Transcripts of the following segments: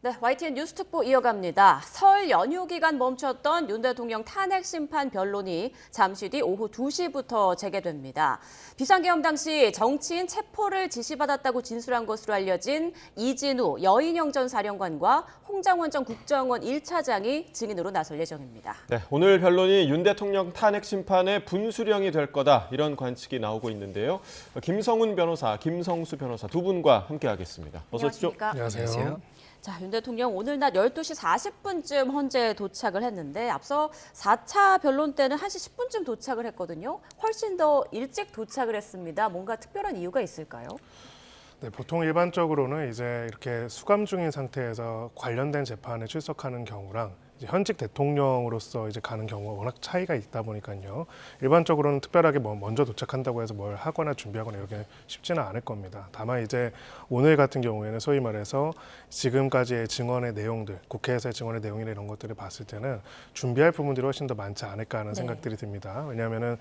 네, YTN 뉴스특보 이어갑니다. 설 연휴 기간 멈췄던 윤 대통령 탄핵 심판 변론이 잠시 뒤 오후 2시부터 재개됩니다. 비상계엄 당시 정치인 체포를 지시받았다고 진술한 것으로 알려진 이진우 여인영 전 사령관과 홍장원 전 국정원 1차장이 증인으로 나설 예정입니다. 네, 오늘 변론이 윤 대통령 탄핵 심판의 분수령이 될 거다 이런 관측이 나오고 있는데요. 김성훈 변호사, 김성수 변호사 두 분과 함께하겠습니다. 어서 오십시오. 안녕하세요. 자, 윤 대통령 오늘 낮 12시 40분쯤 헌재에 도착을 했는데 앞서 4차 변론 때는 1시 10분쯤 도착을 했거든요. 훨씬 더 일찍 도착을 했습니다. 뭔가 특별한 이유가 있을까요? 네, 보통 일반적으로는 이제 이렇게 수감 중인 상태에서 관련된 재판에 출석하는 경우랑 이제 현직 대통령으로서 이제 가는 경우가 워낙 차이가 있다 보니까요. 일반적으로는 특별하게 먼저 도착한다고 해서 뭘 하거나 준비하거나 이렇게 쉽지는 않을 겁니다. 다만 이제 오늘 같은 경우에는 소위 말해서 지금까지의 증언의 내용들, 국회에서의 증언의 내용이나 이런 것들을 봤을 때는 준비할 부분들이 훨씬 더 많지 않을까 하는 생각들이 듭니다. 왜냐하면은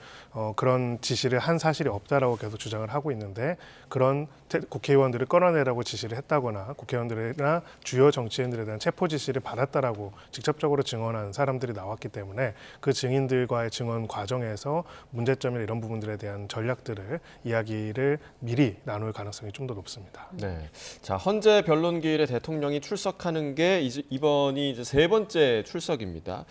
그런 지시를 한 사실이 없다라고 계속 주장을 하고 있는데 그런 국회의원들을 끌어내라고 지시를 했다거나 국회의원들이나 주요 정치인들에 대한 체포 지시를 받았다라고 직접적으로 증언한 사람들이 나왔기 때문에 그 증인들과의 증언 과정에서 문제점이나 이런 부분들에 대한 전략들을 이야기를 미리 나눌 가능성이 좀 더 높습니다. 네, 자 헌재 변론기일에 대통령이 출석하는 게 이번이 이제 세 번째 출석입니다.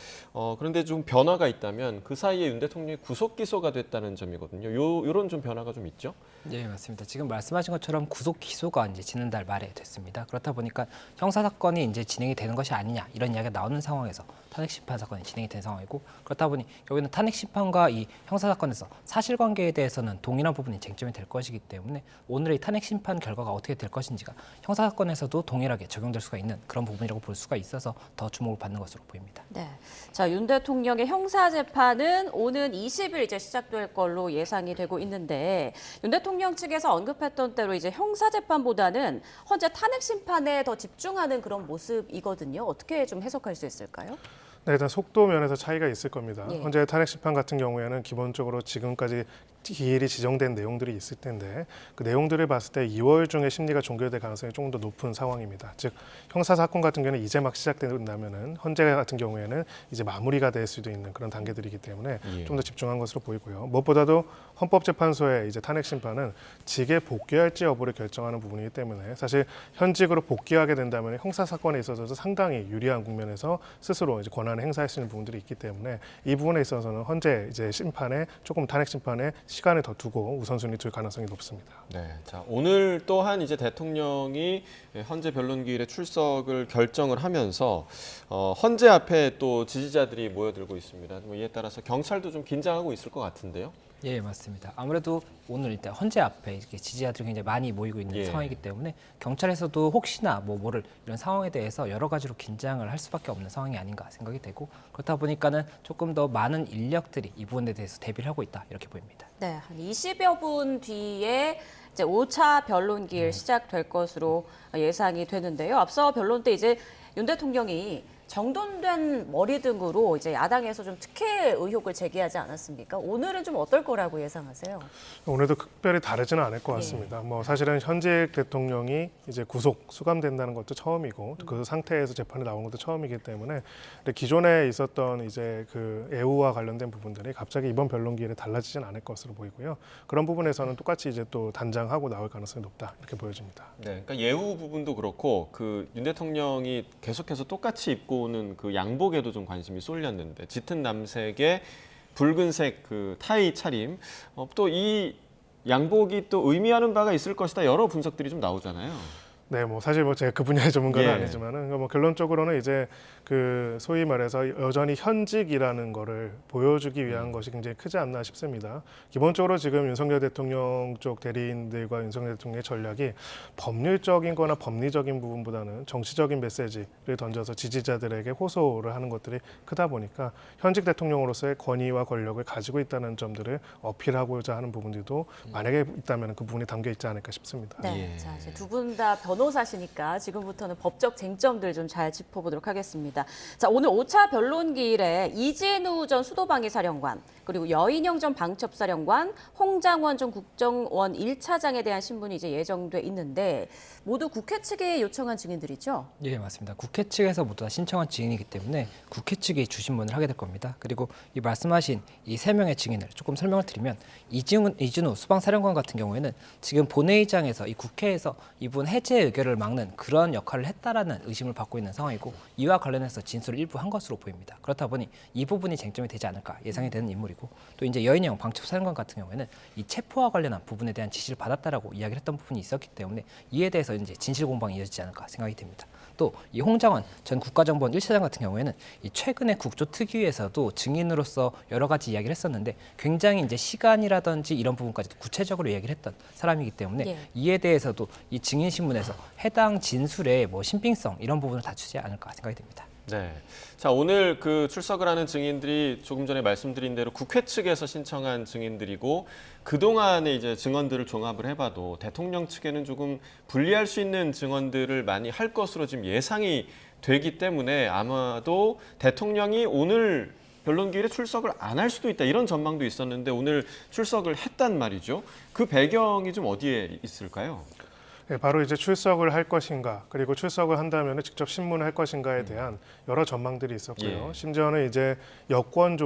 그런데 좀 변화가 있다면 그 사이에 윤 대통령이 구속 기소가 됐다는 점이거든요. 이런 좀 변화가 좀 있죠? 네, 맞습니다. 지금 말씀하신 것처럼 구속 기소가 이제 지난달 말에 됐습니다. 그렇다 보니까 형사 사건이 이제 진행이 되는 것이 아니냐 이런 이야기가 나오는 상황에서 탄핵 심판 사건이 진행이 된 상황이고 그렇다 보니 여기는 탄핵 심판과 이 형사 사건에서 사실관계에 대해서는 동일한 부분이 쟁점이 될 것이기 때문에 오늘의 탄핵 심판 결과가 어떻게 될 것인지가 형사 사건에서도 동일하게 적용될 수가 있는 그런 부분이라고 볼 수가 있어서 더 주목을 받는 것으로 보입니다. 네, 자, 윤 대통령의 형사 재판은 오는 20일 이제 시작될 걸로 예상이 되고 있는데 윤 대통령 측에서 언급했던 대로 이제 형사 재판보다는 헌재 탄핵 심판에 더 집중하는 그런 모습이거든요. 어떻게 좀 해석할 수 있을까요? 네, 일단 속도 면에서 차이가 있을 겁니다. 예. 현재 탄핵 심판 같은 경우에는 기본적으로 지금까지 기일이 지정된 내용들이 있을 텐데 그 내용들을 봤을 때 2월 중에 심리가 종결될 가능성이 조금 더 높은 상황입니다. 즉 형사 사건 같은 경우는 이제 막 시작된다면은 헌재 같은 경우에는 이제 마무리가 될 수도 있는 그런 단계들이기 때문에 좀 더 집중한 것으로 보이고요. 무엇보다도 헌법재판소의 이제 탄핵 심판은 직에 복귀할지 여부를 결정하는 부분이기 때문에 사실 현직으로 복귀하게 된다면 형사 사건에 있어서도 상당히 유리한 국면에서 스스로 이제 권한을 행사할 수 있는 부분들이 있기 때문에 이 부분에 있어서는 헌재 이제 심판에 조금 탄핵 심판에 시간을 더 두고 우선순위 둘 가능성이 높습니다. 네, 자 오늘 또한 이제 대통령이 헌재 변론기일에 출석을 결정을 하면서 헌재 앞에 또 지지자들이 모여들고 있습니다. 뭐 이에 따라서 경찰도 좀 긴장하고 있을 것 같은데요. 예, 맞습니다. 아무래도 오늘 일단 헌재 앞에 이렇게 지지자들이 굉장히 많이 모이고 있는 예. 상황이기 때문에 경찰에서도 혹시나 뭐 모를 이런 상황에 대해서 여러 가지로 긴장을 할 수밖에 없는 상황이 아닌가 생각이 되고 그렇다 보니까는 조금 더 많은 인력들이 이 부분에 대해서 대비를 하고 있다 이렇게 보입니다. 네, 한 20여 분 뒤에 이제 5차 변론기일 시작될 것으로 예상이 되는데요. 앞서 변론 때 이제 윤 대통령이 정돈된 머리 등으로 이제 야당에서 좀 특혜 의혹을 제기하지 않았습니까? 오늘은 좀 어떨 거라고 예상하세요? 오늘도 특별히 다르지는 않을 것 같습니다. 뭐 사실은 현직 대통령이 이제 구속 수감된다는 것도 처음이고 그 상태에서 재판에 나온 것도 처음이기 때문에 근데 기존에 있었던 이제 그 애우와 관련된 부분들이 갑자기 이번 변론기일에 달라지진 않을 것으로 보이고요. 그런 부분에서는 똑같이 이제 또 단장하고 나올 가능성이 높다 이렇게 보여집니다. 네, 그러니까 예우 부분도 그렇고 그 윤 대통령이 계속해서 똑같이 입고 오는 그 양복에도 좀 관심이 쏠렸는데 짙은 남색의 붉은색 그 타이 차림 또 이 양복이 또 의미하는 바가 있을 것이다 여러 분석들이 좀 나오잖아요. 네, 뭐 사실 뭐 제가 그 분야의 전문가는 예. 아니지만은 뭐 결론적으로는 이제 그 소위 말해서 여전히 현직이라는 거를 보여주기 위한 것이 굉장히 크지 않나 싶습니다. 기본적으로 지금 윤석열 대통령 쪽 대리인들과 윤석열 대통령의 전략이 법률적인 거나 법리적인 부분보다는 정치적인 메시지를 던져서 지지자들에게 호소를 하는 것들이 크다 보니까 현직 대통령으로서의 권위와 권력을 가지고 있다는 점들을 어필하고자 하는 부분들도 만약에 있다면 그 부분이 담겨 있지 않을까 싶습니다. 네, 예. 자, 이제 두 분 다 변호사시니까 지금부터는 법적 쟁점들 좀 잘 짚어보도록 하겠습니다. 자, 오늘 5차 변론기일에 이진우 전 수도방위사령관, 그리고 여인영 전 방첩사령관, 홍장원 전 국정원 1차장에 대한 신문이 이제 예정돼 있는데 모두 국회 측에 요청한 증인들이죠? 예, 맞습니다. 국회 측에서 모두 다 신청한 증인이기 때문에 국회 측이 주신문을 하게 될 겁니다. 그리고 이 말씀하신 이 3명의 증인을 조금 설명을 드리면 이진우 수방사령관 같은 경우에는 지금 본회의장에서 이 국회에서 이분 해제 의결을 막는 그런 역할을 했다라는 의심을 받고 있는 상황이고 이와 관련해서 진술을 일부 한 것으로 보입니다. 그렇다 보니 이 부분이 쟁점이 되지 않을까 예상이 되는 인물이고 또 이제 여인영 방첩사령관 같은 경우에는 이 체포와 관련한 부분에 대한 지시를 받았다라고 이야기를 했던 부분이 있었기 때문에 이에 대해서 이제 진실 공방이 이어지지 않을까 생각이 됩니다. 또 이 홍장원 전 국가정보원 1차장 같은 경우에는 이 최근에 국조특위에서도 증인으로서 여러 가지 이야기를 했었는데 굉장히 이제 시간이라든지 이런 부분까지도 구체적으로 이야기를 했던 사람이기 때문에 예. 이에 대해서도 이 증인 신문에서 해당 진술의 뭐 신빙성 이런 부분을 다투지 않을까 생각이 됩니다. 네. 자, 오늘 그 출석을 하는 증인들이 조금 전에 말씀드린 대로 국회 측에서 신청한 증인들이고 그동안의 이제 증언들을 종합을 해봐도 대통령 측에는 조금 불리할 수 있는 증언들을 많이 할 것으로 지금 예상이 되기 때문에 아마도 대통령이 오늘 변론기일에 출석을 안 할 수도 있다 이런 전망도 있었는데 오늘 출석을 했단 말이죠. 그 배경이 좀 어디에 있을까요? 네, 바로 이제 출석을 할 것인가, 그리고 출석을 한다면 직접 신문을 할 것인가에 대한 여러 전망들이 있었고요. 예. 심지어는 이제 여권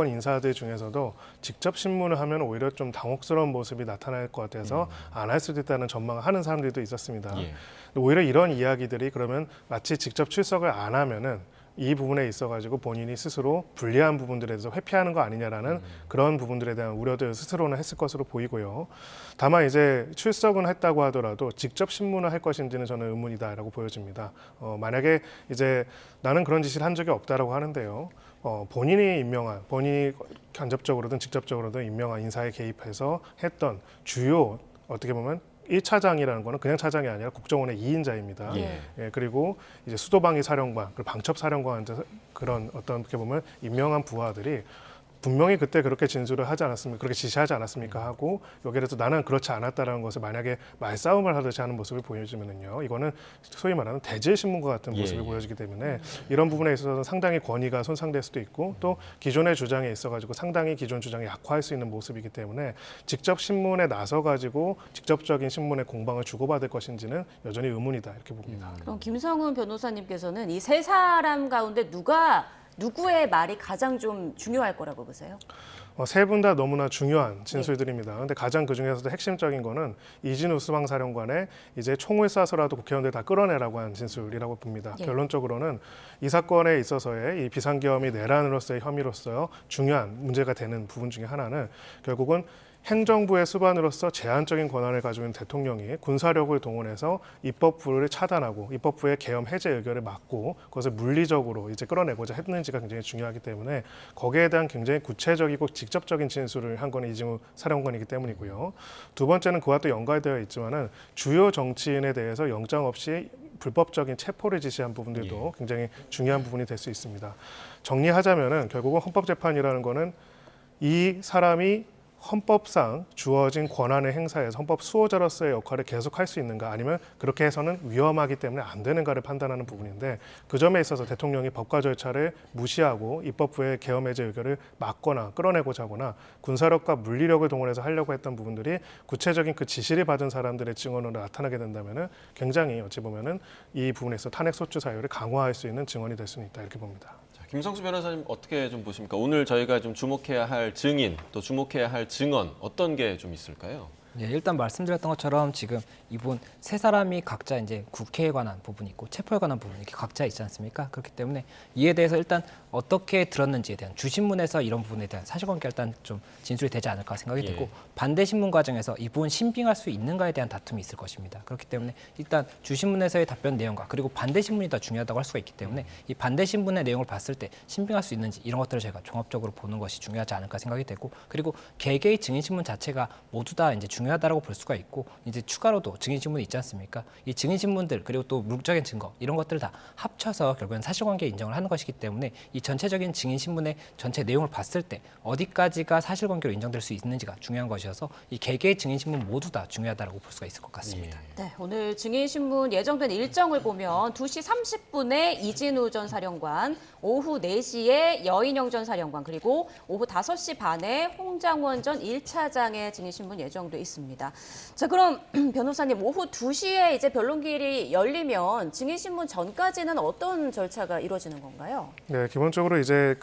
인사들 중에서도 직접 신문을 하면 오히려 좀 당혹스러운 모습이 나타날 것 같아서 안 할 수도 있다는 전망을 하는 사람들도 있었습니다. 예. 오히려 이런 이야기들이 그러면 마치 직접 출석을 안 하면은 이 부분에 있어가지고 본인이 스스로 불리한 부분들에 대해서 회피하는 거 아니냐라는 그런 부분들에 대한 우려들 스스로는 했을 것으로 보이고요. 다만 이제 출석은 했다고 하더라도 직접 신문을 할 것인지는 저는 의문이다라고 보여집니다. 만약에 이제 나는 그런 지시를 한 적이 없다라고 하는데요. 본인이 간접적으로든 직접적으로든 임명한 인사에 개입해서 했던 주요 어떻게 보면 1차장이라는 거는 그냥 차장이 아니라 국정원의 2인자입니다. 예. 예, 그리고 이제 수도방위 사령관, 그리고 방첩 사령관한테 그런 어떤 어떻게 보면 임명한 부하들이 분명히 그때 그렇게 진술을 하지 않았습니까? 그렇게 지시하지 않았습니까? 하고 여기에 대해서 나는 그렇지 않았다라는 것을 만약에 말싸움을 하듯이 하는 모습을 보여주면은요, 이거는 소위 말하는 대질 신문과 같은 모습을 예. 보여주기 때문에 이런 부분에 있어서는 상당히 권위가 손상될 수도 있고 또 기존의 주장에 있어가지고 상당히 기존 주장이 약화할 수 있는 모습이기 때문에 직접 신문에 나서가지고 직접적인 신문의 공방을 주고받을 것인지는 여전히 의문이다 이렇게 봅니다. 그럼 김성훈 변호사님께서는 이 세 사람 가운데 누구의 말이 가장 좀 중요할 거라고 보세요? 세 분 다 너무나 중요한 진술들입니다. 근데 가장 그 중에서도 핵심적인 거는 이진우 수방사령관의 이제 총을 쏴서라도 국회의원들 다 끌어내라고 한 진술이라고 봅니다. 예. 결론적으로는 이 사건에 있어서의 이 비상계엄이 내란으로서의 혐의로서 중요한 문제가 되는 부분 중에 하나는 결국은 행정부의 수반으로서 제한적인 권한을 가지고 있는 대통령이 군사력을 동원해서 입법부를 차단하고 입법부의 계엄 해제 의결을 막고 그것을 물리적으로 이제 끌어내고자 했는지가 굉장히 중요하기 때문에 거기에 대한 굉장히 구체적이고 직접적인 진술을 한 건 이진우 사령관이기 때문이고요. 두 번째는 그와 또 연관되어 있지만은 주요 정치인에 대해서 영장 없이 불법적인 체포를 지시한 부분들도 굉장히 중요한 부분이 될 수 있습니다. 정리하자면은 결국은 헌법재판이라는 거는 이 사람이 헌법상 주어진 권한의 행사에서 헌법 수호자로서의 역할을 계속할 수 있는가 아니면 그렇게 해서는 위험하기 때문에 안 되는가를 판단하는 부분인데 그 점에 있어서 대통령이 법과 절차를 무시하고 입법부의 계엄 해제 의결을 막거나 끌어내고자 하거나 군사력과 물리력을 동원해서 하려고 했던 부분들이 구체적인 그 지시를 받은 사람들의 증언으로 나타나게 된다면은 굉장히 어찌 보면은 이 부분에서 탄핵 소추 사유를 강화할 수 있는 증언이 될 수는 있다 이렇게 봅니다. 김성수 변호사님 어떻게 좀 보십니까? 오늘 저희가 좀 주목해야 할 증인, 또 주목해야 할 증언 어떤 게 좀 있을까요? 예, 일단 말씀드렸던 것처럼 지금 이분 세 사람이 각자 이제 국회에 관한 부분이 있고 체포에 관한 부분이 이렇게 각자 있지 않습니까? 그렇기 때문에 이에 대해서 일단 어떻게 들었는지에 대한 주신문에서 이런 부분에 대한 사실관계 일단 좀 진술이 되지 않을까 생각이 되고 반대 신문 과정에서 이 부분 신빙할 수 있는가에 대한 다툼이 있을 것입니다. 그렇기 때문에 일단 주신문에서의 답변 내용과 그리고 반대 신문이 더 중요하다고 할 수가 있기 때문에 이 반대 신문의 내용을 봤을 때 신빙할 수 있는지 이런 것들을 제가 종합적으로 보는 것이 중요하지 않을까 생각이 되고 그리고 개개의 증인 신문 자체가 모두 다 이제 중요하다고 볼 수가 있고 이제 추가로도 증인 신문이 있지 않습니까? 이 증인 신문들 그리고 또 물적인 증거 이런 것들을 다 합쳐서 결국엔 사실관계 인정을 하는 것이기 때문에 이 전체적인 증인 신문의 전체 내용을 봤을 때 어디까지가 사실관계로 인정될 수 있는지가 중요한 것이어서 이 개개의 증인 신문 모두 다 중요하다고 볼 수가 있을 것 같습니다. 네, 오늘 증인신문 예정된 일정을 보면 2시 30분에 이진우 전 사령관, 오후 4시에 여인영 전 사령관, 그리고 오후 5시 반에 홍장원 전 1차장의 증인신문 예정돼 있습니다. 자, 그럼 변호사님, 오후 2시에 이제 변론기일이 열리면 증인신문 전까지는 어떤 절차가 이루어지는 건가요? 네, 기본적으로 이제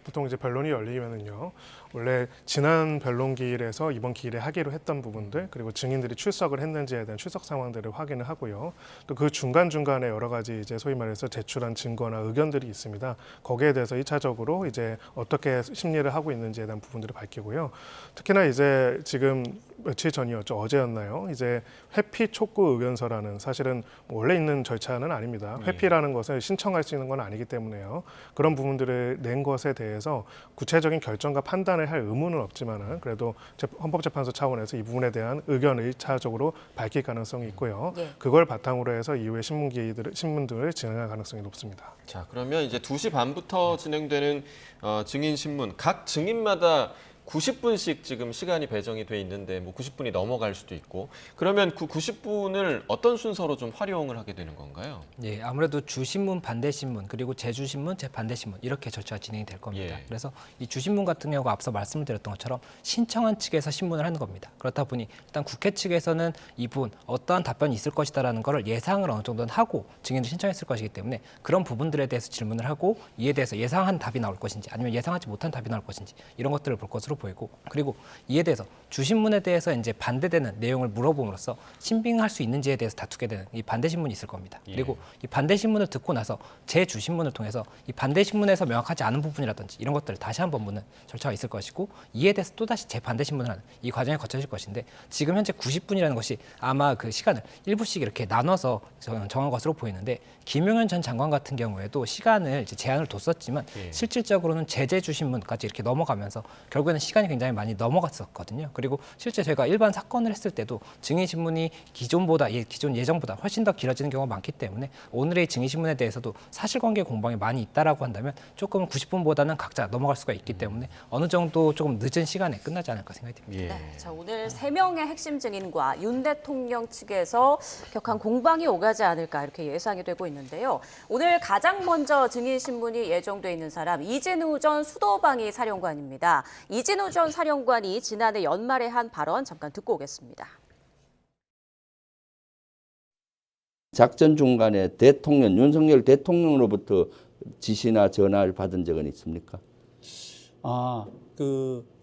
보통 이제 변론이 열리면은요. 원래 지난 변론기일에서 이번 기일에 하기로 했던 부분들 그리고 증인들이 출석을 했는지에 대한 출석 상황들을 확인을 하고요. 또 그 중간중간에 여러 가지 이제 소위 말해서 제출한 증거나 의견들이 있습니다. 거기에 대해서 1차적으로 이제 어떻게 심리를 하고 있는지에 대한 부분들을 밝히고요. 특히나 이제 지금 며칠 전이었죠. 어제였나요? 이제 회피 촉구 의견서라는 사실은 원래 있는 절차는 아닙니다. 회피라는 것을 신청할 수 있는 건 아니기 때문에요. 그런 부분들을 낸 것에 대해서 구체적인 결정과 판단을 할 의무는 없지만은 그래도 헌법재판소 차원에서 이 부분에 대한 의견을 1차적으로 밝힐 가능성이 있고요. 예. 그걸 바탕으로 해서 이후에 신문들을 진행할 가능성이 높습니다. 자, 그러면 이제 2시 반부터 진행되는 증인 신문 각 증인마다 90분씩 지금 시간이 배정이 돼 있는데 뭐 90분이 넘어갈 수도 있고 그러면 그 90분을 어떤 순서로 좀 활용을 하게 되는 건가요? 예, 아무래도 주신문, 반대신문, 그리고 재주신문, 재반대신문 이렇게 절차가 진행이 될 겁니다. 예. 그래서 이 주신문 같은 경우가 앞서 말씀을 드렸던 것처럼 신청한 측에서 신문을 하는 겁니다. 그렇다 보니 일단 국회 측에서는 이 부분 어떠한 답변이 있을 것이다라는 것을 예상을 어느 정도는 하고 증인을 신청했을 것이기 때문에 그런 부분들에 대해서 질문을 하고 이에 대해서 예상한 답이 나올 것인지 아니면 예상하지 못한 답이 나올 것인지 이런 것들을 볼 것으로 보이고 그리고 이에 대해서 주신문에 대해서 이제 반대되는 내용을 물어봄으로써 신빙할 수 있는지에 대해서 다투게 되는 이 반대신문이 있을 겁니다. 그리고 이 반대신문을 듣고 나서 재주신문을 통해서 이 반대신문에서 명확하지 않은 부분이라든지 이런 것들을 다시 한번 묻는 절차가 있을 것이고 이에 대해서 또다시 재반대신문을 하는 이 과정이 거쳐질 것인데 지금 현재 90분이라는 것이 아마 그 시간을 일부씩 이렇게 나눠서 정한 것으로 보이는데 김용현 전 장관 같은 경우에도 시간을 이제 제한을 뒀었지만 실질적으로는 제재주신문까지 이렇게 넘어가면서 결국에는 시간이 굉장히 많이 넘어갔었거든요. 그리고 실제 저희가 일반 사건을 했을 때도 증인신문이 기존 예정보다 훨씬 더 길어지는 경우가 많기 때문에 오늘의 증인신문에 대해서도 사실관계 공방이 많이 있다라고 한다면 조금 90분보다는 각자 넘어갈 수가 있기 때문에 어느 정도 조금 늦은 시간에 끝나지 않을까 생각이 듭니다. 네, 자, 오늘 3명의 핵심 증인과 윤 대통령 측에서 격한 공방이 오가지 않을까 이렇게 예상이 되고 있는데요. 오늘 가장 먼저 증인 신문이 예정돼 있는 사람 이진우 전 수도방위 사령관입니다. 이진우 전 사령관이 지난해 연말에 한 발언 잠깐 듣고 오겠습니다. 작전 중간에 윤석열 대통령으로부터 지시나 전화를 받은 적은 있습니까?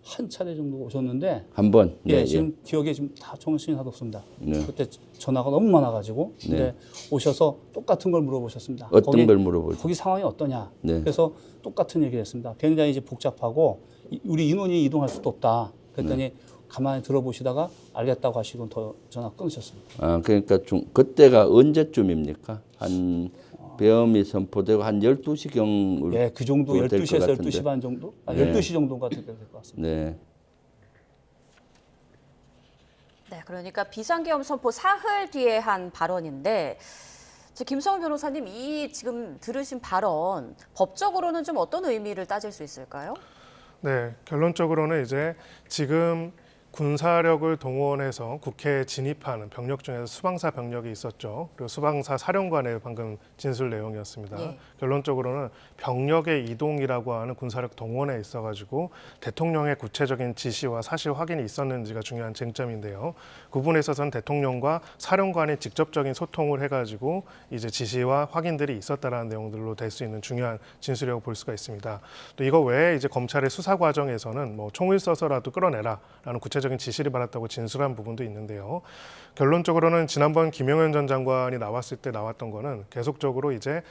한 차례 정도 오셨는데 한 번. 예, 지금 기억에 지금 다 정신이 하나도 없습니다. 네. 그때 전화가 너무 많아가지고 근데 오셔서 똑같은 걸 물어보셨습니다. 어떤 걸 물어보죠? 거기 상황이 어떠냐. 네. 그래서 똑같은 얘기를 했습니다. 굉장히 이제 복잡하고 우리 인원이 이동할 수도 없다. 그랬더니 가만히 들어보시다가 알겠다고 하시고 더 전화 끊으셨습니다. 그러니까 그때가 언제쯤입니까? 한 배엄이 선포되고 한 12시경 예, 그 정도 12시에서 12시 반 정도? 네. 12시 정도가 될 것 같습니다. 네. 네, 그러니까 비상계엄 선포 사흘 뒤에 한 발언인데 김성훈 변호사님, 이 지금 들으신 발언 법적으로는 좀 어떤 의미를 따질 수 있을까요? 네, 결론적으로는 이제 지금 군사력을 동원해서 국회에 진입하는 병력 중에서 수방사 병력이 있었죠. 그리고 수방사 사령관의 방금 진술 내용이었습니다. 예. 결론적으로는 병력의 이동이라고 하는 군사력 동원에 있어가지고 대통령의 구체적인 지시와 사실 확인이 있었는지가 중요한 쟁점인데요. 그 부분에 있어서는 대통령과 사령관이 직접적인 소통을 해가지고 이제 지시와 확인들이 있었다라는 내용들로 될 수 있는 중요한 진술이라고 볼 수가 있습니다. 또 이거 외에 이제 검찰의 수사 과정에서는 뭐 총을 써서라도 끌어내라라는 구체적인 지시를 받았다고 진술한 부분도 있는데요. 결론적으로는 지난번 김용현 전 장관이 나왔을 때 나왔던 거는 계속적으로 이제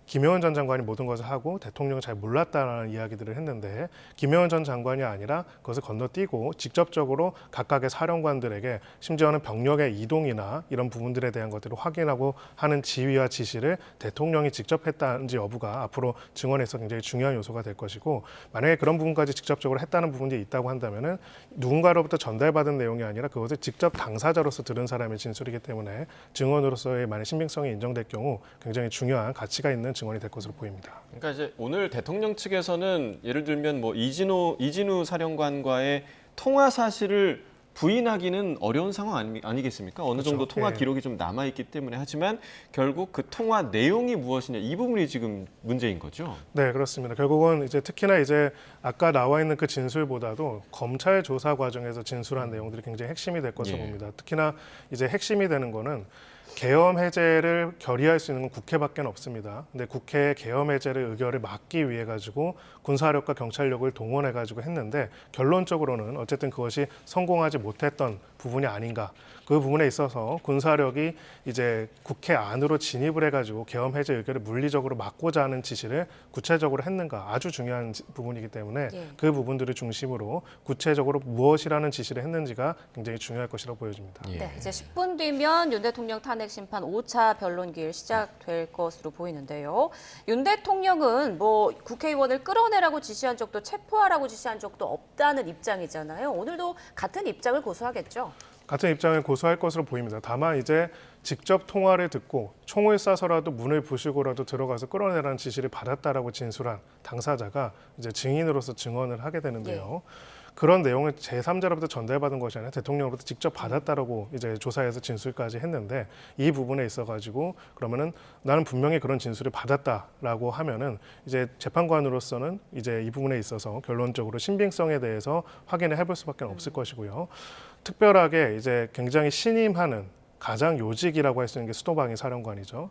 김영원 전 장관이 모든 것을 하고 대통령은 잘 몰랐다라는 이야기들을 했는데 김영원 전 장관이 아니라 그것을 건너뛰고 직접적으로 각각의 사령관들에게 심지어는 병력의 이동이나 이런 부분들에 대한 것들을 확인하고 하는 지휘와 지시를 대통령이 직접 했다는지 여부가 앞으로 증언에서 굉장히 중요한 요소가 될 것이고 만약에 그런 부분까지 직접적으로 했다는 부분이 있다고 한다면은 누군가로부터 전달받은 내용이 아니라 그것을 직접 당사자로서 들은 사람의 진술이기 때문에 증언으로서의 만약 신빙성이 인정될 경우 굉장히 중요한 가치가 있는 증언이 될 것으로 보입니다. 그러니까 이제 오늘 대통령 측에서는 예를 들면 뭐 이진우 사령관과의 통화 사실을 부인하기는 어려운 상황 아니겠습니까? 어느 정도 그렇죠. 통화 예. 기록이 좀 남아있기 때문에 하지만 결국 그 통화 내용이 무엇이냐 이 부분이 지금 문제인 거죠. 네, 그렇습니다. 결국은 이제 특히나 이제 아까 나와 있는 그 진술보다도 검찰 조사 과정에서 진술한 내용들이 굉장히 핵심이 될 것으로 예. 봅니다. 특히나 이제 핵심이 되는 거는 계엄 해제를 결의할 수 있는 건 국회밖에 없습니다. 근데 국회의 계엄 해제를 의결을 막기 위해 가지고 군사력과 경찰력을 동원해 가지고 했는데 결론적으로는 어쨌든 그것이 성공하지 못했던 부분이 아닌가. 그 부분에 있어서 군사력이 이제 국회 안으로 진입을 해가지고 계엄 해제 의결을 물리적으로 막고자 하는 지시를 구체적으로 했는가 아주 중요한 부분이기 때문에 예. 그 부분들을 중심으로 구체적으로 무엇이라는 지시를 했는지가 굉장히 중요할 것이라고 보여집니다. 예. 네, 이제 10분 뒤면 윤 대통령 탄핵 심판 5차 변론길 시작될 것으로 보이는데요. 윤 대통령은 뭐 국회의원을 끌어내라고 지시한 적도 체포하라고 지시한 적도 없다는 입장이잖아요. 오늘도 같은 입장을 고수하겠죠. 같은 입장을 고수할 것으로 보입니다. 다만 이제 직접 통화를 듣고 총을 쏴서라도 문을 부수고라도 들어가서 끌어내라는 지시를 받았다라고 진술한 당사자가 이제 증인으로서 증언을 하게 되는데요. 그런 내용을 제3자로부터 전달받은 것이 아니라 대통령으로부터 직접 받았다라고 이제 조사에서 진술까지 했는데 이 부분에 있어가지고 그러면은 나는 분명히 그런 진술을 받았다라고 하면은 이제 재판관으로서는 이제 이 부분에 있어서 결론적으로 신빙성에 대해서 확인을 해볼 수밖에 없을 것이고요. 특별하게 이제 굉장히 신임하는 가장 요직이라고 할 수 있는 게 수도방위 사령관이죠.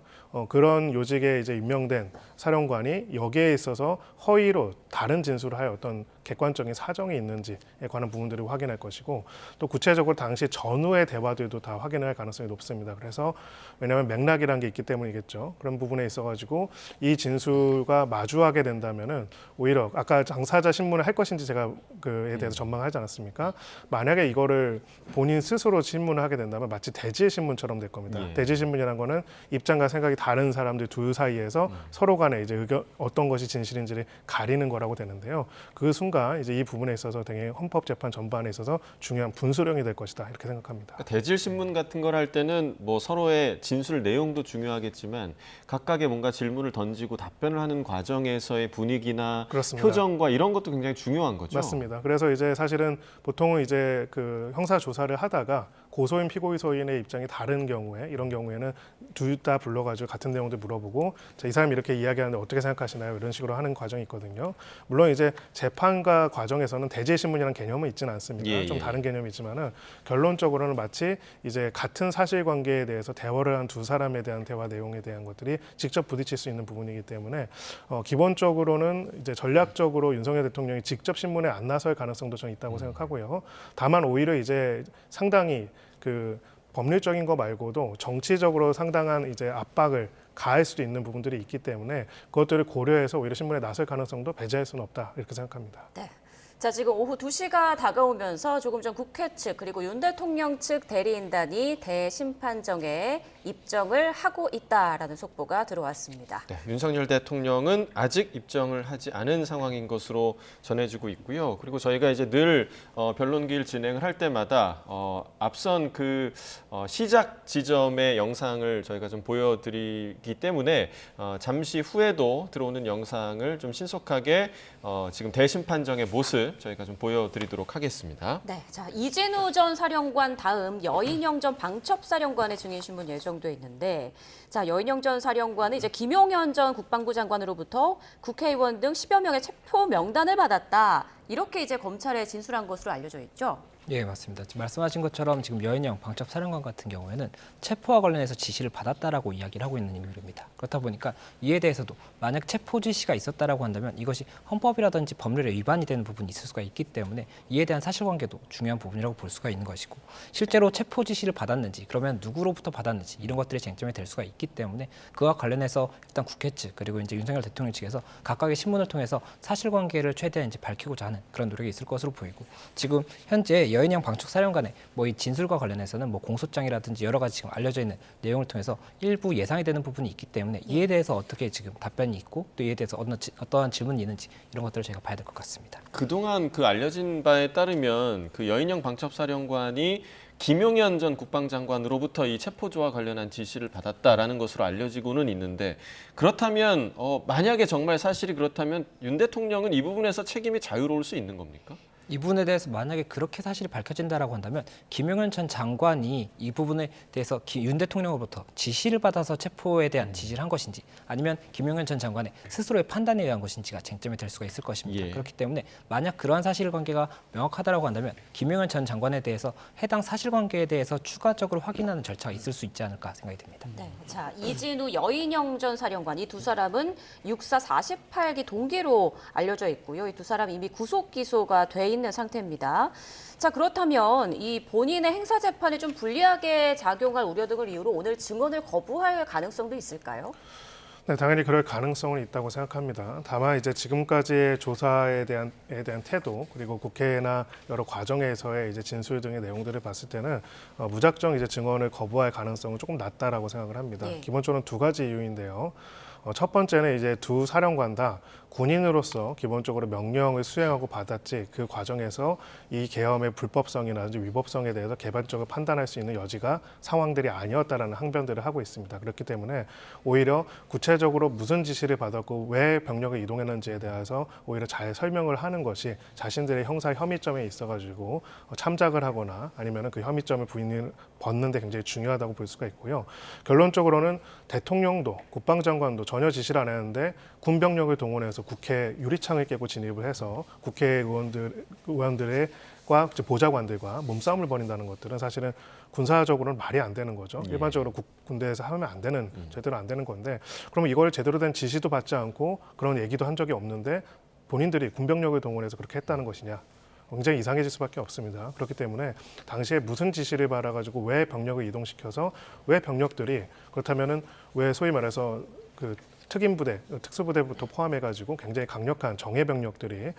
그런 요직에 이제 임명된 사령관이 여기에 있어서 허위로 다른 진술을 하여 어떤 객관적인 사정이 있는지에 관한 부분들을 확인할 것이고 또 구체적으로 당시 전후의 대화들도 다 확인할 가능성이 높습니다. 그래서 왜냐하면 맥락이라는 게 있기 때문이겠죠. 그런 부분에 있어가지고 이 진술과 마주하게 된다면은 오히려 아까 당사자 신문을 할 것인지 제가 그에 대해서 전망하지 않았습니까? 만약에 이거를 본인 스스로 신문을 하게 된다면 마치 대질 신문처럼 될 겁니다. 예. 대질 신문이라는 거는 입장과 생각이 다른 사람들 둘 사이에서 서로 간에 이제 의견 어떤 것이 진실인지를 가리는 거라고 되는데요. 그 순간 이제 이 부분에 있어서 되게 헌법 재판 전반에 있어서 중요한 분수령이 될 것이다 이렇게 생각합니다. 그러니까 대질 신문 같은 걸 할 때는 뭐 서로의 진술 내용도 중요하겠지만 각각의 뭔가 질문을 던지고 답변을 하는 과정에서의 분위기나 그렇습니다. 표정과 이런 것도 굉장히 중요한 거죠. 맞습니다. 그래서 이제 사실은 보통은 이제 그 형사 조사를 하다가 고소인 피고의 소인의 입장이 다른 경우에 이런 경우에는 둘 다 불러가지고 같은 내용들 물어보고 자, 이 사람이 이렇게 이야기하는데 어떻게 생각하시나요? 이런 식으로 하는 과정이 있거든요. 물론 이제 재판과 과정에서는 대질 신문이라는 개념은 있지는 않습니다. 예, 좀 예. 다른 개념이 있지만은 결론적으로는 마치 이제 같은 사실관계에 대해서 대화를 한 두 사람에 대한 대화 내용에 대한 것들이 직접 부딪힐 수 있는 부분이기 때문에 기본적으로는 이제 전략적으로 윤석열 대통령이 직접 신문에 안 나설 가능성도 저는 있다고 생각하고요. 다만 오히려 이제 상당히 그 법률적인 거 말고도 정치적으로 상당한 이제 압박을 가할 수도 있는 부분들이 있기 때문에 그것들을 고려해서 오히려 신문에 나설 가능성도 배제할 수는 없다 이렇게 생각합니다. 네. 자, 지금 오후 2시가 다가오면서 조금 전 국회 측 그리고 윤 대통령 측 대리인단이 대심판정에 입정을 하고 있다라는 속보가 들어왔습니다. 네, 윤석열 대통령은 아직 입정을 하지 않은 상황인 것으로 전해지고 있고요. 그리고 저희가 이제 늘 변론기일 진행을 할 때마다 앞선 그 시작 지점의 영상을 저희가 좀 보여드리기 때문에 잠시 후에도 들어오는 영상을 좀 신속하게 지금 대심판정의 모습 저희가 좀 보여드리도록 하겠습니다. 네, 자 이진우 전 사령관 다음 여인영 전 방첩사령관의 증인 신문 예정돼 있는데, 자 여인영 전 사령관은 이제 김용현 전 국방부 장관으로부터 국회의원 등 10여 명의 체포 명단을 받았다 이렇게 이제 검찰에 진술한 것으로 알려져 있죠. 예, 맞습니다. 지금 말씀하신 것처럼 지금 여인영 방첩사령관 같은 경우에는 체포와 관련해서 지시를 받았다라고 이야기를 하고 있는 인물입니다. 그렇다 보니까 이에 대해서도 만약 체포 지시가 있었다라고 한다면 이것이 헌법이라든지 법률에 위반이 되는 부분이 있을 수가 있기 때문에 이에 대한 사실관계도 중요한 부분이라고 볼 수가 있는 것이고 실제로 체포 지시를 받았는지 그러면 누구로부터 받았는지 이런 것들이 쟁점이 될 수가 있기 때문에 그와 관련해서 일단 국회 측 그리고 이제 윤석열 대통령 측에서 각각의 신문을 통해서 사실관계를 최대한 이제 밝히고자 하는 그런 노력이 있을 것으로 보이고 지금 현재 여인영 방축사령관의 이 진술과 관련해서는 공소장이라든지 여러 가지 지금 알려져 있는 내용을 통해서 일부 예상이 되는 부분이 있기 때문에 이에 대해서 어떻게 지금 답변이 있고 또 이에 대해서 어떠한 질문이 있는지 이런 것들을 저희가 봐야 될 것 같습니다. 그동안 그 알려진 바에 따르면 그 여인영 방첩사령관이 김용현 전 국방장관으로부터 이 체포조와 관련한 지시를 받았다라는 것으로 알려지고는 있는데 그렇다면 만약에 정말 사실이 그렇다면 윤 대통령은 이 부분에서 책임이 자유로울 수 있는 겁니까? 이 부분에 대해서 만약에 그렇게 사실이 밝혀진다라고 한다면 김용현 전 장관이 이 부분에 대해서 윤 대통령으로부터 지시를 받아서 체포에 대한 지시를 한 것인지 아니면 김용현 전 장관의 스스로의 판단에 의한 것인지가 쟁점이 될 수가 있을 것입니다. 예. 그렇기 때문에 만약 그러한 사실관계가 명확하다라고 한다면 김용현 전 장관에 대해서 해당 사실관계에 대해서 추가적으로 확인하는 절차가 있을 수 있지 않을까 생각이 듭니다. 네, 자 이진우 여인영 전 사령관 이 두 사람은 육사 48기 동기로 알려져 있고요. 이 두 사람 이미 구속 기소가 돼 있는 상태입니다. 자 그렇다면 이 본인의 행사 재판에 좀 불리하게 작용할 우려 등을 이유로 오늘 증언을 거부할 가능성도 있을까요? 네, 당연히 그럴 가능성은 있다고 생각합니다. 다만 이제 지금까지의 조사에 대한 태도 그리고 국회나 여러 과정에서의 이제 진술 등의 내용들을 봤을 때는 무작정 이제 증언을 거부할 가능성은 조금 낮다라고 생각을 합니다. 예. 기본적으로 두 가지 이유인데요. 첫 번째는 이제 두 사령관 다 군인으로서 기본적으로 명령을 수행하고 받았지 그 과정에서 이 계엄의 불법성이라든지 위법성에 대해서 개방적으로 판단할 수 있는 여지가 상황들이 아니었다라는 항변들을 하고 있습니다. 그렇기 때문에 오히려 구체적으로 무슨 지시를 받았고 왜 병력을 이동했는지에 대해서 오히려 잘 설명을 하는 것이 자신들의 형사 혐의점에 있어가지고 참작을 하거나 아니면 그 혐의점을 부인을 벗는데 굉장히 중요하다고 볼 수가 있고요. 결론적으로는 대통령도 국방장관도 전혀 지시를 안 했는데 군병력을 동원해서 국회 유리창을 깨고 진입을 해서 국회의원들과 보좌관들과 몸싸움을 벌인다는 것들은 사실은 군사적으로는 말이 안 되는 거죠. 예. 일반적으로 군대에서 하면 안 되는 제대로 안 되는 건데 그러면 이걸 제대로 된 지시도 받지 않고 그런 얘기도 한 적이 없는데 본인들이 군병력을 동원해서 그렇게 했다는 것이냐. 굉장히 이상해질 수밖에 없습니다. 그렇기 때문에 당시에 무슨 지시를 받아가지고 왜 병력을 이동시켜서 왜 병력들이 그렇다면은 왜 소위 말해서 그 특임부대, 특수부대부터 포함해가지고 굉장히 강력한 정예 병력들이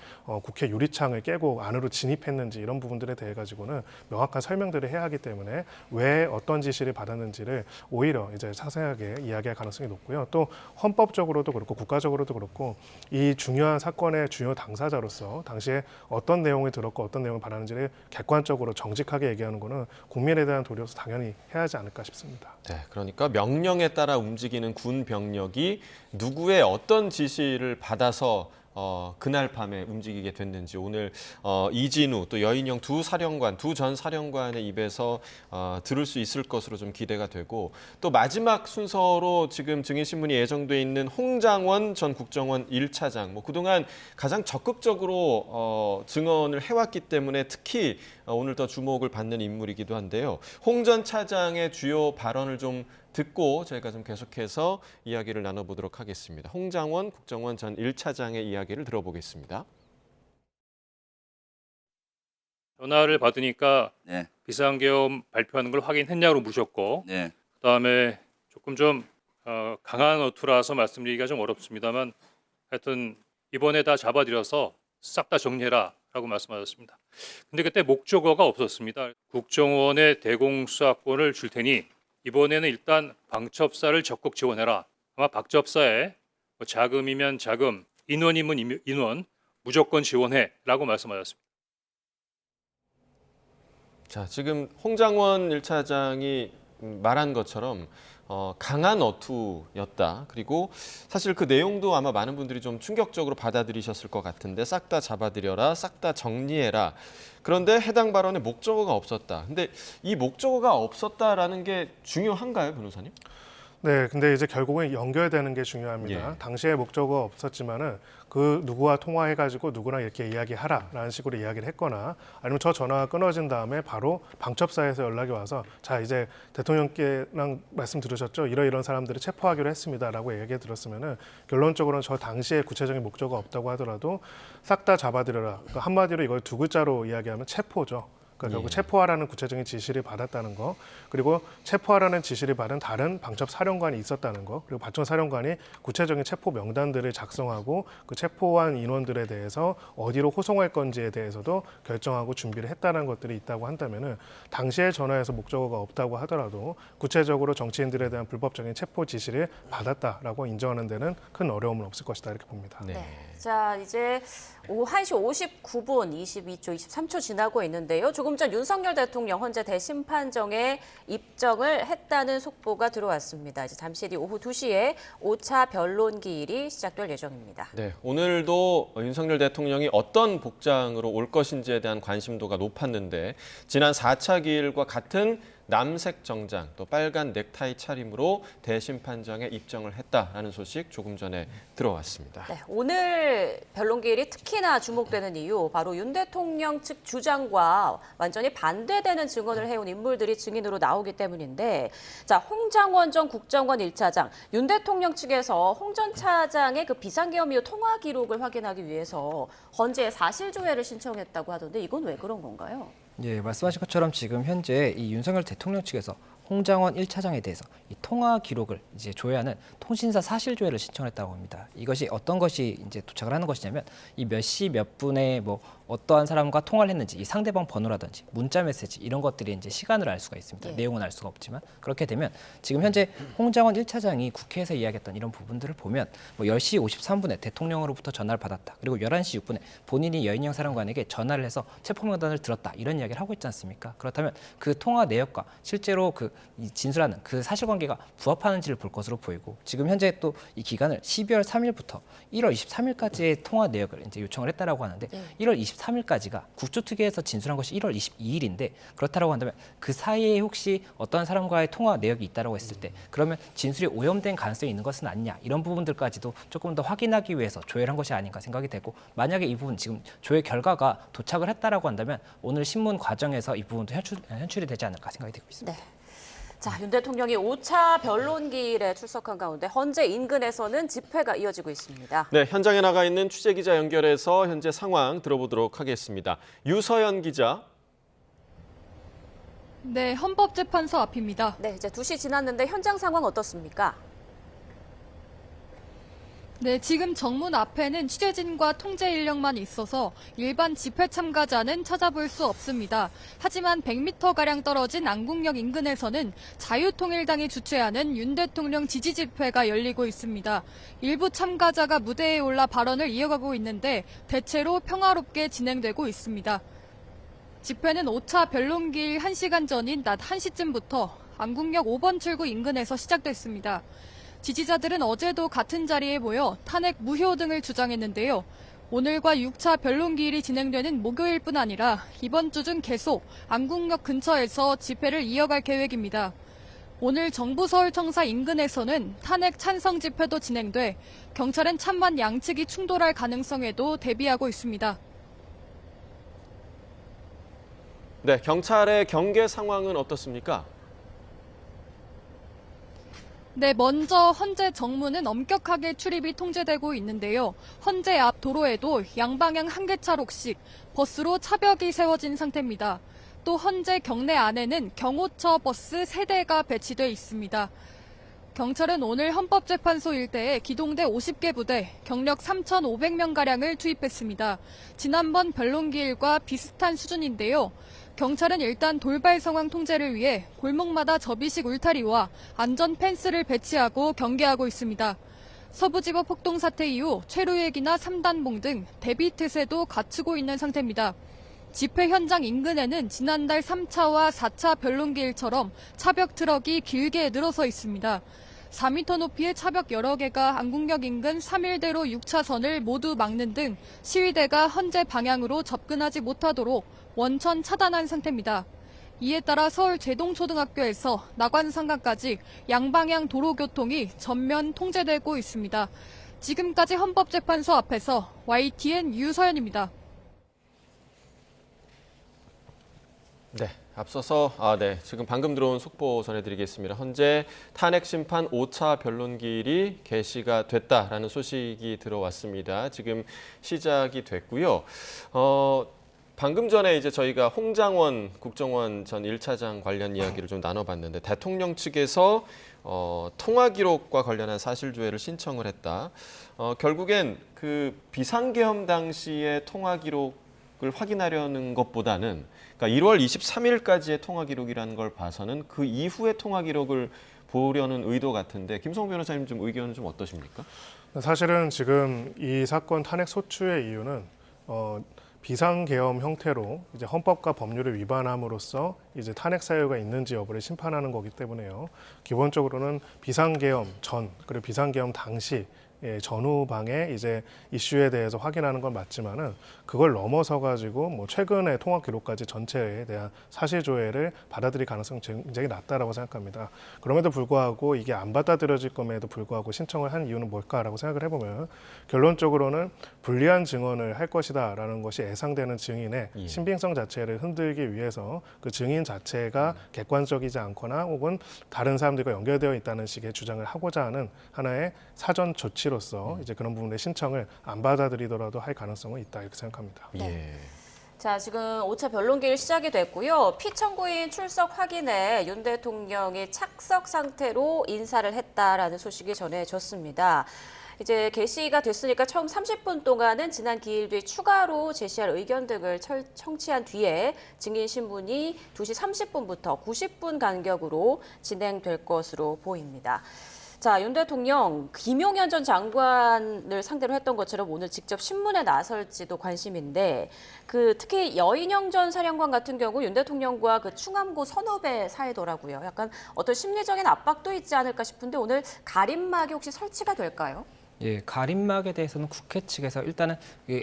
국회 유리창을 깨고 안으로 진입했는지 이런 부분들에 대해 가지고는 명확한 설명들을 해야 하기 때문에 왜 어떤 지시를 받았는지를 오히려 이제 상세하게 이야기할 가능성이 높고요. 또 헌법적으로도 그렇고 국가적으로도 그렇고 이 중요한 사건의 주요 당사자로서 당시에 어떤 내용을 들었고 어떤 내용을 받았는지를 객관적으로 정직하게 얘기하는 것은 국민에 대한 도리로서 당연히 해야 하지 않을까 싶습니다. 네, 그러니까 명령에 따라 움직이는 군 병력이 누구의 어떤 지시를 받아서 그날 밤에 움직이게 됐는지 오늘 이진우 또 여인영 두 전 사령관의 입에서 들을 수 있을 것으로 좀 기대가 되고 또 마지막 순서로 지금 증인신문이 예정돼 있는 홍장원 전 국정원 1차장 그동안 가장 적극적으로 증언을 해왔기 때문에 특히 오늘 더 주목을 받는 인물이기도 한데요. 홍 전 차장의 주요 발언을 좀 듣고 저희가 좀 계속해서 이야기를 나눠보도록 하겠습니다. 홍장원 국정원 전 1차장의 이야기를 들어보겠습니다. 전화를 받으니까 네. 비상계엄 발표하는 걸 확인했냐고 묻었고 네. 그다음에 조금 좀 강한 어투라서 말씀드리기가 좀 어렵습니다만 하여튼 이번에 다 잡아들여서 싹 다 정리해라라고 말씀하셨습니다. 근데 그때 목적어가 없었습니다. 국정원의 대공수사권을 줄 테니 이번에는 일단 방첩사를 적극 지원해라. 아마 박접사에 자금이면 자금, 인원이면 인원 무조건 지원해라고 말씀하셨습니다. 자, 지금 홍장원 1차장이 말한 것처럼 강한 어투였다. 그리고 사실 그 내용도 아마 많은 분들이 좀 충격적으로 받아들이셨을 것 같은데 싹 다 잡아들여라, 싹 다 정리해라. 그런데 해당 발언에 목적어가 없었다. 근데 이 목적어가 없었다라는 게 중요한가요, 변호사님? 네, 근데 이제 결국은 연결되는 게 중요합니다. 예. 당시에 목적어가 없었지만은 그 누구와 통화해가지고 누구랑 이렇게 이야기하라라는 식으로 이야기를 했거나 아니면 저 전화가 끊어진 다음에 바로 방첩사에서 연락이 와서 자 이제 대통령께랑 말씀 들으셨죠? 이런 사람들을 체포하기로 했습니다라고 얘기 들었으면은 결론적으로는 저 당시에 구체적인 목적어가 없다고 하더라도 싹 다 잡아들여라. 그러니까 한마디로 이걸 두 글자로 이야기하면 체포죠. 그러니까 결국 체포하라는 구체적인 지시를 받았다는 거, 그리고 체포하라는 지시를 받은 다른 방첩 사령관이 있었다는 거, 그리고 박정 사령관이 구체적인 체포 명단들을 작성하고 그 체포한 인원들에 대해서 어디로 호송할 건지에 대해서도 결정하고 준비를 했다는 것들이 있다고 한다면은 당시에 전화해서 목적어가 없다고 하더라도 구체적으로 정치인들에 대한 불법적인 체포 지시를 받았다라고 인정하는 데는 큰 어려움은 없을 것이다 이렇게 봅니다. 네. 자, 이제 오후 1시 59분 22초, 23초 지나고 있는데요. 조금 전 윤석열 대통령 헌재 대심판정에 입정을 했다는 속보가 들어왔습니다. 이제 잠시 뒤 오후 2시에 5차 변론 기일이 시작될 예정입니다. 네, 오늘도 윤석열 대통령이 어떤 복장으로 올 것인지에 대한 관심도가 높았는데 지난 4차 기일과 같은 남색 정장 또 빨간 넥타이 차림으로 대심판정에 입정을 했다라는 소식 조금 전에 들어왔습니다. 네, 오늘 변론 기일이 특히나 주목되는 이유 바로 윤 대통령 측 주장과 완전히 반대되는 증언을 해온 인물들이 증인으로 나오기 때문인데 자, 홍장원 전 국정원 1차장, 윤 대통령 측에서 홍 전 차장의 그 비상계엄 이후 통화 기록을 확인하기 위해서 헌재에 사실조회를 신청했다고 하던데 이건 왜 그런 건가요? 예, 말씀하신 것처럼 지금 현재 이 윤석열 대통령 측에서 홍장원 1차장에 대해서 이 통화 기록을 이제 조회하는 통신사 사실조회를 신청했다고 합니다. 이것이 어떤 것이 이제 도착을 하는 것이냐면 이 몇 시 몇 분에 뭐 어떠한 사람과 통화를 했는지 이 상대방 번호라든지 문자 메시지 이런 것들이 이제 시간을 알 수가 있습니다. 예. 내용은 알 수가 없지만 그렇게 되면 지금 현재 홍장원 1차장이 국회에서 이야기했던 이런 부분들을 보면 뭐 10시 53분에 대통령으로부터 전화를 받았다. 그리고 11시 6분에 본인이 여인영 사령관에게 전화를 해서 체포명단을 들었다. 이런 이야기를 하고 있지 않습니까? 그렇다면 그 통화 내역과 실제로 그 진술하는 그 사실관계가 부합하는지를 볼 것으로 보이고 지금 현재 또 이 기간을 12월 3일부터 1월 23일까지의 통화 내역을 이제 요청을 했다라고 하는데 1월 23일까지가 국조특위에서 진술한 것이 1월 22일인데 그렇다라고 한다면 그 사이에 혹시 어떤 사람과의 통화 내역이 있다라고 했을 때 그러면 진술이 오염된 가능성이 있는 것은 아니냐 이런 부분들까지도 조금 더 확인하기 위해서 조회를 한 것이 아닌가 생각이 되고 만약에 이 부분 지금 조회 결과가 도착을 했다라고 한다면 오늘 신문 과정에서 이 부분도 현출이 되지 않을까 생각이 되고 있습니다. 네. 자, 윤 대통령이 5차 변론 기일에 출석한 가운데 헌재 인근에서는 집회가 이어지고 있습니다. 네, 현장에 나가 있는 취재기자 연결해서 현재 상황 들어보도록 하겠습니다. 유서연 기자. 네, 헌법재판소 앞입니다. 네, 이제 2시 지났는데 현장 상황 어떻습니까? 네, 지금 정문 앞에는 취재진과 통제 인력만 있어서 일반 집회 참가자는 찾아볼 수 없습니다. 하지만 100m가량 떨어진 안국역 인근에서는 자유통일당이 주최하는 윤 대통령 지지 집회가 열리고 있습니다. 일부 참가자가 무대에 올라 발언을 이어가고 있는데 대체로 평화롭게 진행되고 있습니다. 집회는 5차 변론기일 1시간 전인 낮 1시쯤부터 안국역 5번 출구 인근에서 시작됐습니다. 지지자들은 어제도 같은 자리에 모여 탄핵 무효 등을 주장했는데요. 오늘과 6차 변론기일이 진행되는 목요일뿐 아니라 이번 주 중 계속 안국역 근처에서 집회를 이어갈 계획입니다. 오늘 정부 서울청사 인근에서는 탄핵 찬성 집회도 진행돼 경찰은 찬반 양측이 충돌할 가능성에도 대비하고 있습니다. 네, 경찰의 경계 상황은 어떻습니까? 네, 먼저 헌재 정문은 엄격하게 출입이 통제되고 있는데요. 헌재 앞 도로에도 양방향 한 개 차로씩 버스로 차벽이 세워진 상태입니다. 또 헌재 경내 안에는 경호처 버스 3대가 배치돼 있습니다. 경찰은 오늘 헌법재판소 일대에 기동대 50개 부대, 경력 3,500명가량을 투입했습니다. 지난번 변론기일과 비슷한 수준인데요. 경찰은 일단 돌발 상황 통제를 위해 골목마다 접이식 울타리와 안전 펜스를 배치하고 경계하고 있습니다. 서부지법 폭동 사태 이후 최루액이나 3단봉 등 대비 태세도 갖추고 있는 상태입니다. 집회 현장 인근에는 지난달 3차와 4차 변론기일처럼 차벽 트럭이 길게 늘어서 있습니다. 4m 높이의 차벽 여러 개가 안국역 인근 3일대로 6차선을 모두 막는 등 시위대가 헌재 방향으로 접근하지 못하도록 원천 차단한 상태입니다. 이에 따라 서울 제동초등학교에서 낙원상가까지 양방향 도로교통이 전면 통제되고 있습니다. 지금까지 헌법재판소 앞에서 YTN 유서연입니다. 네, 앞서서 지금 방금 들어온 속보 전해드리겠습니다. 현재 탄핵 심판 5차 변론기일이 개시가 됐다라는 소식이 들어왔습니다. 지금 시작이 됐고요. 방금 전에 이제 저희가 홍장원 국정원 전 1차장 관련 이야기를 좀 나눠봤는데 대통령 측에서 통화 기록과 관련한 사실조회를 신청을 했다. 결국엔 그 비상계엄 당시의 통화 기록을 확인하려는 것보다는 그러니까 1월 23일까지의 통화 기록이라는 걸 봐서는 그 이후의 통화 기록을 보려는 의도 같은데 김성우 변호사님 좀 의견은 좀 어떠십니까? 사실은 지금 이 사건 탄핵 소추의 이유는 비상계엄 형태로 이제 헌법과 법률을 위반함으로써 이제 탄핵 사유가 있는지 여부를 심판하는 거기 때문에요. 기본적으로는 비상계엄 전 그리고 비상계엄 당시 전후방의 이제 이슈에 대해서 확인하는 건 맞지만은 그걸 넘어서 가지고 뭐 최근의 통화 기록까지 전체에 대한 사실 조회를 받아들일 가능성이 굉장히 낮다라고 생각합니다. 그럼에도 불구하고 이게 안 받아들여질 것에도 불구하고 신청을 한 이유는 뭘까라고 생각을 해보면 결론적으로는 불리한 증언을 할 것이다라는 것이 예상되는 증인의 신빙성 자체를 흔들기 위해서 그 증인 자체가 객관적이지 않거나 혹은 다른 사람들과 연결되어 있다는 식의 주장을 하고자 하는 하나의 사전 조치로서 이제 그런 부분의 신청을 안 받아들이더라도 할 가능성은 있다 이렇게 생각합니다. 예. 자, 지금 5차 변론기일 시작이 됐고요. 피청구인 출석 확인에 윤 대통령이 착석 상태로 인사를 했다라는 소식이 전해졌습니다. 이제 개시가 됐으니까 처음 30분 동안은 지난 기일 뒤 추가로 제시할 의견 등을 청취한 뒤에 증인 신문이 2시 30분부터 90분 간격으로 진행될 것으로 보입니다. 자, 윤 대통령 김용현 전 장관을 상대로 했던 것처럼 오늘 직접 신문에 나설지도 관심인데 특히 여인영 전 사령관 같은 경우 윤 대통령과 그 충암고 선후배 사이더라고요. 약간 어떤 심리적인 압박도 있지 않을까 싶은데 오늘 가림막이 혹시 설치가 될까요? 예, 가림막에 대해서는 국회 측에서 일단은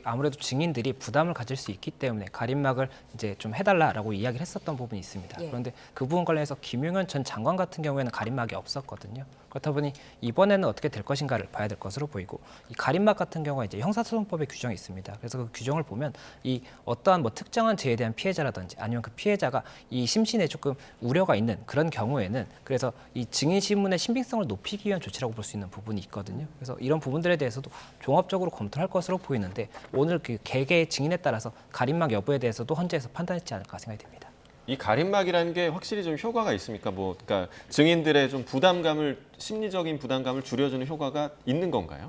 아무래도 증인들이 부담을 가질 수 있기 때문에 가림막을 이제 좀 해달라라고 이야기를 했었던 부분이 있습니다. 예. 그런데 그 부분 관련해서 김용현 전 장관 같은 경우에는 가림막이 없었거든요. 그렇다 보니 이번에는 어떻게 될 것인가를 봐야 될 것으로 보이고 이 가림막 같은 경우가 이제 형사소송법에 규정이 있습니다. 그래서 그 규정을 보면 이 어떠한 뭐 특정한 죄에 대한 피해자라든지 아니면 그 피해자가 이 심신에 조금 우려가 있는 그런 경우에는 그래서 이 증인 신문의 신빙성을 높이기 위한 조치라고 볼 수 있는 부분이 있거든요. 그래서 이런 부분들에 대해서도 종합적으로 검토할 것으로 보이는데 오늘 그 개개의 증인에 따라서 가림막 여부에 대해서도 헌재에서 판단했지 않을까 생각이 됩니다. 이 가림막이라는 게 확실히 좀 효과가 있습니까? 그러니까 증인들의 좀 심리적인 부담감을 줄여주는 효과가 있는 건가요?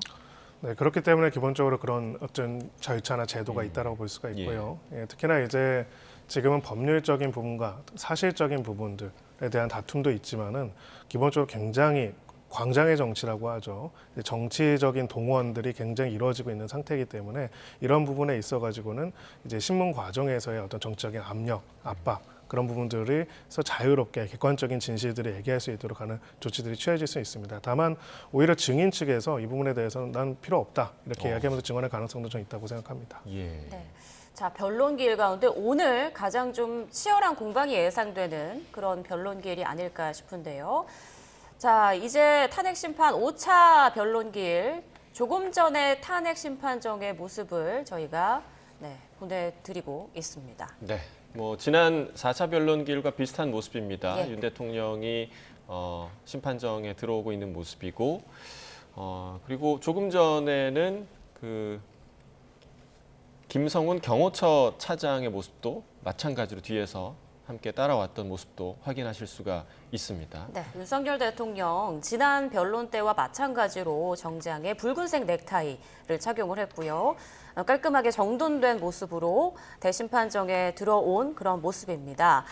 네, 그렇기 때문에 기본적으로 그런 어떤 절차나 제도가 있다라고 볼 수가 있고요. 예, 특히나 이제 지금은 법률적인 부분과 사실적인 부분들에 대한 다툼도 있지만은 기본적으로 굉장히 광장의 정치라고 하죠. 정치적인 동원들이 굉장히 이루어지고 있는 상태이기 때문에 이런 부분에 있어가지고는 이제 신문 과정에서의 어떤 정치적인 압력, 압박 그런 부분들에서 자유롭게 객관적인 진실들을 얘기할 수 있도록 하는 조치들이 취해질 수 있습니다. 다만 오히려 증인 측에서 이 부분에 대해서는 난 필요 없다 이렇게 이야기하면서 증언할 가능성도 좀 있다고 생각합니다. 예. 네. 자, 변론기일 가운데 오늘 가장 좀 치열한 공방이 예상되는 그런 변론기일이 아닐까 싶은데요. 자, 이제 탄핵 심판 5차 변론기일 조금 전에 탄핵 심판정의 모습을 저희가 보내드리고 있습니다. 네. 뭐 지난 4차 변론기일과 비슷한 모습입니다. 예. 윤 대통령이 심판정에 들어오고 있는 모습이고 그리고 조금 전에는 그 김성훈 경호처 차장의 모습도 마찬가지로 뒤에서 함께 따라왔던 모습도 확인하실 수가 있습니다. 네, 윤석열 대통령 지난 변론 때와 마찬가지로 정장에 붉은색 넥타이를 착용을 했고요. 깔끔하게 정돈된 모습으로 대심판정에 들어온 그런 모습입니다.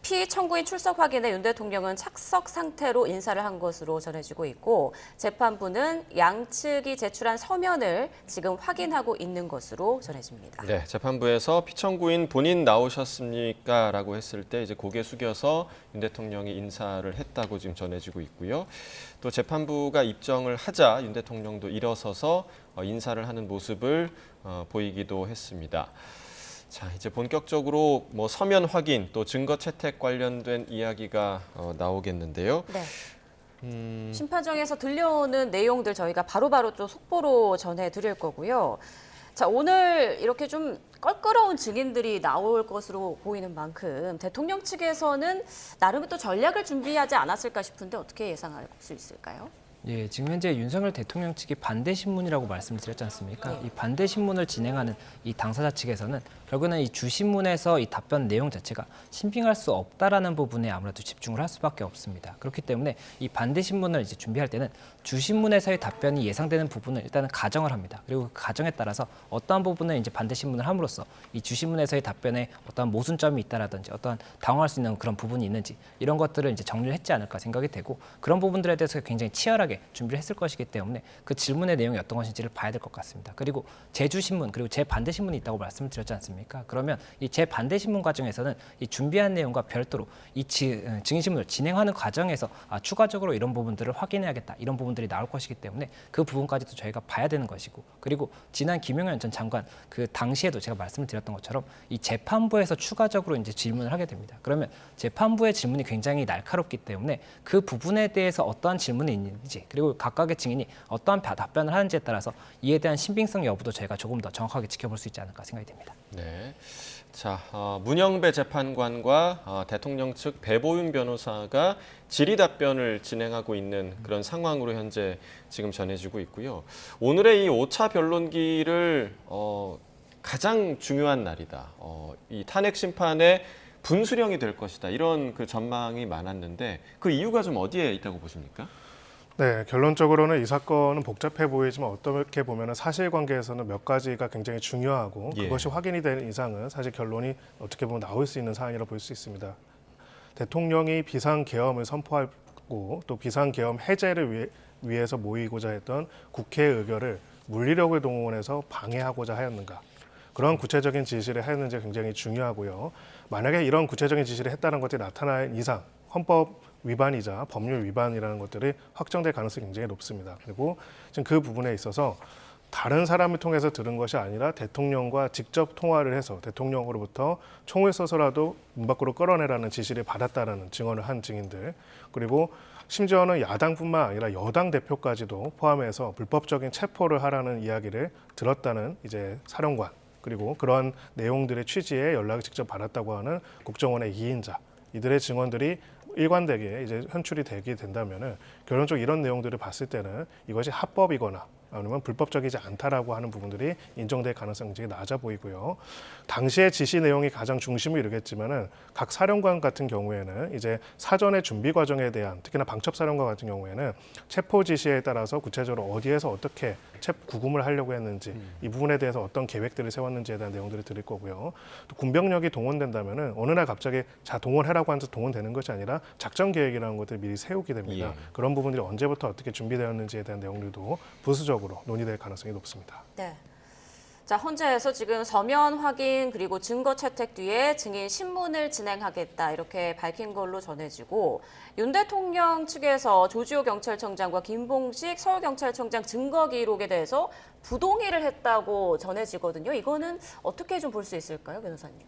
피청구인 출석 확인에 윤 대통령은 착석 상태로 인사를 한 것으로 전해지고 있고 재판부는 양측이 제출한 서면을 지금 확인하고 있는 것으로 전해집니다. 네, 재판부에서 피청구인 본인 나오셨습니까? 라고 했을 때 이제 고개 숙여서 윤 대통령이 인사를 했다고 지금 전해지고 있고요. 또 재판부가 입정을 하자 윤 대통령도 일어서서 인사를 하는 모습을 보이기도 했습니다. 자, 이제 본격적으로 뭐 서면 확인 또 증거 채택 관련된 이야기가 나오겠는데요. 네. 심판정에서 들려오는 내용들 저희가 바로바로 좀 속보로 전해드릴 거고요. 자, 오늘 이렇게 좀 껄끄러운 증인들이 나올 것으로 보이는 만큼 대통령 측에서는 나름의 또 전략을 준비하지 않았을까 싶은데 어떻게 예상할 수 있을까요? 예, 지금 현재 윤석열 대통령 측이 반대 신문이라고 말씀을 드렸지 않습니까? 네. 이 반대 신문을 진행하는 이 당사자 측에서는 결국은 이 주신문에서 이 답변 내용 자체가 신빙할 수 없다라는 부분에 아무래도 집중을 할 수밖에 없습니다. 그렇기 때문에 이 반대 신문을 이제 준비할 때는 주신문에서의 답변이 예상되는 부분을 일단은 가정을 합니다. 그리고 그 가정에 따라서 어떠한 부분을 이제 반대 신문을 함으로써 이 주신문에서의 답변에 어떠한 모순점이 있다라든지 어떠한 당황할 수 있는 그런 부분이 있는지 이런 것들을 이제 정리를 했지 않을까 생각이 되고 그런 부분들에 대해서 굉장히 치열하게 준비를 했을 것이기 때문에 그 질문의 내용이 어떤 것인지를 봐야 될 것 같습니다. 그리고 제주신문 그리고 제반대 신문이 있다고 말씀을 드렸지 않습니까? 그러면 이 제반대 신문 과정에서는 이 준비한 내용과 별도로 이 증인신문을 진행하는 과정에서 추가적으로 이런 부분들을 확인해야겠다 이런 부분들이 나올 것이기 때문에 그 부분까지도 저희가 봐야 되는 것이고 그리고 지난 김용현 전 장관 그 당시에도 제가 말씀을 드렸던 것처럼 이 재판부에서 추가적으로 이제 질문을 하게 됩니다. 그러면 재판부의 질문이 굉장히 날카롭기 때문에 그 부분에 대해서 어떠한 질문이 있는지 그리고 각각의 증인이 어떠한 답변을 하는지에 따라서 이에 대한 신빙성 여부도 저희가 조금 더 정확하게 지켜볼 수 있지 않을까 생각이 됩니다. 네. 자, 문영배 재판관과 대통령 측 배보윤 변호사가 질의 답변을 진행하고 있는 그런 상황으로 현재 지금 전해지고 있고요. 오늘의 이 5차 변론기를 가장 중요한 날이다. 이 탄핵 심판의 분수령이 될 것이다. 이런 그 전망이 많았는데 그 이유가 좀 어디에 있다고 보십니까? 네, 결론적으로는 이 사건은 복잡해 보이지만 어떻게 보면 사실관계에서는 몇 가지가 굉장히 중요하고 예. 그것이 확인이 되는 이상은 사실 결론이 어떻게 보면 나올 수 있는 사안이라고 볼 수 있습니다. 대통령이 비상계엄을 선포하고 또 비상계엄 해제를 위해서 모이고자 했던 국회의 의결을 물리력을 동원해서 방해하고자 하였는가. 그런 구체적인 지시를 했는지 굉장히 중요하고요. 만약에 이런 구체적인 지시를 했다는 것이 나타난 이상 헌법 위반이자 법률 위반이라는 것들이 확정될 가능성이 굉장히 높습니다. 그리고 지금 그 부분에 있어서 다른 사람을 통해서 들은 것이 아니라 대통령과 직접 통화를 해서 대통령으로부터 총을 쏘서라도 문 밖으로 끌어내라는 지시를 받았다라는 증언을 한 증인들 그리고 심지어는 야당뿐만 아니라 여당 대표까지도 포함해서 불법적인 체포를 하라는 이야기를 들었다는 이제 사령관 그리고 그러한 내용들의 취지에 연락을 직접 받았다고 하는 국정원의 2인자 이들의 증언들이 일관되게 이제 현출이 되게 된다면은 결론적으로 이런 내용들을 봤을 때는 이것이 합법이거나 아니면 불법적이지 않다라고 하는 부분들이 인정될 가능성이 굉장히 낮아 보이고요. 당시의 지시 내용이 가장 중심을 이루겠지만은 각 사령관 같은 경우에는 이제 사전의 준비 과정에 대한 특히나 방첩사령관 같은 경우에는 체포 지시에 따라서 구체적으로 어디에서 어떻게 구금을 하려고 했는지 이 부분에 대해서 어떤 계획들을 세웠는지에 대한 내용들을 드릴 거고요. 또 군병력이 동원된다면은 어느 날 갑자기 자 동원해라고 해서 동원되는 것이 아니라 작전 계획이라는 것들을 미리 세우게 됩니다. 예. 그런 부분들이 언제부터 어떻게 준비되었는지에 대한 내용들도 부수적으로 논의될 가능성이 높습니다. 네. 자, 헌재에서 지금 서면 확인 그리고 증거 채택 뒤에 증인 신문을 진행하겠다 이렇게 밝힌 걸로 전해지고 윤 대통령 측에서 조지호 경찰청장과 김봉식 서울경찰청장 증거 기록에 대해서 부동의를 했다고 전해지거든요. 이거는 어떻게 좀 볼 수 있을까요, 변호사님?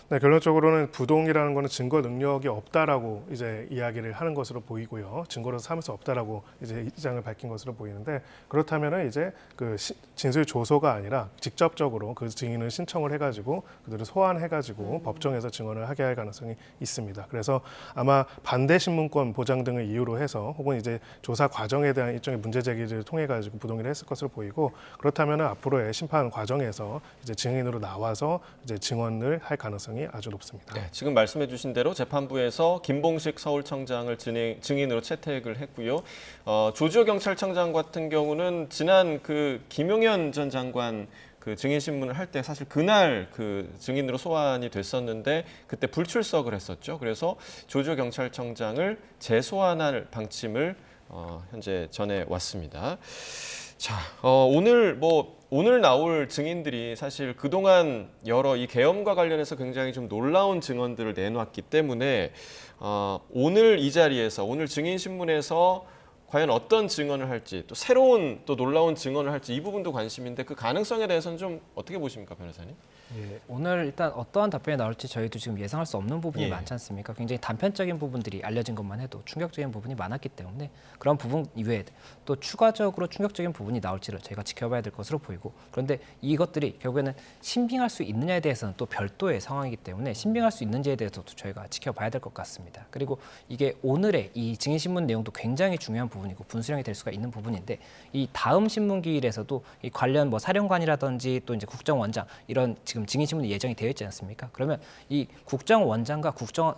네, 결론적으로는 부동이라는 것은 증거 능력이 없다라고 이제 이야기를 하는 것으로 보이고요. 증거로 삼을 수 없다라고 이제 입장을 밝힌 것으로 보이는데 그렇다면은 이제 그 진술 조서가 아니라 직접적으로 그 증인을 신청을 해가지고 그들을 소환해가지고 법정에서 증언을 하게 할 가능성이 있습니다. 그래서 아마 반대 신문권 보장 등을 이유로 해서 혹은 이제 조사 과정에 대한 일종의 문제 제기를 통해 가지고 부동의를 했을 것으로 보이고 그렇다면은 앞으로의 심판 과정에서 이제 증인으로 나와서 이제 증언을 할 가능성이 아주 높습니다. 네, 지금 말씀해 주신 대로 재판부에서 김봉식 서울청장을 증인으로 채택을 했고요. 조지호 경찰청장 같은 경우는 지난 그 김용현 전 장관 그 증인 신문을 할 때 사실 그날 그 증인으로 소환이 됐었는데 그때 불출석을 했었죠. 그래서 조지호 경찰청장을 재소환할 방침을 현재 전해 왔습니다. 자, 오늘 나올 증인들이 사실 그동안 여러 이 계엄과 관련해서 굉장히 좀 놀라운 증언들을 내놓았기 때문에 오늘 이 자리에서 오늘 증인 신문에서 과연 어떤 증언을 할지 또 새로운 또 놀라운 증언을 할지 이 부분도 관심인데 그 가능성에 대해서는 좀 어떻게 보십니까, 변호사님? 예, 오늘 일단 어떠한 답변이 나올지 저희도 지금 예상할 수 없는 부분이 예. 많지 않습니까? 굉장히 단편적인 부분들이 알려진 것만 해도 충격적인 부분이 많았기 때문에 그런 부분 이외에 또 추가적으로 충격적인 부분이 나올지를 저희가 지켜봐야 될 것으로 보이고, 그런데 이것들이 결국에는 신빙할 수 있느냐에 대해서는 또 별도의 상황이기 때문에 신빙할 수 있는지에 대해서도 저희가 지켜봐야 될 것 같습니다. 그리고 이게 오늘의 이 증인신문 내용도 굉장히 중요한 부분이고 분수령이 될 수가 있는 부분인데, 이 다음 신문기일에서도 이 관련 뭐 사령관이라든지 또 이제 국정원장 이런 지금 증인신문이 예정이 되어 있지 않습니까? 그러면 이 국정원장과 국정원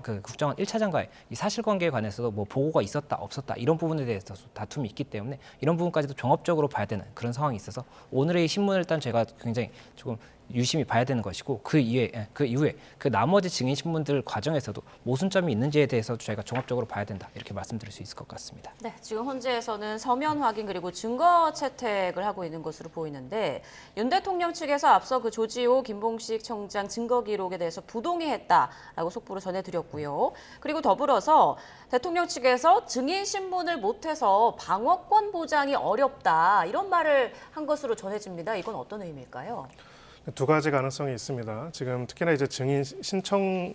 1차장과의 이 사실관계에 관해서도 뭐 보고가 있었다 없었다 이런 부분에 대해서 다툼이 있기 때문에 이런 부분까지도 종합적으로 봐야 되는 그런 상황이 있어서 오늘의 신문을 일단 제가 굉장히 조금 유심히 봐야 되는 것이고, 그 이후에 그 나머지 증인 신문들 과정에서도 모순점이 있는지에 대해서 저희가 종합적으로 봐야 된다 이렇게 말씀드릴 수 있을 것 같습니다. 네, 지금 헌재에서는 서면 확인 그리고 증거 채택을 하고 있는 것으로 보이는데, 윤 대통령 측에서 앞서 그 조지호 김봉식 청장 증거 기록에 대해서 부동의했다라고 속보로 전해드렸고요. 그리고 더불어서 대통령 측에서 증인 신문을 못해서 방어권 보장이 어렵다 이런 말을 한 것으로 전해집니다. 이건 어떤 의미일까요? 두 가지 가능성이 있습니다. 지금 특히나 이제 증인 신청을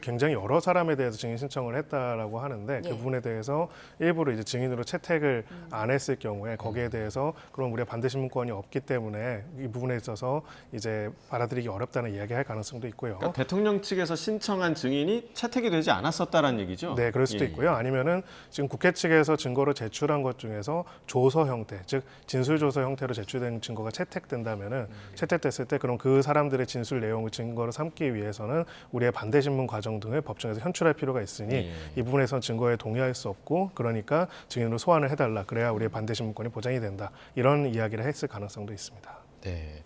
굉장히 여러 사람에 대해서 증인 신청을 했다라고 하는데 예. 그 부분에 대해서 일부러 이제 증인으로 채택을 안 했을 경우에 거기에 대해서 그럼 우리가 반대 신문권이 없기 때문에 이 부분에 있어서 이제 받아들이기 어렵다는 이야기할 가능성도 있고요. 그러니까 대통령 측에서 신청한 증인이 채택이 되지 않았었다라는 얘기죠? 네, 그럴 수도 예. 있고요. 아니면은 지금 국회 측에서 증거로 제출한 것 중에서 조서 형태, 즉 진술 조서 형태로 제출된 증거가 채택된다면은 채택됐을 때 그럼 그 사람들의 진술 내용을 증거로 삼기 위해서는 우리의 반대 신문 과정 등을 법정에서 현출할 필요가 있으니 예. 이 부분에서는 증거에 동의할 수 없고, 그러니까 증인으로 소환을 해달라. 그래야 우리의 반대 신문권이 보장이 된다. 이런 이야기를 했을 가능성도 있습니다. 네.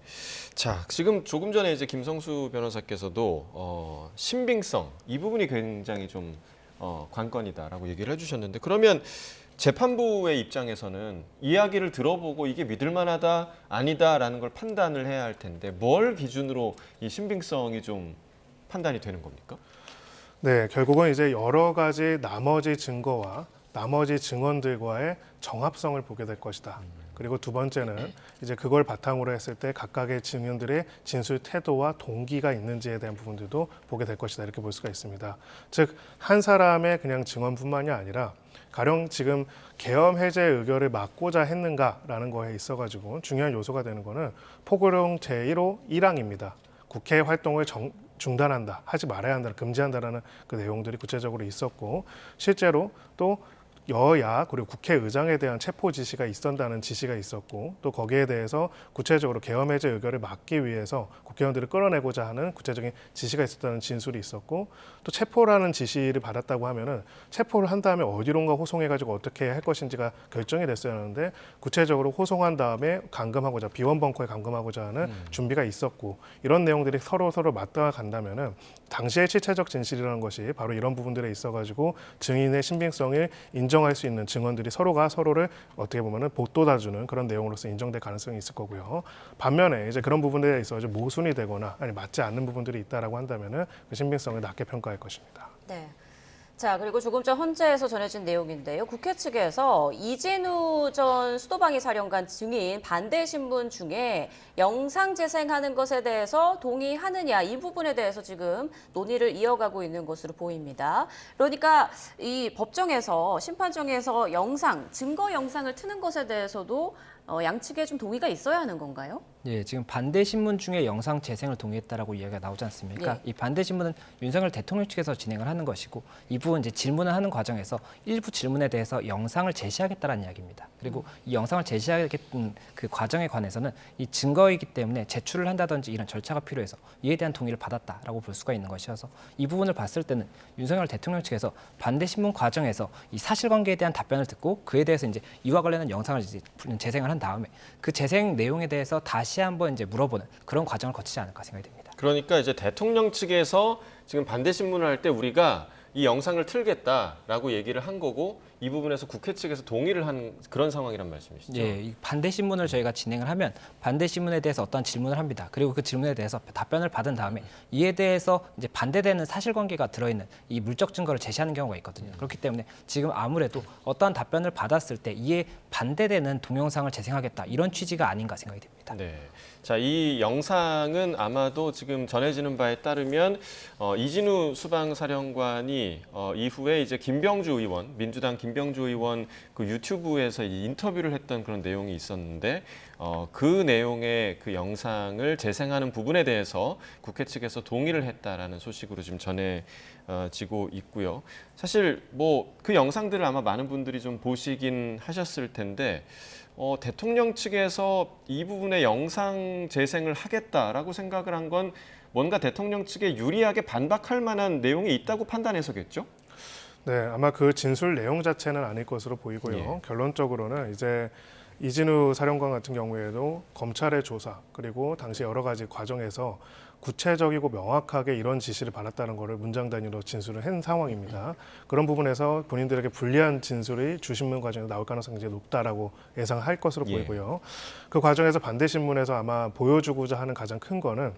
자, 지금 조금 전에 이제 김성수 변호사께서도 신빙성 이 부분이 굉장히 좀 관건이다라고 얘기를 해주셨는데, 그러면 재판부의 입장에서는 이야기를 들어보고 이게 믿을만하다 아니다라는 걸 판단을 해야 할 텐데 뭘 기준으로 이 신빙성이 좀 판단이 되는 겁니까? 네, 결국은 이제 여러 가지 나머지 증거와 나머지 증언들과의 정합성을 보게 될 것이다. 그리고 두 번째는 이제 그걸 바탕으로 했을 때 각각의 증인들의 진술 태도와 동기가 있는지에 대한 부분들도 보게 될 것이다. 이렇게 볼 수가 있습니다. 즉, 한 사람의 그냥 증언뿐만이 아니라 가령 지금 계엄 해제 의결을 막고자 했는가라는 거에 있어가지고 중요한 요소가 되는 거는 포고령 제1호 1항입니다. 국회 활동을 중단한다, 하지 말아야 한다, 금지한다라는 그 내용들이 구체적으로 있었고, 실제로 또 여야 그리고 국회의장에 대한 체포 지시가 있었다는 지시가 있었고, 또 거기에 대해서 구체적으로 계엄 해제 의결을 막기 위해서 국회의원들을 끌어내고자 하는 구체적인 지시가 있었다는 진술이 있었고, 또 체포라는 지시를 받았다고 하면은 체포를 한 다음에 어디론가 호송해가지고 어떻게 할 것인지가 결정이 됐어야 하는데 구체적으로 호송한 다음에 감금하고자, 비원 벙커에 감금하고자 하는 준비가 있었고, 이런 내용들이 서로 맞닿아 간다면은 당시의 실체적 진실이라는 것이 바로 이런 부분들에 있어가지고 증인의 신빙성을 인정할 수 있는 증언들이 서로가 서로를 어떻게 보면은 보돋아주는 그런 내용으로서 인정될 가능성이 있을 거고요. 반면에 이제 그런 부분들에 있어서 모순이 되거나 아니 맞지 않는 부분들이 있다라고 한다면은 그 신빙성을 낮게 평가할 것입니다. 네. 자, 그리고 조금 전 헌재에서 전해진 내용인데요. 국회 측에서 이진우 전 수도방위 사령관 증인 반대 신문 중에 영상 재생하는 것에 대해서 동의하느냐 이 부분에 대해서 지금 논의를 이어가고 있는 것으로 보입니다. 그러니까 이 법정에서 심판정에서 증거 영상을 트는 것에 대해서도 양측에 좀 동의가 있어야 하는 건가요? 예, 지금 반대 신문 중에 영상 재생을 동의했다라고 이야기가 나오지 않습니까? 예. 이 반대 신문은 윤석열 대통령 측에서 진행을 하는 것이고, 이 부분 이제 질문을 하는 과정에서 일부 질문에 대해서 영상을 제시하겠다라는 이야기입니다. 그리고 이 영상을 제시하겠다는 그 과정에 관해서는 이 증거이기 때문에 제출을 한다든지 이런 절차가 필요해서 이에 대한 동의를 받았다라고 볼 수가 있는 것이어서, 이 부분을 봤을 때는 윤석열 대통령 측에서 반대 신문 과정에서 이 사실관계에 대한 답변을 듣고 그에 대해서 이제 이와 관련한 영상을 이제 재생을 한 다음에 그 재생 내용에 대해서 다시 한번 이제 물어보는 그런 과정을 거치지 않을까 생각이 됩니다. 그러니까 이제 대통령 측에서 지금 반대 신문을 할 때 우리가 이 영상을 틀겠다라고 얘기를 한 거고, 이 부분에서 국회 측에서 동의를 한 그런 상황이란 말씀이시죠? 예, 이 반대 신문을 저희가 진행을 하면 반대 신문에 대해서 어떤 질문을 합니다. 그리고 그 질문에 대해서 답변을 받은 다음에 이에 대해서 이제 반대되는 사실관계가 들어있는 이 물적 증거를 제시하는 경우가 있거든요. 그렇기 때문에 지금 아무래도 어떠한 답변을 받았을 때 이에 반대되는 동영상을 재생하겠다 이런 취지가 아닌가 생각이 듭니다. 네. 자, 이 영상은 아마도 지금 전해지는 바에 따르면 이진우 수방사령관이 이후에 이제 김병주 의원, 민주당 김병주 의원 그 유튜브에서 인터뷰를 했던 그런 내용이 있었는데 그 내용의 그 영상을 재생하는 부분에 대해서 국회 측에서 동의를 했다라는 소식으로 지금 전해지고 있고요. 사실 뭐 그 영상들을 아마 많은 분들이 좀 보시긴 하셨을 텐데 대통령 측에서 이 부분에 영상 재생을 하겠다라고 생각을 한 건 뭔가 대통령 측에 유리하게 반박할 만한 내용이 있다고 판단해서겠죠? 네, 아마 그 진술 내용 자체는 아닐 것으로 보이고요. 예. 결론적으로는 이제 이진우 사령관 같은 경우에도 검찰의 조사 그리고 당시 여러 가지 과정에서 구체적이고 명확하게 이런 지시를 받았다는 것을 문장 단위로 진술을 한 상황입니다. 그런 부분에서 본인들에게 불리한 진술이 주신문 과정에서 나올 가능성이 이제 높다라고 예상할 것으로 예. 보이고요. 그 과정에서 반대 신문에서 아마 보여주고자 하는 가장 큰 거는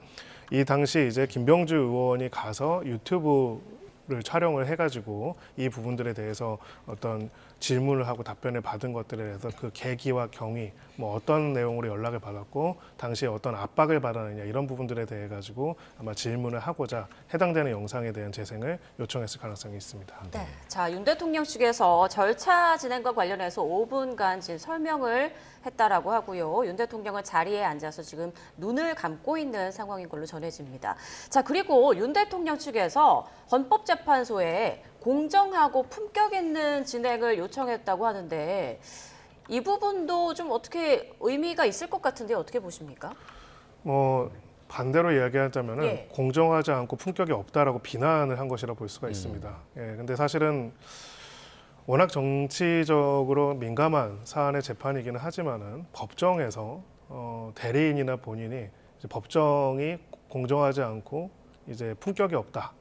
이 당시 이제 김병주 의원이 가서 유튜브를 촬영을 해가지고 이 부분들에 대해서 어떤 질문을 하고 답변을 받은 것들에 대해서 그 계기와 경위, 뭐 어떤 내용으로 연락을 받았고 당시에 어떤 압박을 받았느냐 이런 부분들에 대해 가지고 아마 질문을 하고자 해당되는 영상에 대한 재생을 요청했을 가능성이 있습니다. 네. 자, 윤 대통령 측에서 절차 진행과 관련해서 5분간 지금 설명을 했다라고 하고요. 윤 대통령은 자리에 앉아서 지금 눈을 감고 있는 상황인 걸로 전해집니다. 자, 그리고 윤 대통령 측에서 헌법재판소에 공정하고 품격 있는 진행을 요청했다고 하는데 이 부분도 좀 어떻게 의미가 있을 것 같은데 어떻게 보십니까? 뭐 반대로 이야기하자면은 예. 공정하지 않고 품격이 없다라고 비난을 한 것이라 볼 수가 있습니다. 예, 근데 사실은 워낙 정치적으로 민감한 사안의 재판이기는 하지만은 법정에서 대리인이나 본인이 이제 법정이 공정하지 않고 이제 품격이 없다.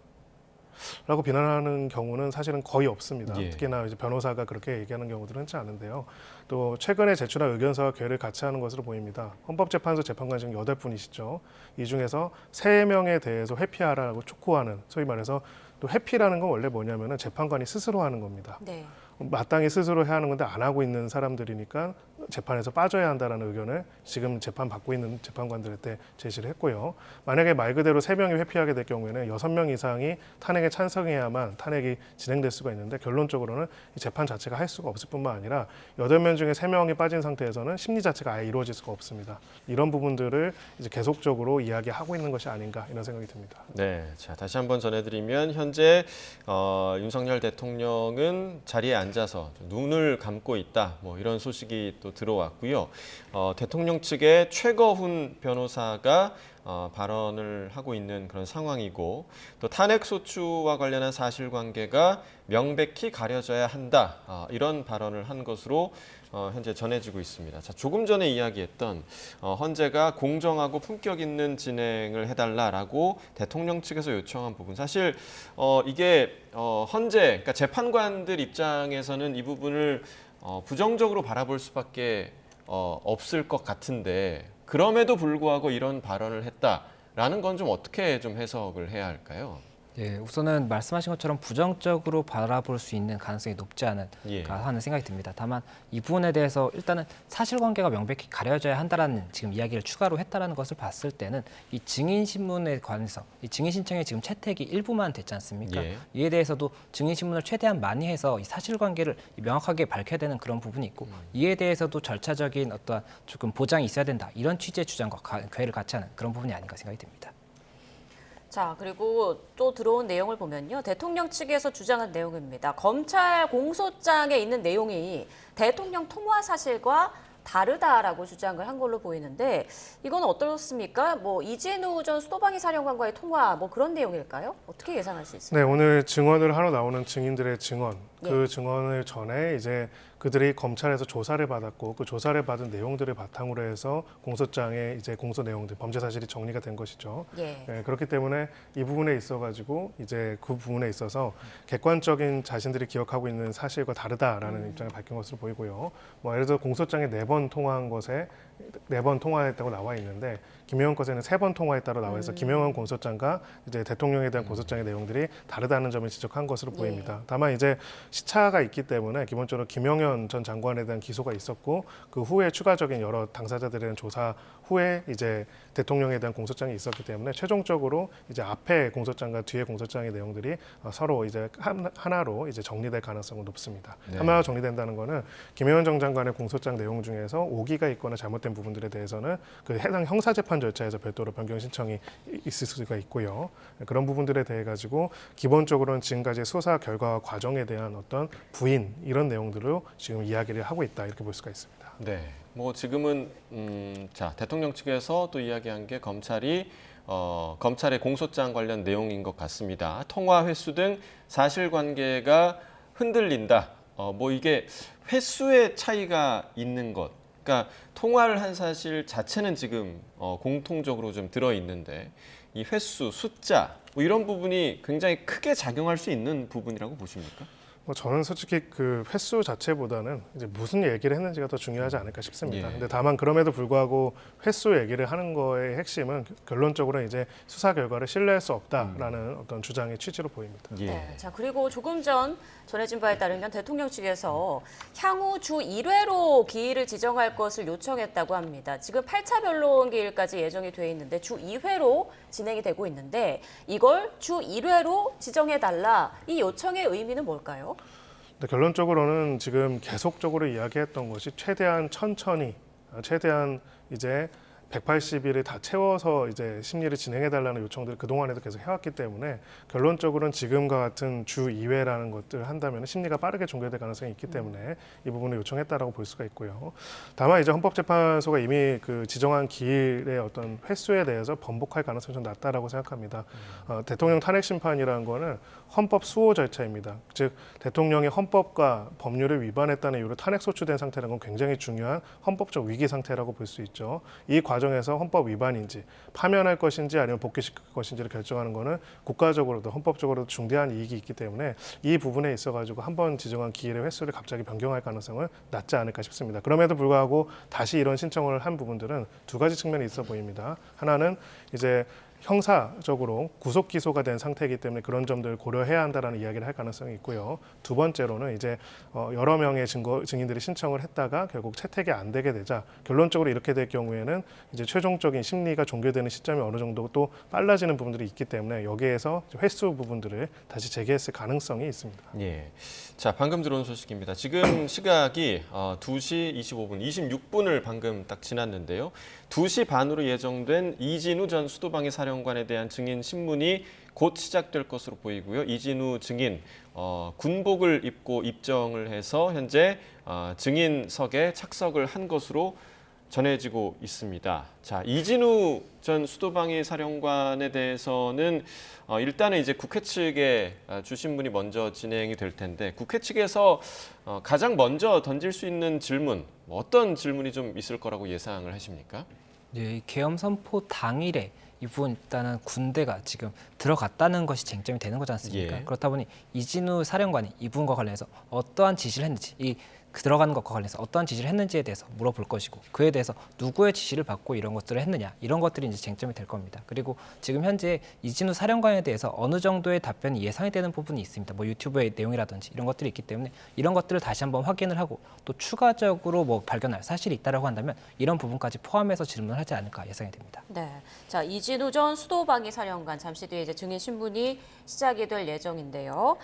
라고 비난하는 경우는 사실은 거의 없습니다. 예. 특히나 이제 변호사가 그렇게 얘기하는 경우들은 흔치 않은데요. 또 최근에 제출한 의견서와 괴를 같이 하는 것으로 보입니다. 헌법재판소 재판관 지금 8분이시죠. 이 중에서 3명에 대해서 회피하라고 촉구하는, 소위 말해서 또 회피라는 건 원래 뭐냐면은 재판관이 스스로 하는 겁니다. 네. 마땅히 스스로 해야 하는 건데 안 하고 있는 사람들이니까 재판에서 빠져야 한다는 의견을 지금 재판 받고 있는 재판관들한테 제시를 했고요. 만약에 말 그대로 3명이 회피하게 될 경우에는 6명 이상이 탄핵에 찬성해야만 탄핵이 진행될 수가 있는데 결론적으로는 이 재판 자체가 할 수가 없을 뿐만 아니라 8명 중에 3명이 빠진 상태에서는 심리 자체가 아예 이루어질 수가 없습니다. 이런 부분들을 이제 계속적으로 이야기하고 있는 것이 아닌가 이런 생각이 듭니다. 네, 자 다시 한번 전해드리면 현재 윤석열 대통령은 자리에 앉아서 눈을 감고 있다. 뭐 이런 소식이 또 들어왔고요. 대통령 측의 최거훈 변호사가 발언을 하고 있는 그런 상황이고 또 탄핵 소추와 관련한 사실관계가 명백히 가려져야 한다. 이런 발언을 한 것으로 현재 전해지고 있습니다. 자, 조금 전에 이야기했던 헌재가 공정하고 품격 있는 진행을 해달라라고 대통령 측에서 요청한 부분. 사실 이게 헌재, 그러니까 재판관들 입장에서는 이 부분을 부정적으로 바라볼 수밖에 없을 것 같은데 그럼에도 불구하고 이런 발언을 했다라는 건 좀 어떻게 좀 해석을 해야 할까요? 예, 우선은 말씀하신 것처럼 부정적으로 바라볼 수 있는 가능성이 높지 않은가 예. 하는 생각이 듭니다. 다만 이 부분에 대해서 일단은 사실관계가 명백히 가려져야 한다라는 지금 이야기를 추가로 했다라는 것을 봤을 때는 이 증인 신문에 관해서 이 증인 신청에 지금 채택이 일부만 됐지 않습니까? 예. 이에 대해서도 증인 신문을 최대한 많이 해서 이 사실관계를 명확하게 밝혀야 되는 그런 부분이 있고 이에 대해서도 절차적인 어떠한 조금 보장이 있어야 된다 이런 취지의 주장과 궤를 같이 하는 그런 부분이 아닌가 생각이 듭니다. 자, 그리고 또 들어온 내용을 보면요. 대통령 측에서 주장한 내용입니다. 검찰 공소장에 있는 내용이 대통령 통화 사실과 다르다라고 주장을 한 걸로 보이는데 이건 어떻습니까? 뭐 이진우 전 수도방위 사령관과의 통화 뭐 그런 내용일까요? 어떻게 예상할 수 있습니까? 네, 오늘 증언을 하러 나오는 증인들의 증언 그 증언을 전에 이제 그들이 검찰에서 조사를 받았고 그 조사를 받은 내용들을 바탕으로 해서 공소장에 이제 공소 내용들, 범죄 사실이 정리가 된 것이죠. 예. 예, 그렇기 때문에 이 부분에 있어가지고 이제 그 부분에 있어서 객관적인 자신들이 기억하고 있는 사실과 다르다라는 입장을 밝힌 것으로 보이고요. 뭐 예를 들어 공소장에 4번 통화한 것에 4번 통화했다고 나와 있는데 김영환 것에는 3번 통화했다고 나와 있어 김영환 공소장과 이제 대통령에 대한 공소장의 내용들이 다르다는 점을 지적한 것으로 보입니다. 다만 이제 시차가 있기 때문에 기본적으로 김영현 전 장관에 대한 기소가 있었고 그 후에 추가적인 여러 당사자들에 대한 조사 후에 이제 대통령에 대한 공소장이 있었기 때문에 최종적으로 이제 앞에 공소장과 뒤에 공소장의 내용들이 서로 이제 하나로 이제 정리될 가능성은 높습니다. 네. 하나로 정리된다는 거는 김영현 전 장관의 공소장 내용 중에서 오기가 있거나 잘못된 부분들에 대해서는 그 해당 형사재판 절차에서 별도로 변경 신청이 있을 수가 있고요. 그런 부분들에 대해 가지고 기본적으로는 지금까지 수사 결과와 과정에 대한 어떤 부인 이런 내용들로 지금 이야기를 하고 있다 이렇게 볼 수가 있습니다. 네. 뭐 지금은 자 대통령 측에서 또 이야기한 게 검찰이 검찰의 공소장 관련 내용인 것 같습니다. 통화 횟수 등 사실관계가 흔들린다. 뭐 이게 횟수의 차이가 있는 것. 그러니까 통화를 한 사실 자체는 지금 공통적으로 좀 들어 있는데 이 횟수, 숫자 뭐 이런 부분이 굉장히 크게 작용할 수 있는 부분이라고 보십니까? 뭐 저는 솔직히 그 횟수 자체보다는 이제 무슨 얘기를 했는지가 더 중요하지 않을까 싶습니다. 예. 근데 다만 그럼에도 불구하고 횟수 얘기를 하는 거의 핵심은 결론적으로 이제 수사 결과를 신뢰할 수 없다라는 어떤 주장의 취지로 보입니다. 예. 네, 자 그리고 조금 전 전해진 바에 따르면 대통령 측에서 향후 주 1회로 기일을 지정할 것을 요청했다고 합니다. 지금 8차 변론 기일까지 예정이 돼 있는데 주 2회로 진행이 되고 있는데 이걸 주 1회로 지정해달라. 이 요청의 의미는 뭘까요? 근데 결론적으로는 지금 계속적으로 이야기했던 것이 최대한 천천히, 최대한 이제 180일을 다 채워서 이제 심리를 진행해달라는 요청들을 그동안에도 계속 해왔기 때문에 결론적으로는 지금과 같은 주 2회라는 것들을 한다면 심리가 빠르게 종결될 가능성이 있기 때문에 이 부분을 요청했다라고 볼 수가 있고요. 다만 이제 헌법재판소가 이미 그 지정한 기일의 어떤 횟수에 대해서 번복할 가능성이 좀 낮다라고 생각합니다. 대통령 탄핵 심판이라는 거는 헌법 수호 절차입니다. 즉 대통령이 헌법과 법률을 위반했다는 이유로 탄핵 소추된 상태라는 건 굉장히 중요한 헌법적 위기 상태라고 볼 수 있죠. 이 과정에서 헌법 위반인지 파면할 것인지 아니면 복귀시킬 것인지를 결정하는 거는 국가적으로도 헌법적으로도 중대한 이익이 있기 때문에 이 부분에 있어가지고 한번 지정한 기일의 횟수를 갑자기 변경할 가능성은 낮지 않을까 싶습니다. 그럼에도 불구하고 다시 이런 신청을 한 부분들은 두 가지 측면이 있어 보입니다. 하나는 이제 형사적으로 구속 기소가 된 상태이기 때문에 그런 점들을 고려해야 한다라는 이야기를 할 가능성이 있고요. 두 번째로는 이제 여러 명의 증인들이 신청을 했다가 결국 채택이 안 되게 되자 결론적으로 이렇게 될 경우에는 이제 최종적인 심리가 종결되는 시점이 어느 정도 또 빨라지는 부분들이 있기 때문에 여기에서 횟수 부분들을 다시 재개했을 가능성이 있습니다. 예. 자, 방금 들어온 소식입니다. 지금 시각이 2시 25분, 26분을 방금 딱 지났는데요. 2시 반으로 예정된 이진우 전 수도방위 사령관에 대한 증인 신문이 곧 시작될 것으로 보이고요. 이진우 증인 군복을 입고 입정을 해서 현재 증인석에 착석을 한 것으로 전해지고 있습니다. 자, 이진우 전 수도방위 사령관에 대해서는 일단은 이제 국회 측의 주신문이 먼저 진행이 될 텐데 국회 측에서 가장 먼저 던질 수 있는 질문, 어떤 질문이 좀 있을 거라고 예상을 하십니까? 이 계엄 선포 당일에 이 부분 일단은 군대가 지금 들어갔다는 것이 쟁점이 되는 거지 않습니까? 예. 그렇다 보니 이진우 사령관이 이 부분과 관련해서 어떠한 지시를 했는지 들어가는 것과 관련해서 어떠한 지시를 했는지에 대해서 물어볼 것이고 그에 대해서 누구의 지시를 받고 이런 것들을 했느냐 이런 것들이 이제 쟁점이 될 겁니다. 그리고 지금 현재 이진우 사령관에 대해서 어느 정도의 답변이 예상이 되는 부분이 있습니다. 뭐 유튜브의 내용이라든지 이런 것들이 있기 때문에 이런 것들을 다시 한번 확인을 하고 또 추가적으로 뭐 발견할 사실이 있다라고 한다면 이런 부분까지 포함해서 질문을 하지 않을까 예상이 됩니다. 네, 자 이진우 전 수도방위 사령관 잠시 뒤에 이제 증인 신문이 시작이 될 예정인데요.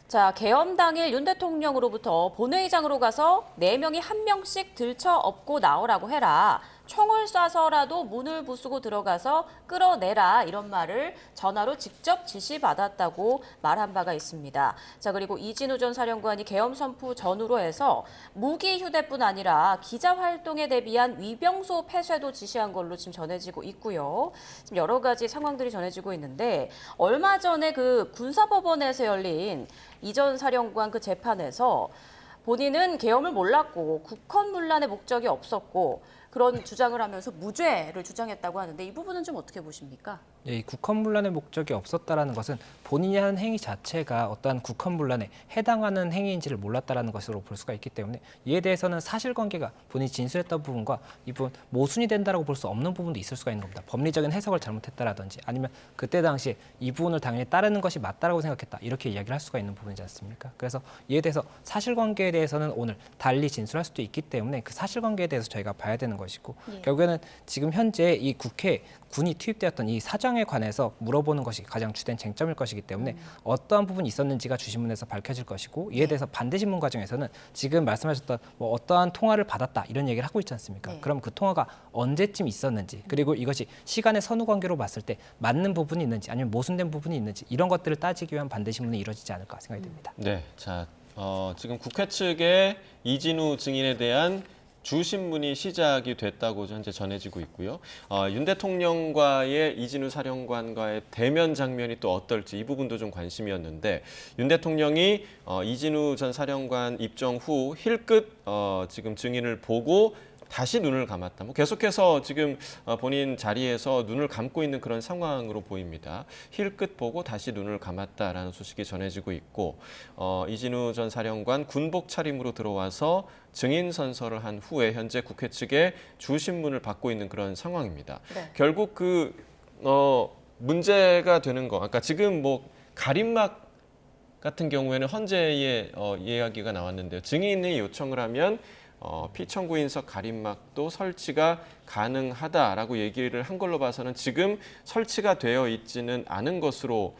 자, 계엄 당일 윤 대통령으로부터 본회의장으로 가서 4명이 1명씩 들쳐 업고 나오라고 해라. 총을 쏴서라도 문을 부수고 들어가서 끌어내라 이런 말을 전화로 직접 지시받았다고 말한 바가 있습니다. 자, 그리고 이진우 전 사령관이 계엄 선포 전후로 해서 무기 휴대뿐 아니라 기자 활동에 대비한 위병소 폐쇄도 지시한 걸로 지금 전해지고 있고요. 지금 여러 가지 상황들이 전해지고 있는데 얼마 전에 그 군사법원에서 열린 이 전 사령관 그 재판에서 본인은 계엄을 몰랐고 국헌문란의 목적이 없었고 그런 주장을 하면서 무죄를 주장했다고 하는데 이 부분은 좀 어떻게 보십니까? 이 국헌문란의 목적이 없었다라는 것은 본인이 하는 행위 자체가 어떠한 국헌문란에 해당하는 행위인지를 몰랐다라는 것으로 볼 수가 있기 때문에 이에 대해서는 사실관계가 본인이 진술했던 부분과 이 부분 모순이 된다라고 볼 수 없는 부분도 있을 수가 있는 겁니다. 법리적인 해석을 잘못했다라든지 아니면 그때 당시에 이 부분을 당연히 따르는 것이 맞다라고 생각했다 이렇게 이야기를 할 수가 있는 부분이지 않습니까? 그래서 이에 대해서 사실관계에 대해서는 오늘 달리 진술할 수도 있기 때문에 그 사실관계에 대해서 저희가 봐야 되는 것이고 결국에는 지금 현재 이 국회 군이 투입되었던 이 사정에 관해서 물어보는 것이 가장 주된 쟁점일 것이기 때문에 어떠한 부분이 있었는지가 주신문에서 밝혀질 것이고 이에 대해서 반대신문 과정에서는 지금 말씀하셨던 뭐 어떠한 통화를 받았다 이런 얘기를 하고 있지 않습니까? 그럼 그 통화가 언제쯤 있었는지 그리고 이것이 시간의 선후 관계로 봤을 때 맞는 부분이 있는지 아니면 모순된 부분이 있는지 이런 것들을 따지기 위한 반대신문이 이루어지지 않을까 생각이 듭니다. 네, 자 지금 국회 측의 이진우 증인에 대한 주신문이 시작이 됐다고 현재 전해지고 있고요. 윤 대통령과의 이진우 사령관과의 대면 장면이 또 어떨지 이 부분도 좀 관심이었는데 윤 대통령이 이진우 전 사령관 입정 후 힐끗 지금 증인을 보고 다시 눈을 감았다. 뭐 계속해서 지금 본인 자리에서 눈을 감고 있는 그런 상황으로 보입니다. 힐끗 보고 다시 눈을 감았다라는 소식이 전해지고 있고 이진우 전 사령관 군복 차림으로 들어와서 증인 선서를 한 후에 현재 국회 측의 주신문을 받고 있는 그런 상황입니다. 네. 결국 그 문제가 되는 거, 아까 지금 뭐 가림막 같은 경우에는 헌재의 이야기가 나왔는데요. 증인이 요청을 하면 피청구인석 가림막도 설치가 가능하다라고 얘기를 한 걸로 봐서는 지금 설치가 되어 있지는 않은 것으로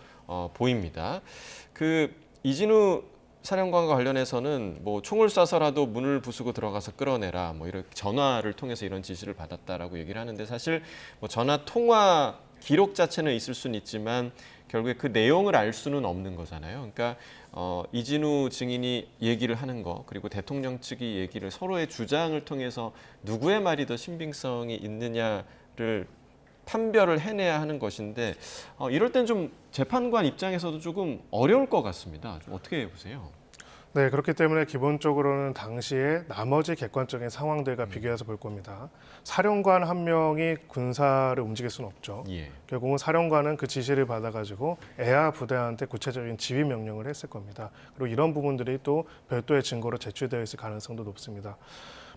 보입니다. 그 이진우 사령관과 관련해서는 뭐 총을 쏴서라도 문을 부수고 들어가서 끌어내라 뭐 이런 전화를 통해서 이런 지시를 받았다라고 얘기를 하는데 사실 뭐 전화 통화 기록 자체는 있을 수는 있지만 결국에 그 내용을 알 수는 없는 거잖아요. 그러니까 이진우 증인이 얘기를 하는 거 그리고 대통령 측이 얘기를 서로의 주장을 통해서 누구의 말이 더 신빙성이 있느냐를 판별을 해내야 하는 것인데 이럴 땐 좀 재판관 입장에서도 조금 어려울 것 같습니다. 좀 어떻게 보세요? 네, 그렇기 때문에 기본적으로는 당시에 나머지 객관적인 상황들과 비교해서 볼 겁니다. 사령관 한 명이 군사를 움직일 수는 없죠. 예. 결국은 사령관은 그 지시를 받아가지고 애하 부대한테 구체적인 지휘 명령을 했을 겁니다. 그리고 이런 부분들이 또 별도의 증거로 제출되어 있을 가능성도 높습니다.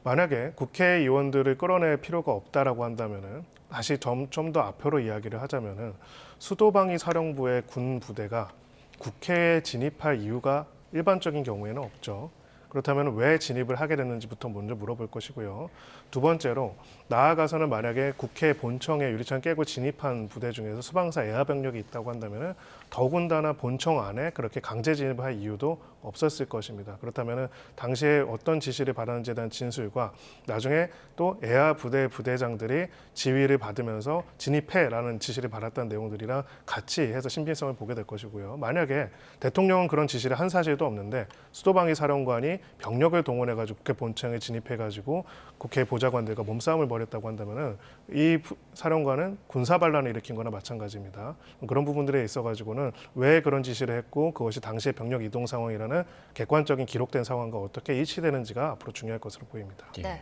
만약에 국회의원들을 끌어낼 필요가 없다라고 한다면은 다시 좀 더 앞으로 이야기를 하자면은 수도방위 사령부의 군 부대가 국회에 진입할 이유가 일반적인 경우에는 없죠. 그렇다면 왜 진입을 하게 됐는지부터 먼저 물어볼 것이고요. 두 번째로 나아가서는 만약에 국회 본청에 유리창 깨고 진입한 부대 중에서 수방사 애하 병력이 있다고 한다면 더군다나 본청 안에 그렇게 강제 진입할 이유도 없었을 것입니다. 그렇다면 당시에 어떤 지시를 받았는지에 대한 진술과 나중에 또 애하 부대 부대장들이 지휘를 받으면서 진입해라는 지시를 받았다는 내용들이랑 같이 해서 신빙성을 보게 될 것이고요. 만약에 대통령은 그런 지시를 한 사실도 없는데 수도방위 사령관이 병력을 동원해가지고 국회 본청에 진입해가지고 국회 보좌관들과 몸싸움을 벌였다고 한다면은 이 사령관은 군사 반란을 일으킨 거나 마찬가지입니다. 그런 부분들에 있어가지고는 왜 그런 지시를 했고 그것이 당시의 병력 이동 상황이라는 객관적인 기록된 상황과 어떻게 일치되는지가 앞으로 중요할 것으로 보입니다. 네.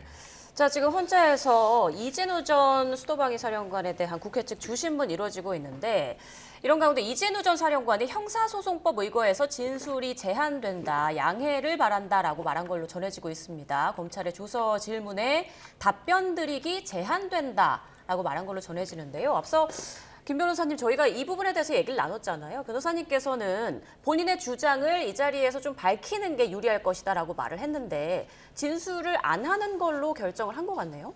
자, 지금 헌재에서 이진우 전 수도방위 사령관에 대한 국회 측 주신문 이루어지고 있는데 이런 가운데 이진우 전 사령관이 형사소송법 의거에서 진술이 제한된다, 양해를 바란다라고 말한 걸로 전해지고 있습니다. 검찰의 조서 질문에 답변 드리기 제한된다라고 말한 걸로 전해지는데요. 앞서 김 변호사님, 저희가 이 부분에 대해서 얘기를 나눴잖아요. 변호사님께서는 본인의 주장을 이 자리에서 좀 밝히는 게 유리할 것이다라고 말을 했는데 진술을 안 하는 걸로 결정을 한 것 같네요.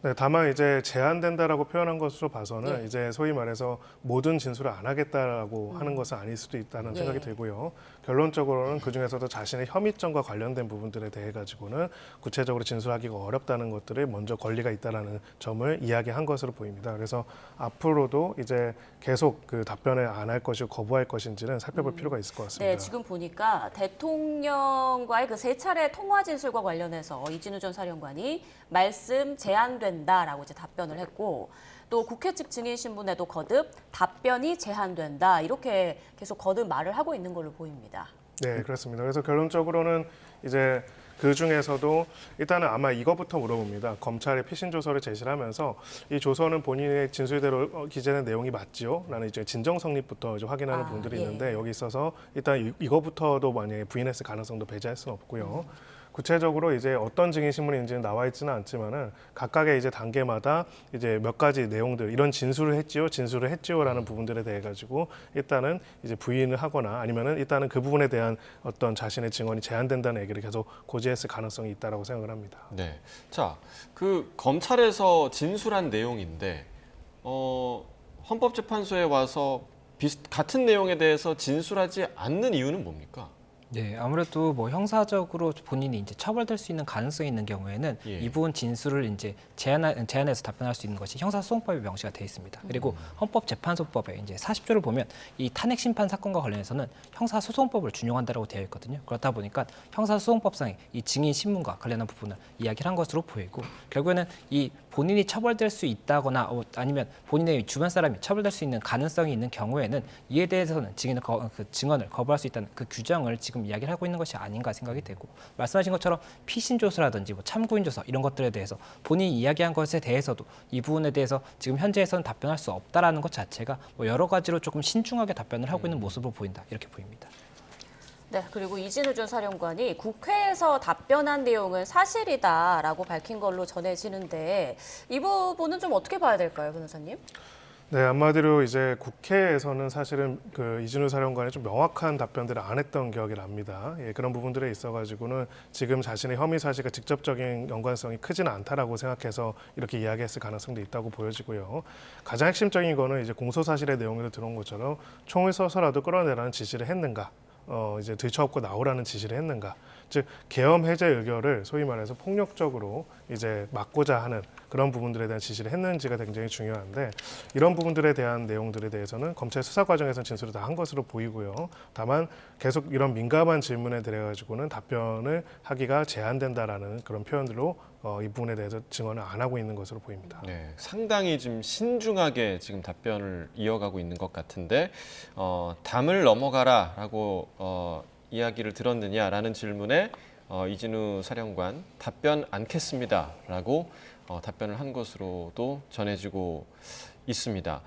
네, 다만 이제 제한된다라고 표현한 것으로 봐서는 예. 이제 소위 말해서 모든 진술을 안 하겠다라고 하는 것은 아닐 수도 있다는 예. 생각이 들고요. 결론적으로는 그 중에서도 자신의 혐의점과 관련된 부분들에 대해 가지고는 구체적으로 진술하기가 어렵다는 것들을 먼저 권리가 있다라는 점을 이야기한 것으로 보입니다. 그래서 앞으로도 이제 계속 그 답변을 안 할 것이고 거부할 것인지는 살펴볼 필요가 있을 것 같습니다. 네, 지금 보니까 대통령과의 그 3차례 통화 진술과 관련해서 이진우 전 사령관이 말씀 제한된다라고 이제 답변을 했고, 또 국회 측 증인 신문에도 거듭 답변이 제한된다 이렇게 계속 거듭 말을 하고 있는 걸로 보입니다. 네, 그렇습니다. 그래서 결론적으로는 이제 그 중에서도 일단은 아마 이거부터 물어봅니다. 검찰의 피신 조서를 제시를 하면서 이 조서는 본인의 진술대로 기재된 내용이 맞지요? 라는 이제 진정 성립부터 이제 확인하는 분들이 예. 있는데 여기 있어서 일단 이거부터도 만약에 부인했을 가능성도 배제할 수는 없고요. 구체적으로 이제 어떤 증인 신문인지는 나와 있지는 않지만은 각각의 이제 단계마다 이제 몇 가지 내용들 이런 진술을 했지요라는 부분들에 대해 가지고 일단은 이제 부인을 하거나 아니면은 일단은 그 부분에 대한 어떤 자신의 증언이 제한된다는 얘기를 계속 고지했을 가능성이 있다라고 생각을 합니다. 네. 자, 그 검찰에서 진술한 내용인데 헌법재판소에 와서 같은 내용에 대해서 진술하지 않는 이유는 뭡니까? 네, 아무래도 뭐 형사적으로 본인이 이제 처벌될 수 있는 가능성이 있는 경우에는 예. 이 부분 진술을 이제 제한해서 답변할 수 있는 것이 형사소송법에 명시가 되어 있습니다. 그리고 헌법재판소법에 이제 40조를 보면 이 탄핵 심판 사건과 관련해서는 형사소송법을 준용한다라고 되어 있거든요. 그렇다 보니까 형사소송법상의 이 증인 신문과 관련한 부분을 이야기를 한 것으로 보이고 결국에는 이 본인이 처벌될 수 있다거나 아니면 본인의 주변 사람이 처벌될 수 있는 가능성이 있는 경우에는 이에 대해서는 증언을 거부할 수 있다는 그 규정을 지금 이야기를 하고 있는 것이 아닌가 생각이 되고 말씀하신 것처럼 피신 조서라든지 뭐 참고인 조서 이런 것들에 대해서 본인이 이야기한 것에 대해서도 이 부분에 대해서 지금 현재에서는 답변할 수 없다라는 것 자체가 뭐 여러 가지로 조금 신중하게 답변을 하고 있는 모습으로 보인다 이렇게 보입니다. 네, 그리고 이진우 전 사령관이 국회에서 답변한 내용은 사실이다라고 밝힌 걸로 전해지는데 이 부분은 좀 어떻게 봐야 될까요, 변호사님? 네, 한마디로 이제 국회에서는 사실은 그 이진우 사령관이 좀 명확한 답변들을 안 했던 기억이 납니다. 예, 그런 부분들에 있어가지고는 지금 자신의 혐의 사실과 직접적인 연관성이 크지는 않다라고 생각해서 이렇게 이야기했을 가능성도 있다고 보여지고요. 가장 핵심적인 거는 이제 공소 사실의 내용에도 들어온 것처럼 총을 쏘서라도 끌어내라는 지시를 했는가? 이제 들쳐업고 나오라는 지시를 했는가? 즉 계엄 해제 의결을 소위 말해서 폭력적으로 이제 막고자 하는 그런 부분들에 대한 지시를 했는지가 굉장히 중요한데 이런 부분들에 대한 내용들에 대해서는 검찰 수사 과정에서 진술을 다 한 것으로 보이고요. 다만 계속 이런 민감한 질문에 대해 가지고는 답변을 하기가 제한된다라는 그런 표현들로 이 부분에 대해서 증언을 안 하고 있는 것으로 보입니다. 네, 상당히 좀 신중하게 지금 답변을 이어가고 있는 것 같은데 담을 넘어가라라고 이야기를 들었느냐라는 질문에 이진우 사령관 답변 않겠습니다라고 답변을 한 것으로도 전해지고 있습니다.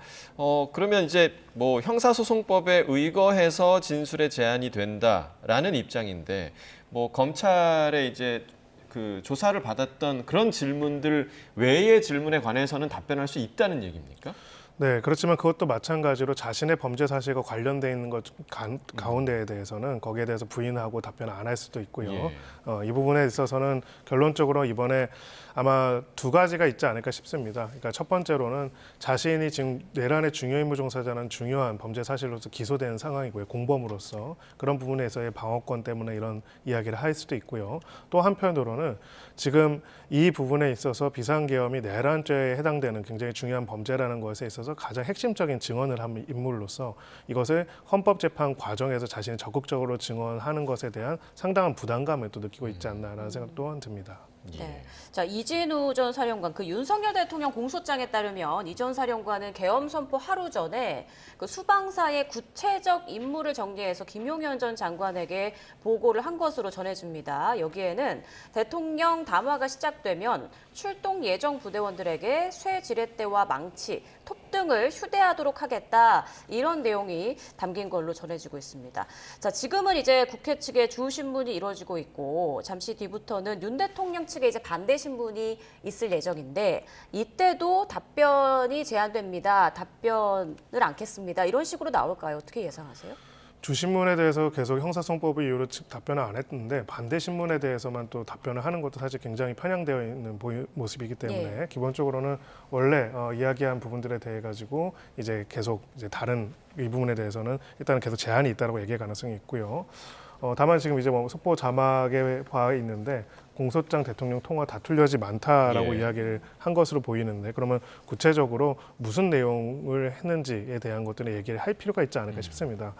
그러면 이제 뭐 형사소송법에 의거해서 진술에 제한이 된다라는 입장인데 뭐 검찰에 이제 그 조사를 받았던 그런 질문들 외의 질문에 관해서는 답변할 수 있다는 얘기입니까? 네, 그렇지만 그것도 마찬가지로 자신의 범죄 사실과 관련돼 있는 것 가운데에 대해서는 거기에 대해서 부인하고 답변을 안 할 수도 있고요. 예. 이 부분에 있어서는 결론적으로 이번에 아마 두 가지가 있지 않을까 싶습니다. 그러니까 첫 번째로는 자신이 지금 내란의 중요 임무 종사자는 중요한 범죄 사실로서 기소된 상황이고요. 공범으로서 그런 부분에서의 방어권 때문에 이런 이야기를 할 수도 있고요. 또 한편으로는 지금 이 부분에 있어서 비상계엄이 내란죄에 해당되는 굉장히 중요한 범죄라는 것에 있어서 가장 핵심적인 증언을 한 인물로서 이것을 헌법재판 과정에서 자신이 적극적으로 증언하는 것에 대한 상당한 부담감을 또 느끼고 있지 않나라는 생각 또한 듭니다. 네. 자, 이진우 전 사령관, 그 윤석열 대통령 공소장에 따르면 이 전 사령관은 계엄 선포 하루 전에 그 수방사의 구체적 임무를 정리해서 김용현 전 장관에게 보고를 한 것으로 전해집니다. 여기에는 대통령 담화가 시작되면 출동 예정 부대원들에게 쇠 지렛대와 망치, 톱 등을 휴대하도록 하겠다. 이런 내용이 담긴 걸로 전해지고 있습니다. 자, 지금은 이제 국회 측의 주 신문이 이루어지고 있고 잠시 뒤부터는 윤 대통령 측의 이제 반대 신문이 있을 예정인데 이때도 답변이 제한됩니다. 답변을 않겠습니다. 이런 식으로 나올까요? 어떻게 예상하세요? 주신문에 대해서 계속 형사소송법 이후로 답변을 안 했는데 반대 신문에 대해서만 또 답변을 하는 것도 사실 굉장히 편향되어 있는 모습이기 때문에 기본적으로는 원래 이야기한 부분들에 대해 가지고 이제 계속 이제 다른 이 부분에 대해서는 일단은 계속 제한이 있다라고 얘기할 가능성이 있고요. 다만 지금 이제 뭐 속보 자막에 봐 있는데 공소장 대통령 통화 다툴 여지 많다라고 이야기를 한 것으로 보이는데 그러면 구체적으로 무슨 내용을 했는지에 대한 것들을 얘기를 할 필요가 있지 않을까 싶습니다.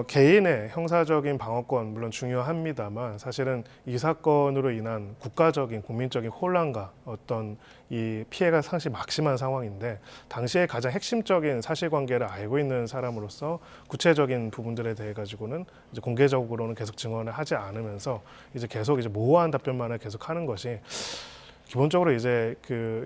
개인의 형사적인 방어권 물론 중요합니다만 사실은 이 사건으로 인한 국가적인 국민적인 혼란과 어떤 이 피해가 상당히 막심한 상황인데 당시에 가장 핵심적인 사실관계를 알고 있는 사람으로서 구체적인 부분들에 대해 가지고는 이제 공개적으로는 계속 증언을 하지 않으면서 이제 계속 이제 모호한 답변만을 계속 하는 것이 기본적으로 이제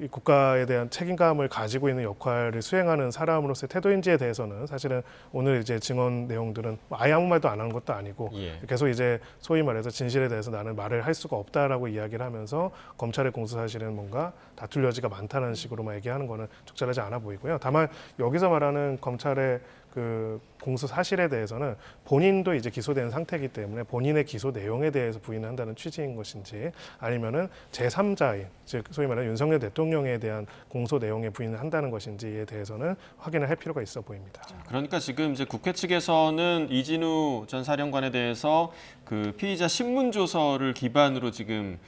이 국가에 대한 책임감을 가지고 있는 역할을 수행하는 사람으로서의 태도인지에 대해서는 사실은 오늘 이제 증언 내용들은 아예 아무 말도 안 하는 것도 아니고 계속 이제 소위 말해서 진실에 대해서 나는 말을 할 수가 없다라고 이야기를 하면서 검찰의 공소 사실은 뭔가 다툴 여지가 많다는 식으로만 얘기하는 거는 적절하지 않아 보이고요. 다만 여기서 말하는 검찰의 그 공소 사실에 대해서는 본인도 이제 기소된 상태이기 때문에 본인의 기소 내용에 대해서 부인을 한다는 취지인 것인지 아니면은 제3자인 즉 소위 말하는 윤석열 대통령에 대한 공소 내용에 부인을 한다는 것인지에 대해서는 확인을 할 필요가 있어 보입니다. 그러니까 지금 이제 국회 측에서는 이진우 전 사령관에 대해서 그 피의자 신문 조서를 기반으로 지금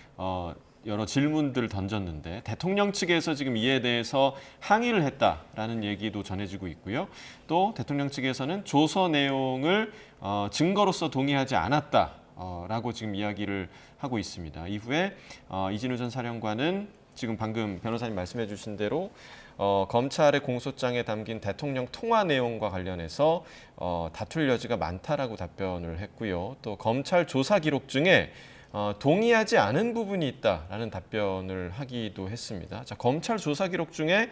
여러 질문들을 던졌는데 대통령 측에서 지금 이에 대해서 항의를 했다라는 얘기도 전해지고 있고요. 또 대통령 측에서는 조서 내용을 증거로서 동의하지 않았다라고 지금 이야기를 하고 있습니다. 이후에 이진우 전 사령관은 지금 방금 변호사님 말씀해 주신 대로 검찰의 공소장에 담긴 대통령 통화 내용과 관련해서 다툴 여지가 많다라고 답변을 했고요. 또 검찰 조사 기록 중에 동의하지 않은 부분이 있다라는 답변을 하기도 했습니다. 자, 검찰 조사 기록 중에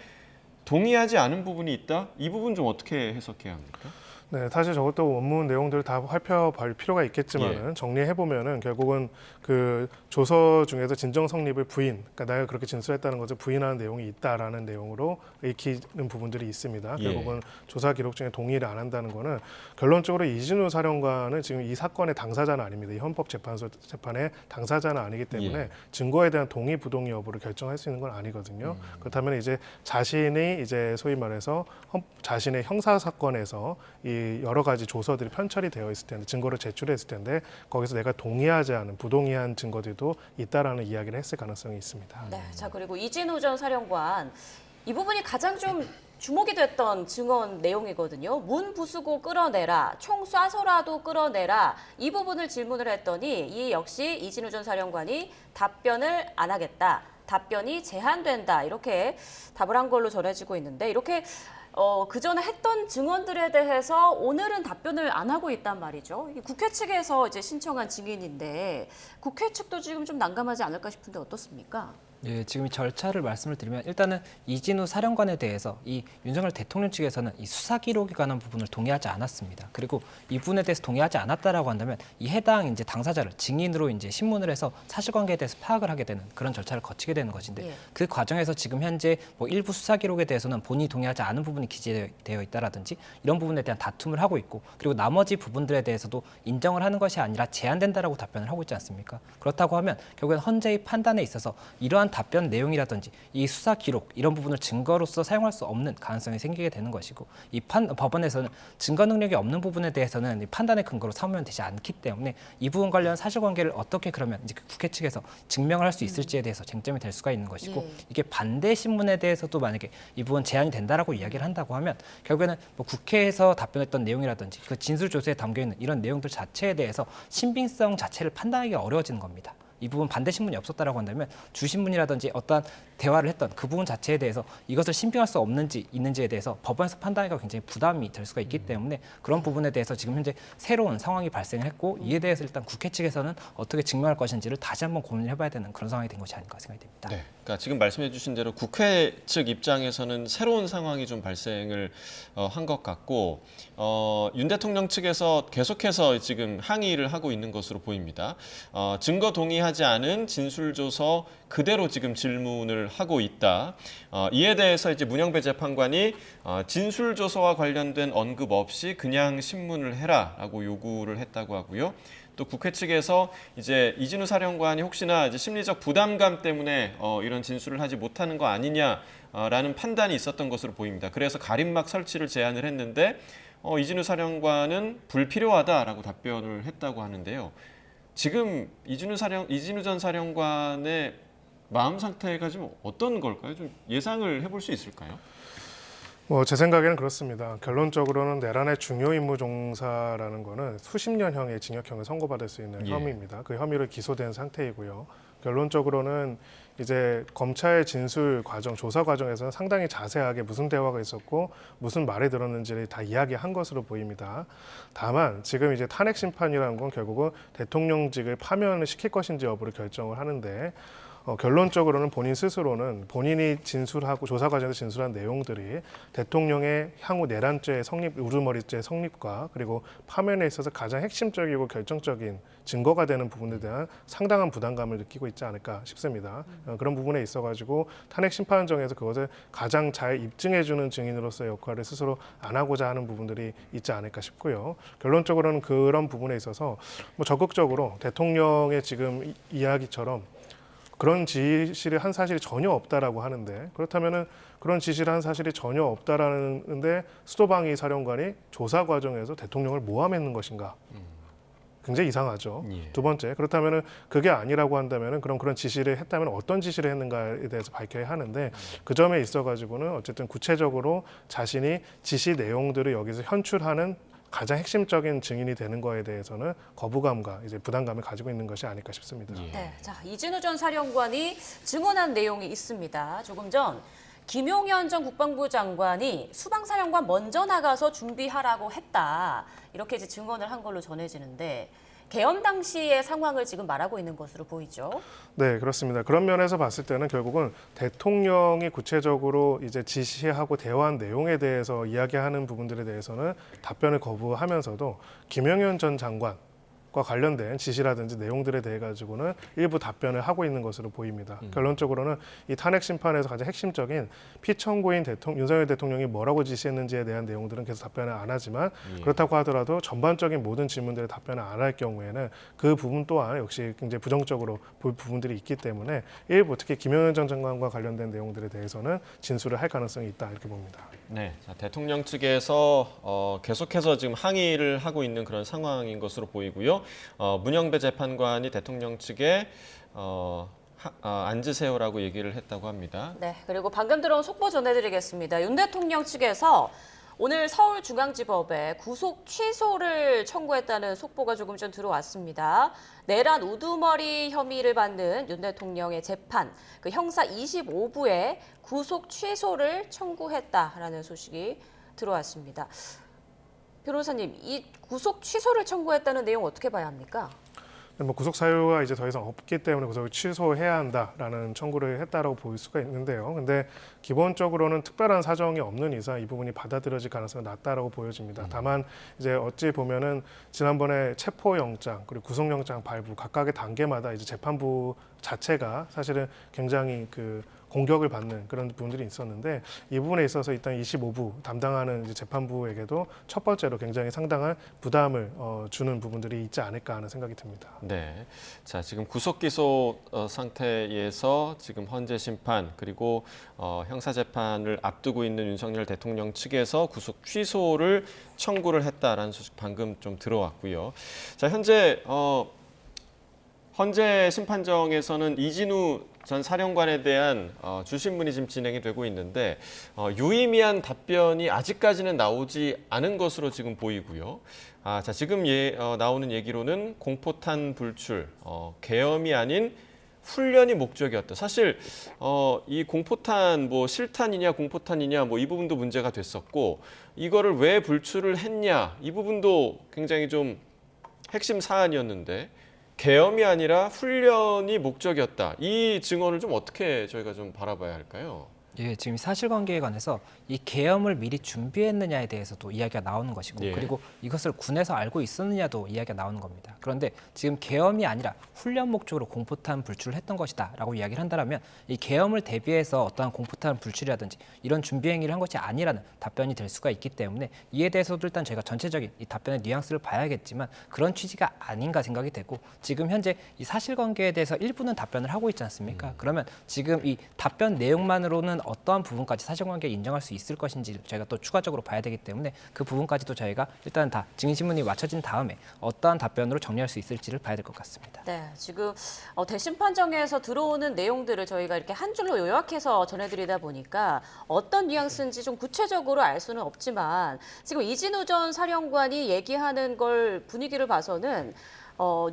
동의하지 않은 부분이 있다? 이 부분 좀 어떻게 해석해야 합니까? 네, 사실 저것도 원문 내용들을 다 살펴볼 필요가 있겠지만은 정리해 보면은 결국은 그 조서 중에서 진정 성립을 부인, 그러니까 내가 그렇게 진술했다는 것을 부인하는 내용이 있다라는 내용으로 읽히는 부분들이 있습니다. 결국은 조사 기록 중에 동의를 안 한다는 거는 결론적으로 이진우 사령관은 지금 이 사건의 당사자는 아닙니다. 이 헌법재판소 재판의 당사자는 아니기 때문에 증거에 대한 동의 부동의 여부를 결정할 수 있는 건 아니거든요. 그렇다면 이제 자신이 이제 소위 말해서 자신의 형사 사건에서 이 여러 가지 조서들이 편철이 되어 있을 텐데 증거를 제출했을 텐데 거기서 내가 동의하지 않은 부동의한 증거들도 있다라는 이야기를 했을 가능성이 있습니다. 네, 자 그리고 이진우 전 사령관 이 부분이 가장 좀 주목이 됐던 증언 내용이거든요. 문 부수고 끌어내라, 총 쏴서라도 끌어내라 이 부분을 질문을 했더니 이 역시 이진우 전 사령관이 답변을 안 하겠다. 답변이 제한된다 이렇게 답을 한 걸로 전해지고 있는데 이렇게 그 전에 했던 증언들에 대해서 오늘은 답변을 안 하고 있단 말이죠. 국회 측에서 이제 신청한 증인인데 국회 측도 지금 좀 난감하지 않을까 싶은데 어떻습니까? 예, 지금 이 절차를 말씀을 드리면 일단은 이진우 사령관에 대해서 이 윤석열 대통령 측에서는 이 수사 기록에 관한 부분을 동의하지 않았습니다. 그리고 이 부분에 대해서 동의하지 않았다라고 한다면 이 해당 이제 당사자를 증인으로 이제 신문을 해서 사실관계에 대해서 파악을 하게 되는 그런 절차를 거치게 되는 것인데 그 과정에서 지금 현재 뭐 일부 수사 기록에 대해서는 본인이 동의하지 않은 부분이 기재되어 있다라든지 이런 부분에 대한 다툼을 하고 있고 그리고 나머지 부분들에 대해서도 인정을 하는 것이 아니라 제한된다라고 답변을 하고 있지 않습니까? 그렇다고 하면 결국엔 헌재의 판단에 있어서 이러한 답변 내용이라든지 이 수사 기록 이런 부분을 증거로서 사용할 수 없는 가능성이 생기게 되는 것이고 이 법원에서는 증거 능력이 없는 부분에 대해서는 이 판단의 근거로 삼으면 되지 않기 때문에 이 부분 관련 사실관계를 어떻게 그러면 이제 국회 측에서 증명을 할 수 있을지에 대해서 쟁점이 될 수가 있는 것이고 이게 반대 신문에 대해서도 만약에 이 부분 제한이 된다라고 이야기를 한다고 하면 결국에는 뭐 국회에서 답변했던 내용이라든지 그 진술 조서에 담겨 있는 이런 내용들 자체에 대해서 신빙성 자체를 판단하기가 어려워지는 겁니다. 이 부분 반대 신문이 없었다라고 한다면 주신문이라든지 어떤 대화를 했던 그 부분 자체에 대해서 이것을 신빙할 수 없는지 있는지에 대해서 법원에서 판단하기가 굉장히 부담이 될 수가 있기 때문에 그런 부분에 대해서 지금 현재 새로운 상황이 발생했고 이에 대해서 일단 국회 측에서는 어떻게 증명할 것인지를 다시 한번 고민을 해봐야 되는 그런 상황이 된 것이 아닌가 생각이 됩니다. 네, 그러니까 지금 말씀해주신 대로 국회 측 입장에서는 새로운 상황이 좀 발생을 한 것 같고 윤 대통령 측에서 계속해서 지금 항의를 하고 있는 것으로 보입니다. 증거 동의하지 않은 진술조서 그대로 지금 질문을 하고 있다. 이에 대해서 이제 문영배 재판관이 진술조서와 관련된 언급 없이 그냥 신문을 해라라고 요구를 했다고 하고요. 또 국회 측에서 이제 이진우 사령관이 혹시나 이제 심리적 부담감 때문에 이런 진술을 하지 못하는 거 아니냐라는 판단이 있었던 것으로 보입니다. 그래서 가림막 설치를 제안을 했는데 이진우 사령관은 불필요하다라고 답변을 했다고 하는데요. 지금 이진우 전 사령관의 마음 상태가 좀 어떤 걸까요? 좀 예상을 해볼 수 있을까요? 제 생각에는 그렇습니다. 결론적으로는 내란의 중요 임무 종사라는 거는 수십 년형의 징역형을 선고받을 수 있는 혐의입니다. 그 혐의로 기소된 상태이고요. 결론적으로는 이제 검찰 진술 과정, 조사 과정에서는 상당히 자세하게 무슨 대화가 있었고 무슨 말을 들었는지를 다 이야기한 것으로 보입니다. 다만 지금 이제 탄핵 심판이라는 건 결국은 대통령직을 파면을 시킬 것인지 여부를 결정을 하는데 결론적으로는 본인 스스로는 본인이 진술하고 조사 과정에서 진술한 내용들이 대통령의 향후 내란죄 성립, 우두머리죄 성립과 그리고 파면에 있어서 가장 핵심적이고 결정적인 증거가 되는 부분에 대한 상당한 부담감을 느끼고 있지 않을까 싶습니다. 그런 부분에 있어가지고 탄핵 심판정에서 그것을 가장 잘 입증해주는 증인으로서의 역할을 스스로 안 하고자 하는 부분들이 있지 않을까 싶고요. 결론적으로는 그런 부분에 있어서 적극적으로 대통령의 지금 이야기처럼 그런 지시를 한 사실이 전혀 없다라고 하는데 그렇다면은 그런 지시를 한 사실이 전혀 없다라는데 수도방위 사령관이 조사 과정에서 대통령을 모함했는 것인가? 굉장히 이상하죠. 두 번째, 그렇다면은 그게 아니라고 한다면은 그런 지시를 했다면 어떤 지시를 했는가에 대해서 밝혀야 하는데 그 점에 있어가지고는 어쨌든 구체적으로 자신이 지시 내용들을 여기서 현출하는 가장 핵심적인 증인이 되는 거에 대해서는 거부감과 이제 부담감을 가지고 있는 것이 아닐까 싶습니다. 네, 자 이진우 전 사령관이 증언한 내용이 있습니다. 조금 전 김용현 전 국방부 장관이 수방사령관 먼저 나가서 준비하라고 했다. 이렇게 이제 증언을 한 걸로 전해지는데 계엄 당시의 상황을 지금 말하고 있는 것으로 보이죠. 네, 그렇습니다. 그런 면에서 봤을 때는 결국은 대통령이 구체적으로 이제 지시하고 대화한 내용에 대해서 이야기하는 부분들에 대해서는 답변을 거부하면서도 김용현 전 장관과 관련된 지시라든지 내용들에 대해 가지고는 일부 답변을 하고 있는 것으로 보입니다. 결론적으로는 이 탄핵 심판에서 가장 핵심적인 피청구인 윤석열 대통령이 뭐라고 지시했는지에 대한 내용들은 계속 답변을 안 하지만 그렇다고 하더라도 전반적인 모든 질문들에 답변을 안 할 경우에는 그 부분 또한 역시 굉장히 부정적으로 볼 부분들이 있기 때문에 일부 특히 김용현 전 장관과 관련된 내용들에 대해서는 진술을 할 가능성이 있다 이렇게 봅니다. 네, 자, 대통령 측에서 계속해서 지금 항의를 하고 있는 그런 상황인 것으로 보이고요. 문영배 재판관이 대통령 측에 앉으세요라고 얘기를 했다고 합니다. 네, 그리고 방금 들어온 속보 전해드리겠습니다. 윤 대통령 측에서 오늘 서울중앙지법에 구속 취소를 청구했다는 속보가 조금 전 들어왔습니다. 내란 우두머리 혐의를 받는 윤 대통령의 재판, 그 형사 25부에 구속 취소를 청구했다라는 소식이 들어왔습니다. 변호사님, 이 구속 취소를 청구했다는 내용 어떻게 봐야 합니까? 구속 사유가 이제 더 이상 없기 때문에 구속을 취소해야 한다라는 청구를 했다라고 볼 수가 있는데요. 근데 기본적으로는 특별한 사정이 없는 이상 이 부분이 받아들여질 가능성이 낮다라고 보여집니다. 다만 이제 어찌 보면은 지난번에 체포영장 그리고 구속영장 발부 각각의 단계마다 이제 재판부 자체가 사실은 굉장히 공격을 받는 그런 부분들이 있었는데 이 부분에 있어서 일단 25부 담당하는 이제 재판부에게도 첫 번째로 굉장히 상당한 부담을 주는 부분들이 있지 않을까 하는 생각이 듭니다. 네, 자 지금 구속 기소 상태에서 지금 헌재 심판 그리고 형사 재판을 앞두고 있는 윤석열 대통령 측에서 구속 취소를 청구를 했다라는 소식 방금 좀 들어왔고요. 자 현재 헌재 심판정에서는 이진우 전 사령관에 대한 주신문이 지금 진행이 되고 있는데 유의미한 답변이 아직까지는 나오지 않은 것으로 지금 보이고요. 자, 지금 나오는 얘기로는 공포탄 불출, 계엄이 아닌 훈련이 목적이었다. 사실 이 공포탄 뭐 실탄이냐 공포탄이냐 뭐 이 부분도 문제가 됐었고 이거를 왜 불출을 했냐 이 부분도 굉장히 좀 핵심 사안이었는데 계엄이 아니라 훈련이 목적이었다. 이 증언을 좀 어떻게 저희가 좀 바라봐야 할까요? 예, 지금 사실관계에 관해서 이 계엄을 미리 준비했느냐에 대해서도 이야기가 나오는 것이고 예. 그리고 이것을 군에서 알고 있었느냐도 이야기가 나오는 겁니다. 그런데 지금 계엄이 아니라 훈련 목적으로 공포탄 불출을 했던 것이다라고 이야기를 한다면 이 계엄을 대비해서 어떠한 공포탄 불출이라든지 이런 준비 행위를 한 것이 아니라는 답변이 될 수가 있기 때문에 이에 대해서도 일단 저희가 전체적인 이 답변의 뉘앙스를 봐야겠지만 그런 취지가 아닌가 생각이 되고 지금 현재 이 사실관계에 대해서 일부는 답변을 하고 있지 않습니까? 그러면 지금 이 답변 내용만으로는 어떠한 부분까지 사실관계를 인정할 수 있을 것인지 저희가 또 추가적으로 봐야 되기 때문에 그 부분까지도 저희가 일단 다 증인신문이 맞춰진 다음에 어떠한 답변으로 정리할 수 있을지를 봐야 될 것 같습니다. 네, 지금 대심판정에서 들어오는 내용들을 저희가 이렇게 한 줄로 요약해서 전해드리다 보니까 어떤 뉘앙스인지 좀 구체적으로 알 수는 없지만 지금 이진우 전 사령관이 얘기하는 걸 분위기를 봐서는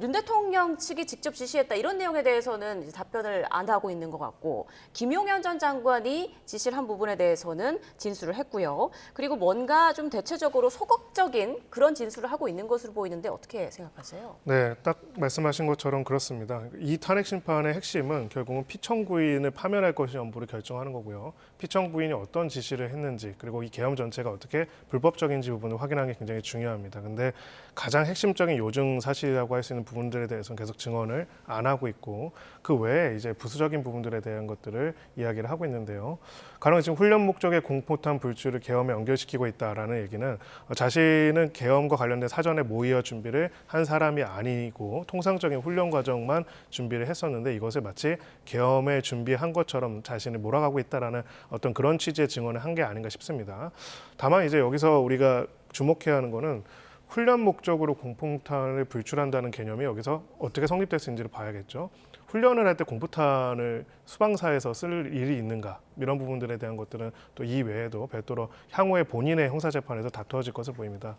윤 대통령 측이 직접 지시했다 이런 내용에 대해서는 이제 답변을 안 하고 있는 것 같고 김용현 전 장관이 지시를 한 부분에 대해서는 진술을 했고요. 그리고 뭔가 좀 대체적으로 소극적인 그런 진술을 하고 있는 것으로 보이는데 어떻게 생각하세요? 네, 딱 말씀하신 것처럼 그렇습니다. 이 탄핵 심판의 핵심은 결국은 피청 부인을 파면할 것이 여부를 결정하는 거고요. 피청 부인이 어떤 지시를 했는지 그리고 이 계엄 전체가 어떻게 불법적인지 부분을 확인하는 게 굉장히 중요합니다. 근데 가장 핵심적인 요증 사실이라고 할 수 있는 부분들에 대해서는 계속 증언을 안 하고 있고 그 외에 이제 부수적인 부분들에 대한 것들을 이야기를 하고 있는데요. 가령 지금 훈련 목적의 공포탄 불출을 계엄에 연결시키고 있다라는 얘기는 자신은 계엄과 관련된 사전에 모의어 준비를 한 사람이 아니고 통상적인 훈련 과정만 준비를 했었는데 이것을 마치 계엄에 준비한 것처럼 자신을 몰아가고 있다라는 어떤 그런 취지의 증언을 한 게 아닌가 싶습니다. 다만 이제 여기서 우리가 주목해야 하는 거는 훈련 목적으로 공포탄을 불출한다는 개념이 여기서 어떻게 성립될 수 있는지를 봐야겠죠. 훈련을 할 때 공포탄을 수방사에서 쓸 일이 있는가 이런 부분들에 대한 것들은 또 이 외에도 별도로 향후에 본인의 형사재판에서 다투어질 것을 보입니다.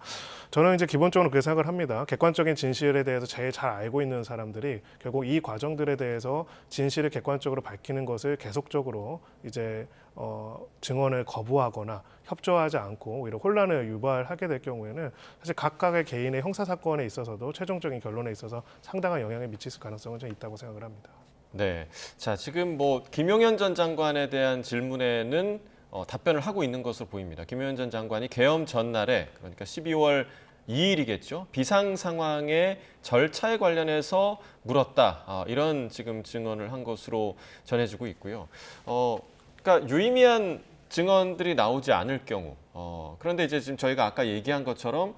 저는 이제 기본적으로 그렇게 생각을 합니다. 객관적인 진실에 대해서 제일 잘 알고 있는 사람들이 결국 이 과정들에 대해서 진실을 객관적으로 밝히는 것을 계속적으로 이제 증언을 거부하거나 협조하지 않고 오히려 혼란을 유발하게 될 경우에는 사실 각각의 개인의 형사 사건에 있어서도 최종적인 결론에 있어서 상당한 영향을 미칠 가능성은 좀 있다고 생각을 합니다. 네, 자 지금 뭐 김용현 전 장관에 대한 질문에는 답변을 하고 있는 것으로 보입니다. 김용현 전 장관이 계엄 전날에 그러니까 12월 2일이겠죠. 비상 상황의 절차에 관련해서 물었다. 이런 지금 증언을 한 것으로 전해지고 있고요. 그러니까 유의미한 증언들이 나오지 않을 경우 그런데 이제 지금 저희가 아까 얘기한 것처럼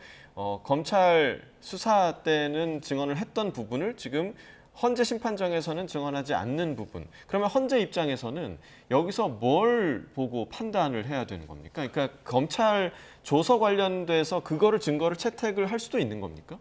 검찰 수사 때는 증언을 했던 부분을 지금 헌재 심판정에서는 증언하지 않는 부분. 그러면 헌재 입장에서는 여기서 뭘 보고 판단을 해야 되는 겁니까? 그러니까 검찰 조서 관련돼서 그거를 증거를 채택을 할 수도 있는 겁니까?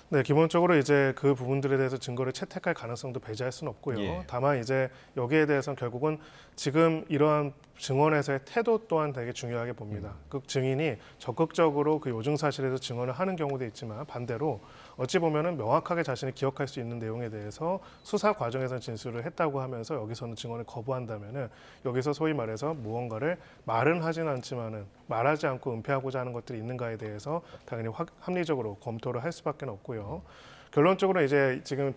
네, 기본적으로 이제 그 부분들에 대해서 증거를 채택할 가능성도 배제할 수는 없고요. 예. 다만 이제 여기에 대해서는 결국은 지금 이러한 증언에서의 태도 또한 되게 중요하게 봅니다. 그 증인이 적극적으로 그 요증 사실에서 증언을 하는 경우도 있지만 반대로 어찌 보면은 명확하게 자신이 기억할 수 있는 내용에 대해서 수사 과정에서 진술을 했다고 하면서 여기서는 증언을 거부한다면은 여기서 소위 말해서 무언가를 말은 하진 않지만은 말하지 않고 은폐하고자 하는 것들이 있는가에 대해서 당연히 합리적으로 검토를 할 수밖에 없고요. 결론적으로 이제 지금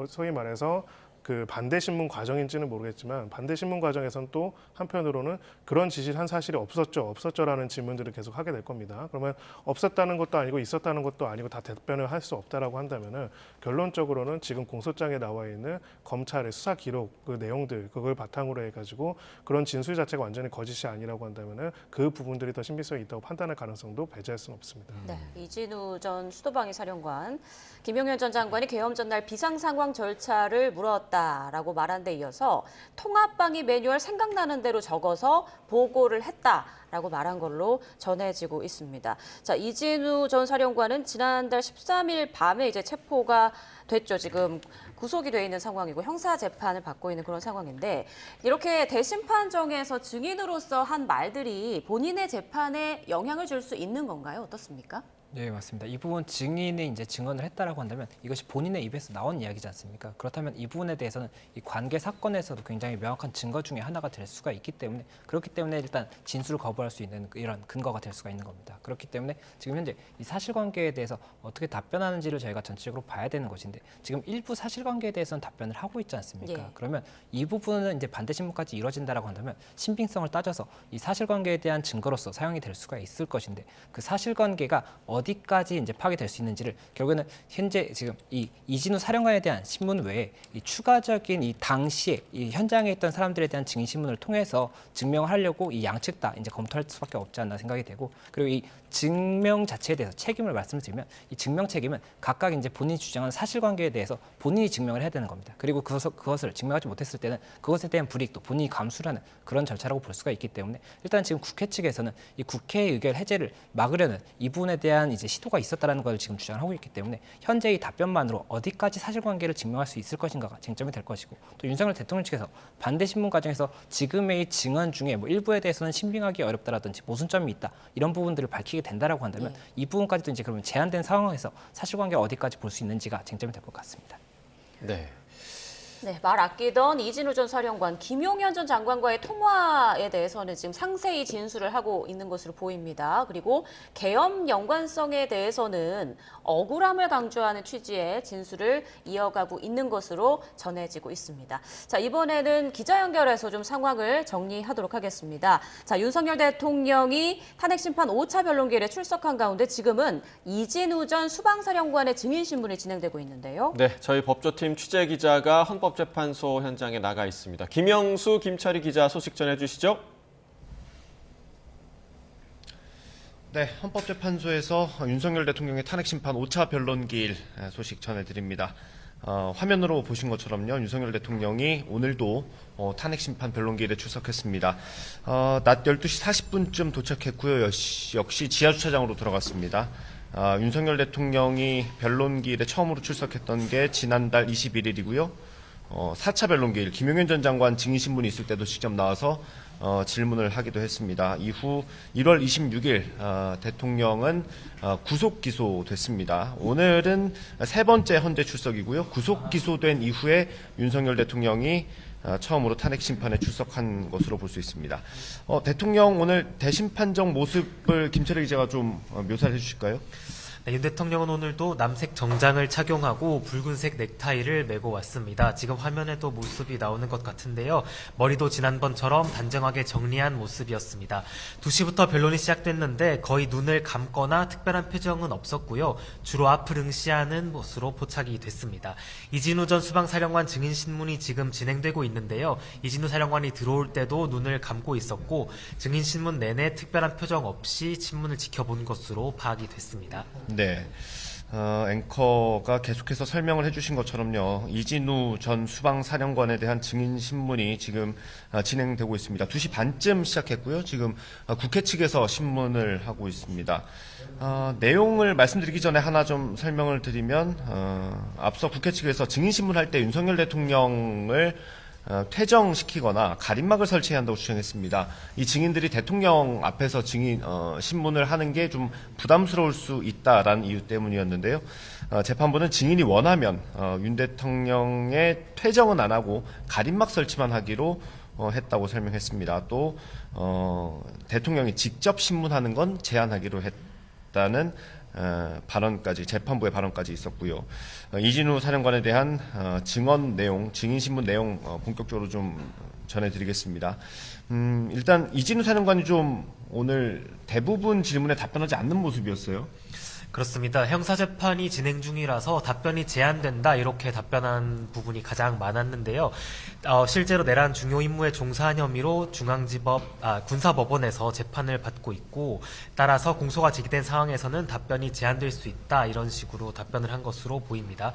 소위 말해서 그 반대 신문 과정인지는 모르겠지만 반대 신문 과정에서는 또 한편으로는 그런 지시를 한 사실이 없었죠라는 질문들을 계속 하게 될 겁니다. 그러면 없었다는 것도 아니고 있었다는 것도 아니고 다 답변을 할 수 없다라고 한다면은 결론적으로는 지금 공소장에 나와 있는 검찰의 수사 기록 그 내용들 그걸 바탕으로 해가지고 그런 진술 자체가 완전히 거짓이 아니라고 한다면은 그 부분들이 더 신빙성이 있다고 판단할 가능성도 배제할 수는 없습니다. 네, 이진우 전 수도방위 사령관, 김용현 전 장관이 계엄 전날 비상 상황 절차를 물었다. 있다라고 말한 데 이어서 통합방위 매뉴얼 생각나는 대로 적어서 보고를 했다라고 말한 걸로 전해지고 있습니다. 자, 이진우 전 사령관은 지난달 13일 밤에 이제 체포가 됐죠. 지금 구속이 돼 있는 상황이고 형사 재판을 받고 있는 그런 상황인데 이렇게 대심판정에서 증인으로서 한 말들이 본인의 재판에 영향을 줄 수 있는 건가요? 어떻습니까? 네, 맞습니다. 이 부분 증인이 이제 증언을 했다라고 한다면 이것이 본인의 입에서 나온 이야기지 않습니까? 그렇다면 이 부분에 대해서는 이 관계 사건에서도 굉장히 명확한 증거 중에 하나가 될 수가 있기 때문에 그렇기 때문에 일단 진술을 거부할 수 있는 이런 근거가 될 수가 있는 겁니다. 그렇기 때문에 지금 현재 이 사실관계에 대해서 어떻게 답변하는지를 저희가 전체적으로 봐야 되는 것인데 지금 일부 사실관계에 대해서는 답변을 하고 있지 않습니까? 예. 그러면 이 부분은 이제 반대 신문까지 이루어진다라고 한다면 신빙성을 따져서 이 사실관계에 대한 증거로서 사용이 될 수가 있을 것인데 그 사실관계가 어디까지 이제 파악이 될 수 있는지를 결국에는 현재 지금 이 이진우 사령관에 대한 신문 외에 이 추가적인 이 당시에 이 현장에 있던 사람들에 대한 증인 신문을 통해서 증명을 하려고 이 양측 다 이제 검토할 수밖에 없지 않나 생각이 되고 그리고 이 증명 자체에 대해서 책임을 말씀드리면 이 증명 책임은 각각 이제 본인이 주장하는 사실관계에 대해서 본인이 증명을 해야 되는 겁니다. 그리고 그것을 증명하지 못했을 때는 그것에 대한 불이익도 본인이 감수를 하는 그런 절차라고 볼 수가 있기 때문에 일단 지금 국회 측에서는 이 국회의 의결 해제를 막으려는 이 부분에 대한 이제 시도가 있었다라는 걸 지금 주장하고 있기 때문에 현재 이 답변만으로 어디까지 사실관계를 증명할 수 있을 것인가가 쟁점이 될 것이고 또 윤석열 대통령 측에서 반대 신문 과정에서 지금의 이 증언 중에 뭐 일부에 대해서는 신빙하기 어렵다라든지 모순점이 있다 이런 부분들을 밝히게 된다라고 한다면 이 부분까지도 이제 그러면 제한된 상황에서 사실관계 어디까지 볼 수 있는지가 쟁점이 될 것 같습니다. 네. 네, 말 아끼던 이진우 전 사령관, 김용현 전 장관과의 통화에 대해서는 지금 상세히 진술을 하고 있는 것으로 보입니다. 그리고 계엄 연관성에 대해서는 억울함을 강조하는 취지의 진술을 이어가고 있는 것으로 전해지고 있습니다. 자, 이번에는 기자 연결해서 좀 상황을 정리하도록 하겠습니다. 자, 윤석열 대통령이 탄핵심판 5차 변론기일에 출석한 가운데 지금은 이진우 전 수방사령관의 증인신문이 진행되고 있는데요. 네, 저희 법조팀 취재 기자가 헌법재판소 현장에 나가 있습니다. 김영수, 김철희 기자 소식 전해주시죠. 네, 헌법재판소에서 윤석열 대통령의 탄핵심판 5차 변론기일 소식 전해드립니다. 화면으로 보신 것처럼요, 윤석열 대통령이 오늘도 탄핵심판 변론기일에 출석했습니다. 낮 12시 40분쯤 도착했고요. 역시 지하주차장으로 들어갔습니다. 윤석열 대통령이 변론기일에 처음으로 출석했던 게 지난달 21일이고요. 4차 변론기일 김용현 전 장관 증인신문이 있을 때도 직접 나와서 질문을 하기도 했습니다. 이후 1월 26일 대통령은 구속 기소됐습니다. 오늘은 세 번째 헌재 출석이고요. 구속 기소된 이후에 윤석열 대통령이 처음으로 탄핵 심판에 출석한 것으로 볼 수 있습니다. 대통령 오늘 대심판정 모습을 김철희 기자가 좀 묘사를 해주실까요? 네, 윤 대통령은 오늘도 남색 정장을 착용하고 붉은색 넥타이를 메고 왔습니다. 지금 화면에도 모습이 나오는 것 같은데요. 머리도 지난번처럼 단정하게 정리한 모습이었습니다. 2시부터 변론이 시작됐는데 거의 눈을 감거나 특별한 표정은 없었고요. 주로 앞을 응시하는 것으로 포착이 됐습니다. 이진우 전 수방사령관 증인신문이 지금 진행되고 있는데요. 이진우 사령관이 들어올 때도 눈을 감고 있었고 증인신문 내내 특별한 표정 없이 신문을 지켜본 것으로 파악이 됐습니다. 네. 앵커가 계속해서 설명을 해주신 것처럼요. 이진우 전 수방사령관에 대한 증인신문이 지금 진행되고 있습니다. 2시 반쯤 시작했고요. 지금 국회 측에서 신문을 하고 있습니다. 내용을 말씀드리기 전에 하나 좀 설명을 드리면 앞서 국회 측에서 증인신문 할 때 윤석열 대통령을 퇴정시키거나 가림막을 설치해야 한다고 주장했습니다. 이 증인들이 대통령 앞에서 신문을 하는 게 좀 부담스러울 수 있다라는 이유 때문이었는데요. 재판부는 증인이 원하면 윤 대통령의 퇴정은 안 하고 가림막 설치만 하기로 했다고 설명했습니다. 또 대통령이 직접 신문하는 건 제한하기로 했다는 발언까지, 재판부의 발언까지 있었고요. 이진우 사령관에 대한 증언 내용, 증인신문 내용 본격적으로 좀 전해드리겠습니다. 일단 이진우 사령관이 좀 오늘 대부분 질문에 답변하지 않는 모습이었어요. 그렇습니다. 형사재판이 진행 중이라서 답변이 제한된다 이렇게 답변한 부분이 가장 많았는데요. 실제로 내란 중요 임무에 종사한 혐의로 군사법원에서 재판을 받고 있고 따라서 공소가 제기된 상황에서는 답변이 제한될 수 있다 이런 식으로 답변을 한 것으로 보입니다.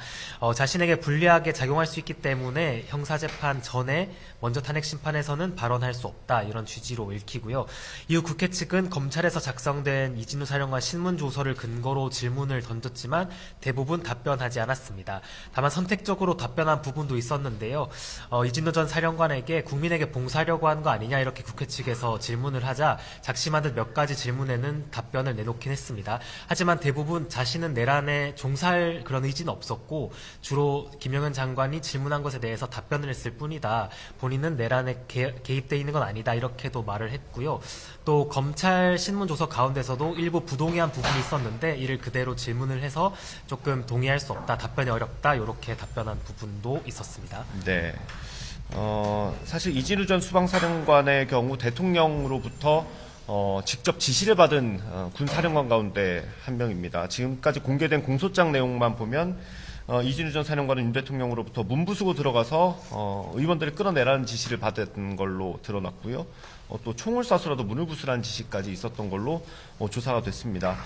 자신에게 불리하게 작용할 수 있기 때문에 형사재판 전에 먼저 탄핵심판에서는 발언할 수 없다 이런 취지로 읽히고요. 이후 국회 측은 검찰에서 작성된 이진우 사령관 신문조서를 근거로 질문을 던졌지만 대부분 답변하지 않았습니다. 다만 선택적으로 답변한 부분도 있었는데요. 이진우 전 사령관에게 국민에게 봉사하려고 한 거 아니냐 이렇게 국회 측에서 질문을 하자 작심한 듯 몇 가지 질문에는 답변을 내놓긴 했습니다. 하지만 대부분 자신은 내란에 종사할 그런 의지는 없었고 주로 김영현 장관이 질문한 것에 대해서 답변을 했을 뿐이다. 본인은 내란에 개입돼 있는 건 아니다 이렇게도 말을 했고요. 또 검찰 신문조서 가운데서도 일부 부동의한 부분이 있었는데 이를 그대로 질문을 해서 조금 동의할 수 없다, 답변이 어렵다 이렇게 답변한 부분도 있었습니다. 네. 사실 이진우 전 수방사령관의 경우 대통령으로부터 직접 지시를 받은 군 사령관 가운데 한 명입니다. 지금까지 공개된 공소장 내용만 보면 이진우 전 사령관은 윤 대통령으로부터 문부수고 들어가서 의원들을 끌어내라는 지시를 받은 걸로 드러났고요. 또 총을 쏴서라도 문을 부수라는 지시까지 있었던 걸로 조사가 됐습니다.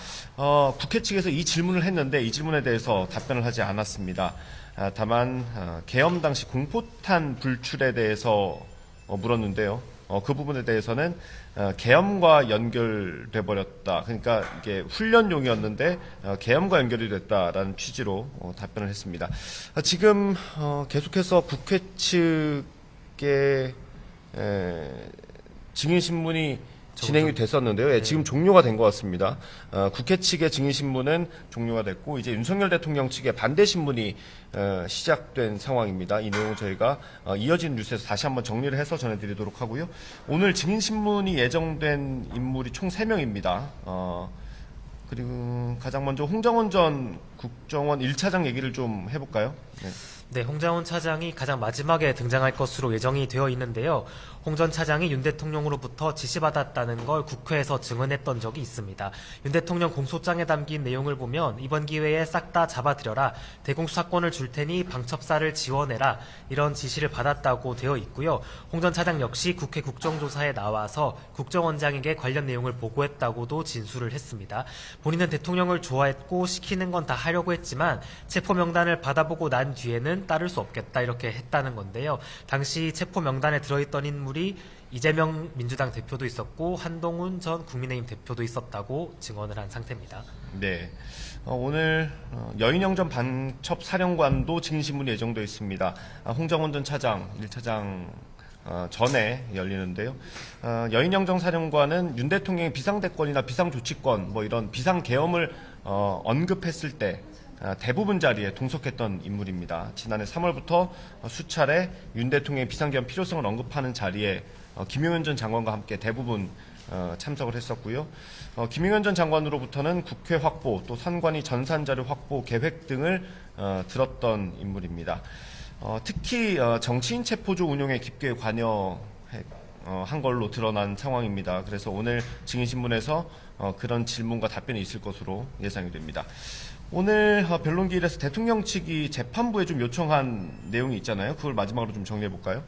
국회 측에서 이 질문을 했는데 이 질문에 대해서 답변을 하지 않았습니다. 다만 계엄 당시 공포탄 불출에 대해서 물었는데요. 그 부분에 대해서는 계엄과 연결돼 버렸다. 그러니까 이게 훈련용이었는데 계엄과 연결이 됐다라는 취지로 답변을 했습니다. 지금 계속해서 국회 측의 증인신문이 진행이 됐었는데요. 지금 종료가 된 것 같습니다. 국회 측의 증인신문은 종료가 됐고 이제 윤석열 대통령 측의 반대신문이 시작된 상황입니다. 이 내용을 저희가 이어진 뉴스에서 다시 한번 정리를 해서 전해드리도록 하고요. 오늘 증인신문이 예정된 인물이 총 3명입니다. 그리고 가장 먼저 홍정원 전 국정원 1차장 얘기를 좀 해볼까요? 네, 홍장훈 차장이 가장 마지막에 등장할 것으로 예정이 되어 있는데요. 홍 전 차장이 윤 대통령으로부터 지시받았다는 걸 국회에서 증언했던 적이 있습니다. 윤 대통령 공소장에 담긴 내용을 보면 이번 기회에 싹 다 잡아들여라, 대공수사권을 줄 테니 방첩사를 지원해라 이런 지시를 받았다고 되어 있고요. 홍 전 차장 역시 국회 국정조사에 나와서 국정원장에게 관련 내용을 보고했다고도 진술을 했습니다. 본인은 대통령을 좋아했고 시키는 건 다 하려고 했지만 체포 명단을 받아보고 난 뒤에는 따를 수 없겠다 이렇게 했다는 건데요. 당시 체포 명단에 들어있던 인물이 이재명 민주당 대표도 있었고 한동훈 전 국민의힘 대표도 있었다고 증언을 한 상태입니다. 네, 오늘 여인영 전 반첩사령관도 증인신문이 예정되어 있습니다. 홍정원 전 차장, 1차장 전에 열리는데요. 여인영 전 사령관은 윤 대통령의 비상대권이나 비상조치권 뭐 이런 비상계엄을 언급했을 때 대부분 자리에 동석했던 인물입니다. 지난해 3월부터 수차례 윤 대통령의 비상계엄 필요성을 언급하는 자리에 김용현 전 장관과 함께 대부분 참석을 했었고요. 김용현 전 장관으로부터는 국회 확보, 또 선관위 전산자료 확보 계획 등을 들었던 인물입니다. 특히 정치인 체포조 운용에 깊게 관여한 걸로 드러난 상황입니다. 그래서 오늘 증인신문에서 그런 질문과 답변이 있을 것으로 예상이 됩니다. 오늘 변론기일에서 대통령 측이 재판부에 좀 요청한 내용이 있잖아요. 그걸 마지막으로 좀 정리해 볼까요?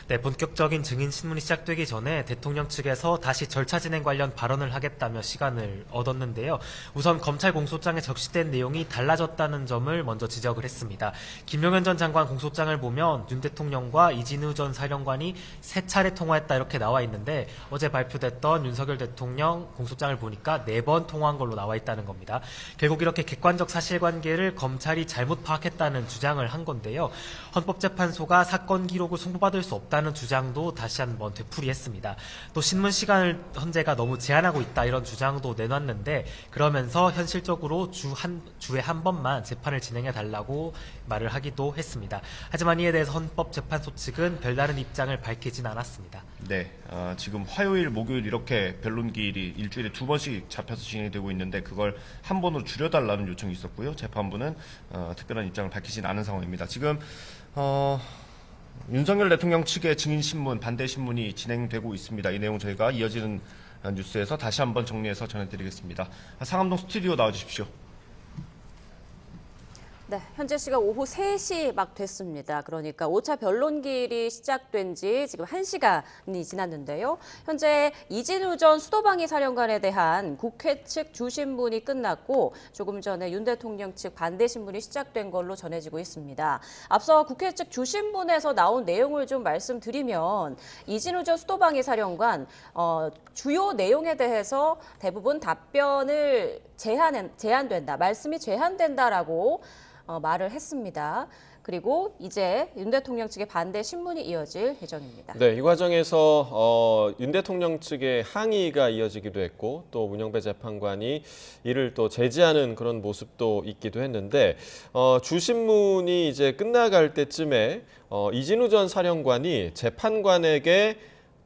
네, 본격적인 증인 신문이 시작되기 전에 대통령 측에서 다시 절차 진행 관련 발언을 하겠다며 시간을 얻었는데요. 우선 검찰 공소장에 적시된 내용이 달라졌다는 점을 먼저 지적을 했습니다. 김용현 전 장관 공소장을 보면 윤 대통령과 이진우 전 사령관이 3차례 통화했다 이렇게 나와 있는데 어제 발표됐던 윤석열 대통령 공소장을 보니까 4번 통화한 걸로 나와 있다는 겁니다. 결국 이렇게 객관적 사실관계를 검찰이 잘못 파악했다는 주장을 한 건데요. 헌법재판소가 사건 기록을 송부받을 수 없다는 주장도 다시 한번 되풀이했습니다. 또 신문 시간을 헌재가 너무 제한하고 있다 이런 주장도 내놨는데 그러면서 현실적으로 주에 한 번만 재판을 진행해 달라고 말을 하기도 했습니다. 하지만 이에 대해서 헌법재판소 측은 별다른 입장을 밝히진 않았습니다. 네, 지금 화요일, 목요일 이렇게 변론기일이 일주일에 2번씩 잡혀서 진행이 되고 있는데 그걸 한 번으로 줄여달라는 요청이 있었고요. 재판부는 특별한 입장을 밝히진 않은 상황입니다. 지금 윤석열 대통령 측의 증인신문, 반대신문이 진행되고 있습니다. 이 내용 저희가 이어지는 뉴스에서 다시 한번 정리해서 전해드리겠습니다. 상암동 스튜디오 나와주십시오. 네, 현재 시각 오후 3시 막 됐습니다. 그러니까 5차 변론길이 시작된 지 지금 1시간이 지났는데요. 현재 이진우 전 수도방위 사령관에 대한 국회 측 주신문이 끝났고 조금 전에 윤 대통령 측 반대 신문이 시작된 걸로 전해지고 있습니다. 앞서 국회 측 주신문에서 나온 내용을 좀 말씀드리면 이진우 전 수도방위 사령관 주요 내용에 대해서 대부분 답변을 제한된다, 말씀이 제한된다라고 말을 했습니다. 그리고 이제 윤 대통령 측의 반대 신문이 이어질 예정입니다. 네, 이 과정에서 윤 대통령 측의 항의가 이어지기도 했고 또 문영배 재판관이 이를 또 제지하는 그런 모습도 있기도 했는데 주신문이 이제 끝나갈 때쯤에 이진우 전 사령관이 재판관에게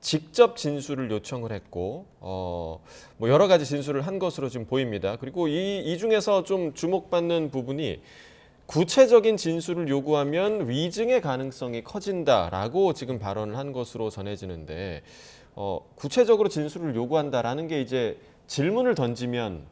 직접 진술을 요청을 했고 뭐 여러 가지 진술을 한 것으로 지금 보입니다. 그리고 이 중에서 좀 주목받는 부분이 구체적인 진술을 요구하면 위증의 가능성이 커진다라고 지금 발언을 한 것으로 전해지는데 구체적으로 진술을 요구한다라는 게 이제 질문을 던지면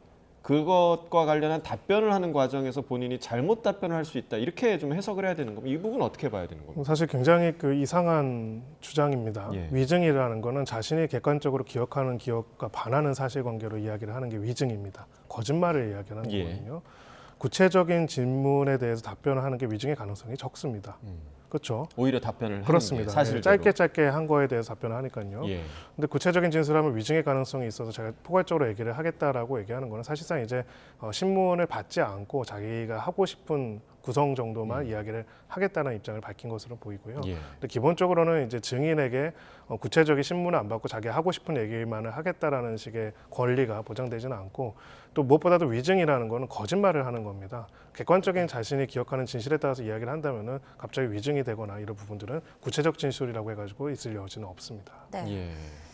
그것과 관련한 답변을 하는 과정에서 본인이 잘못 답변을 할 수 있다 이렇게 좀 해석을 해야 되는 겁니다. 이 부분 어떻게 봐야 되는 겁니까? 사실 굉장히 이상한 주장입니다. 예. 위증이라는 거는 자신이 객관적으로 기억하는 기억과 반하는 사실관계로 이야기를 하는 게 위증입니다. 거짓말을 이야기하는 예. 거거든요. 구체적인 질문에 대해서 답변을 하는 게 위증의 가능성이 적습니다. 그렇죠? 오히려 답변을 그렇습니다. 하는 게 예, 짧게 한 거에 대해서 답변을 하니까요. 예. 근데 구체적인 진술하면 위증의 가능성이 있어서 제가 포괄적으로 얘기를 하겠다라고 얘기하는 거는 사실상 이제 신문을 받지 않고 자기가 하고 싶은 구성 정도만 이야기를 하겠다는 입장을 밝힌 것으로 보이고요. 예. 근데 기본적으로는 이제 증인에게 구체적인 신문을 안 받고 자기 하고 싶은 얘기만을 하겠다라는 식의 권리가 보장되지는 않고 또 무엇보다도 위증이라는 거는 거짓말을 하는 겁니다. 객관적인 자신이 기억하는 진실에 따라서 이야기를 한다면은 갑자기 위증이 되거나 이런 부분들은 구체적 진술이라고 해가지고 있을 여지는 없습니다. 네. 예.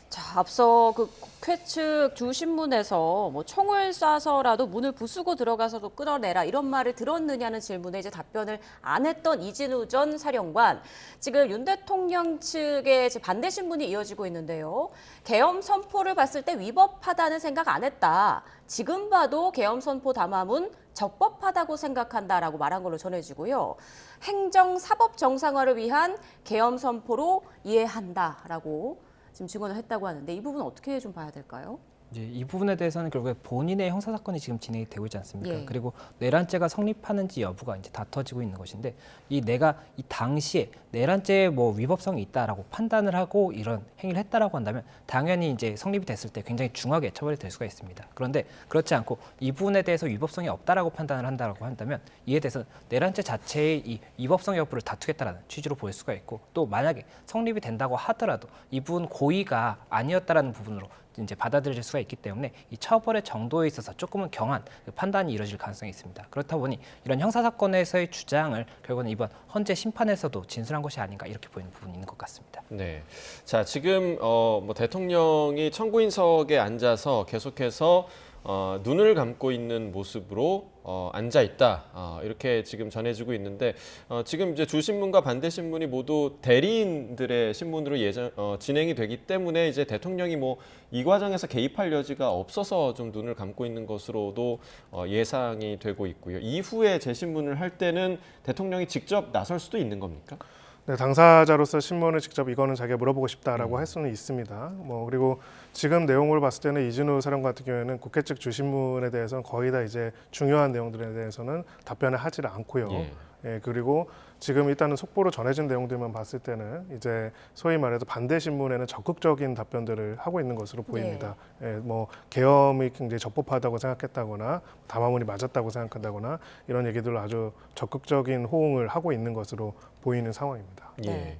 자, 앞서 그 국회 측 주신문에서 뭐 총을 쏴서라도 문을 부수고 들어가서도 끌어내라 이런 말을 들었느냐는 질문에 이제 답변을 안 했던 이진우 전 사령관. 지금 윤 대통령 측의 반대 신문이 이어지고 있는데요. 계엄 선포를 봤을 때 위법하다는 생각 안 했다. 지금 봐도 계엄 선포 담화문 적법하다고 생각한다라고 말한 걸로 전해지고요. 행정 사법 정상화를 위한 계엄 선포로 이해한다라고 지금 증언을 했다고 하는데 이 부분 어떻게 좀 봐야 될까요? 이 부분에 대해서는 결국에 본인의 형사 사건이 지금 진행이 되고 있지 않습니까? 예. 그리고 내란죄가 성립하는지 여부가 이제 다퉈지고 있는 것인데 내가 이 당시에 내란죄에 뭐 위법성이 있다라고 판단을 하고 이런 행위를 했다라고 한다면 당연히 이제 성립이 됐을 때 굉장히 중하게 처벌이 될 수가 있습니다. 그런데 그렇지 않고 이 부분에 대해서 위법성이 없다라고 판단을 한다라고 한다면 이에 대해서 내란죄 자체의 이 위법성 여부를 다투겠다라는 취지로 보일 수가 있고 또 만약에 성립이 된다고 하더라도 이 부분 고의가 아니었다라는 부분으로 이제 받아들일 수가 있기 때문에 이 처벌의 정도에 있어서 조금은 경한 판단이 이루어질 가능성이 있습니다. 그렇다 보니 이런 형사 사건에서의 주장을 결국은 이번 헌재 심판에서도 진술한 것이 아닌가 이렇게 보이는 부분이 있는 것 같습니다. 네. 자, 지금 뭐 대통령이 청구인석에 앉아서 계속해서 눈을 감고 있는 모습으로 앉아 있다. 이렇게 지금 전해지고 있는데 지금 이제 주신문과 반대 신문이 모두 대리인들의 신문으로 진행이 되기 때문에 이제 대통령이 뭐 이 과정에서 개입할 여지가 없어서 좀 눈을 감고 있는 것으로도 예상이 되고 있고요. 이후에 재신문을 할 때는 대통령이 직접 나설 수도 있는 겁니까? 네, 당사자로서 신문을 직접 이거는 자기가 물어보고 싶다라고 할 수는 있습니다. 그리고 지금 내용을 봤을 때는 이진우 사령관 같은 경우에는 국회 측 주신문에 대해서는 거의 다 이제 중요한 내용들에 대해서는 답변을 하지를 않고요. 예, 그리고 지금 일단은 속보로 전해진 내용들만 봤을 때는 이제 소위 말해서 반대 신문에는 적극적인 답변들을 하고 있는 것으로 보입니다. 예, 뭐 계엄이 굉장히 적법하다고 생각했다거나 담화문이 맞았다고 생각한다거나 이런 얘기들을 아주 적극적인 호응을 하고 있는 것으로 보이는 상황입니다. 네.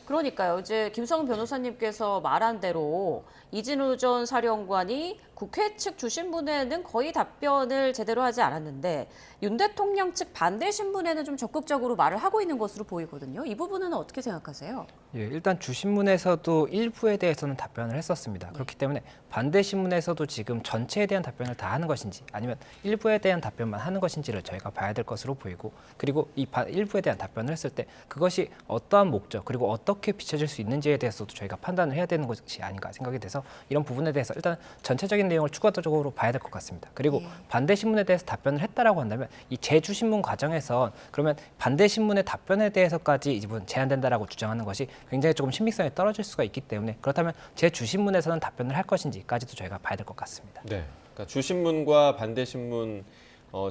그러니까요. 이제 김성은 변호사님께서 말한 대로 이진우 전 사령관이 국회 측 주신문에는 거의 답변을 제대로 하지 않았는데 윤 대통령 측 반대 신문에는 좀 적극적으로 말을 하고 있는 것으로 보이거든요. 이 부분은 어떻게 생각하세요? 예, 일단 주신문에서도 일부에 대해서는 답변을 했었습니다. 그렇기 때문에 반대 신문에서도 지금 전체에 대한 답변을 다 하는 것인지 아니면 일부에 대한 답변만 하는 것인지를 저희가 봐야 될 것으로 보이고 그리고 이 일부에 대한 답변을 했을 때 그것이 어떠한 목적 그리고 어떻게 비춰질 수 있는지에 대해서도 저희가 판단을 해야 되는 것이 아닌가 생각이 돼서 이런 부분에 대해서 일단 전체적인 구체적인 내용을 추가적으로 봐야 될 것 같습니다. 그리고 반대 신문에 대해서 답변을 했다라고 한다면 이 제주 신문 과정에서 그러면 반대 신문의 답변에 대해서까지 이분 제한된다라고 주장하는 것이 굉장히 조금 신빙성이 떨어질 수가 있기 때문에 그렇다면 제주 신문에서는 답변을 할 것인지까지도 저희가 봐야 될 것 같습니다. 네. 그러니까 주신문과 반대신문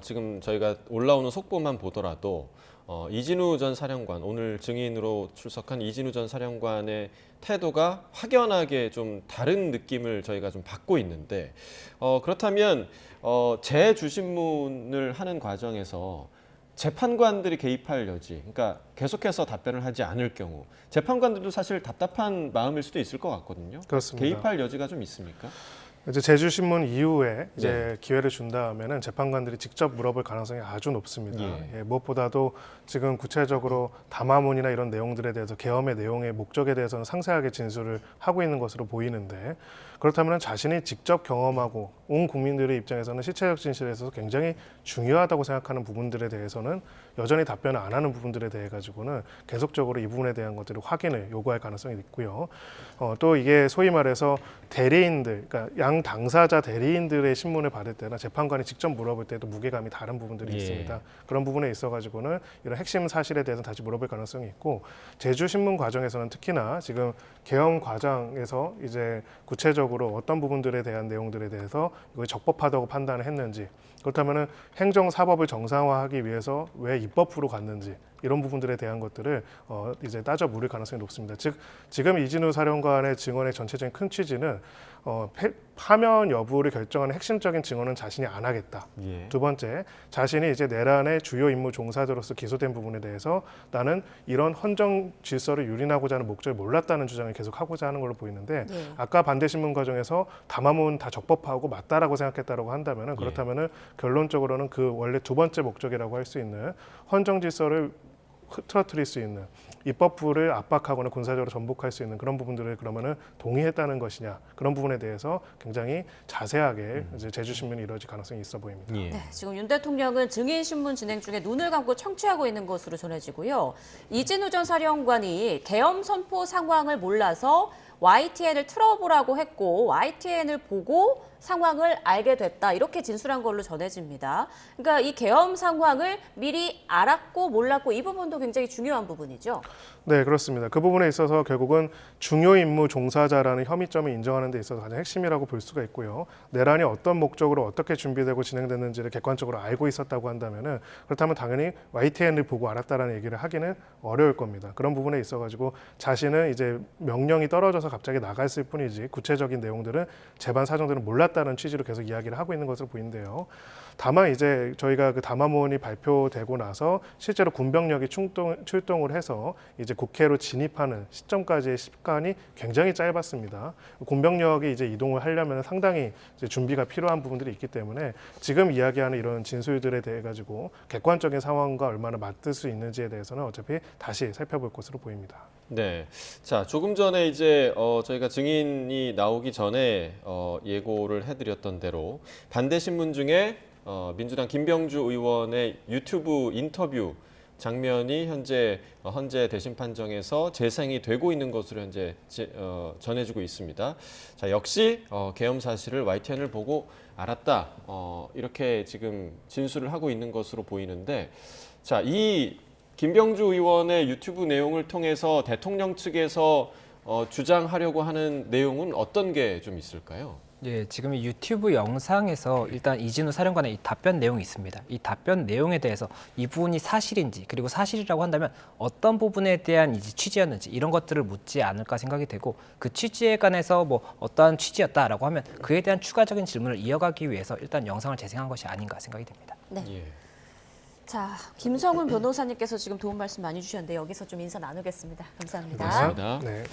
지금 저희가 올라오는 속보만 보더라도 이진우 전 사령관, 오늘 증인으로 출석한 이진우 전 사령관의 태도가 확연하게 좀 다른 느낌을 저희가 좀 받고 있는데 그렇다면 재주신문을 하는 과정에서 재판관들이 개입할 여지, 그러니까 계속해서 답변을 하지 않을 경우 재판관들도 사실 답답한 마음일 수도 있을 것 같거든요. 그렇습니다. 개입할 여지가 좀 있습니까? 이제 제주신문 이후에 이제 기회를 준다면은 재판관들이 직접 물어볼 가능성이 아주 높습니다. 예, 무엇보다도 지금 구체적으로 담화문이나 이런 내용들에 대해서 계엄의 내용의 목적에 대해서는 상세하게 진술을 하고 있는 것으로 보이는데 그렇다면 자신이 직접 경험하고 온 국민들의 입장에서는 실체적 진실에 있어서 굉장히 중요하다고 생각하는 부분들에 대해서는 여전히 답변을 안 하는 부분들에 대해 가지고는 계속적으로 이 부분에 대한 것들을 확인을 요구할 가능성이 있고요. 또 이게 소위 말해서 대리인들, 그러니까 양 당사자 대리인들의 신문을 받을 때나 재판관이 직접 물어볼 때도 무게감이 다른 부분들이 있습니다. 그런 부분에 있어 가지고는 이런 핵심 사실에 대해서 다시 물어볼 가능성이 있고 제주 신문 과정에서는 특히나 지금 계엄 과정에서 이제 구체적으로 어떤 부분들에 대한 내용들에 대해서 이걸 적법하다고 판단을 했는지 그렇다면은 행정 사법을 정상화하기 위해서 왜 입법부로 갔는지 이런 부분들에 대한 것들을 이제 따져 물을 가능성이 높습니다. 즉 지금 이진우 사령관의 증언의 전체적인 큰 취지는 파면 여부를 결정하는 핵심적인 증언은 자신이 안 하겠다. 두 번째, 자신이 이제 내란의 주요 임무 종사자로서 기소된 부분에 대해서 나는 이런 헌정 질서를 유린하고자 하는 목적을 몰랐다는 주장을 계속 하고자 하는 걸로 보이는데 아까 반대신문 과정에서 담화문 다 적법하고 맞다라고 생각했다라고 한다면은 그렇다면은 결론적으로는 그 원래 두 번째 목적이라고 할 수 있는 헌정 질서를 흐트러뜨릴 수 있는 입법부를 압박하거나 군사적으로 전복할 수 있는 그런 부분들을 그러면은 동의했다는 것이냐 그런 부분에 대해서 굉장히 자세하게 이제 제주신문이 이루어질 가능성이 있어 보입니다. 네, 지금 윤 대통령은 증인 신문 진행 중에 눈을 감고 청취하고 있는 것으로 전해지고요. 이진우 전 사령관이 계엄 선포 상황을 몰라서 YTN을 틀어보라고 했고 YTN을 보고 상황을 알게 됐다 이렇게 진술한 걸로 전해집니다. 그러니까 이 계엄 상황을 미리 알았고 몰랐고 이 부분도 굉장히 중요한 부분이죠. 네, 그렇습니다. 그 부분에 있어서 결국은 중요 임무 종사자라는 혐의점을 인정하는 데 있어서 가장 핵심이라고 볼 수가 있고요. 내란이 어떤 목적으로 어떻게 준비되고 진행됐는지를 객관적으로 알고 있었다고 한다면은 그렇다면 당연히 YTN을 보고 알았다라는 얘기를 하기는 어려울 겁니다. 그런 부분에 있어가지고 자신은 이제 명령이 떨어져서 갑자기 나갔을 뿐이지 구체적인 내용들은 재반 사정들은 몰랐다는 취지로 계속 이야기를 하고 있는 것으로 보이는데요. 다만 이제 저희가 그 담화문이 발표되고 나서 실제로 군병력이 출동을 해서 이제 국회로 진입하는 시점까지의 시간이 굉장히 짧았습니다. 군병력이 이제 이동을 하려면 상당히 이제 준비가 필요한 부분들이 있기 때문에 지금 이야기하는 이런 진술들에 대해 가지고 객관적인 상황과 얼마나 맞을 수 있는지에 대해서는 어차피 다시 살펴볼 것으로 보입니다. 네, 자 조금 전에 이제 저희가 증인이 나오기 전에 예고를 해드렸던 대로 반대 신문 중에 민주당 김병주 의원의 유튜브 인터뷰 장면이 현재 헌재 대심 판정에서 재생이 되고 있는 것으로 현재 전해지고 있습니다. 자 역시 계엄 사실을 YTN을 보고 알았다 이렇게 지금 진술을 하고 있는 것으로 보이는데 자 이 김병주 의원의 유튜브 내용을 통해서 대통령 측에서 주장하려고 하는 내용은 어떤 게 좀 있을까요? 예, 지금 이 유튜브 영상에서 일단 이진우 사령관의 이 답변 내용이 있습니다. 이 답변 내용에 대해서 이 부분이 사실인지 그리고 사실이라고 한다면 어떤 부분에 대한 이제 취지였는지 이런 것들을 묻지 않을까 생각이 되고 그 취지에 관해서 뭐 어떠한 취지였다라고 하면 그에 대한 추가적인 질문을 이어가기 위해서 일단 영상을 재생한 것이 아닌가 생각이 됩니다. 네. 예. 자, 김성훈 변호사님께서 지금 도움 말씀 많이 주셨는데 여기서 좀 인사 나누겠습니다. 감사합니다. 고맙습니다. 네.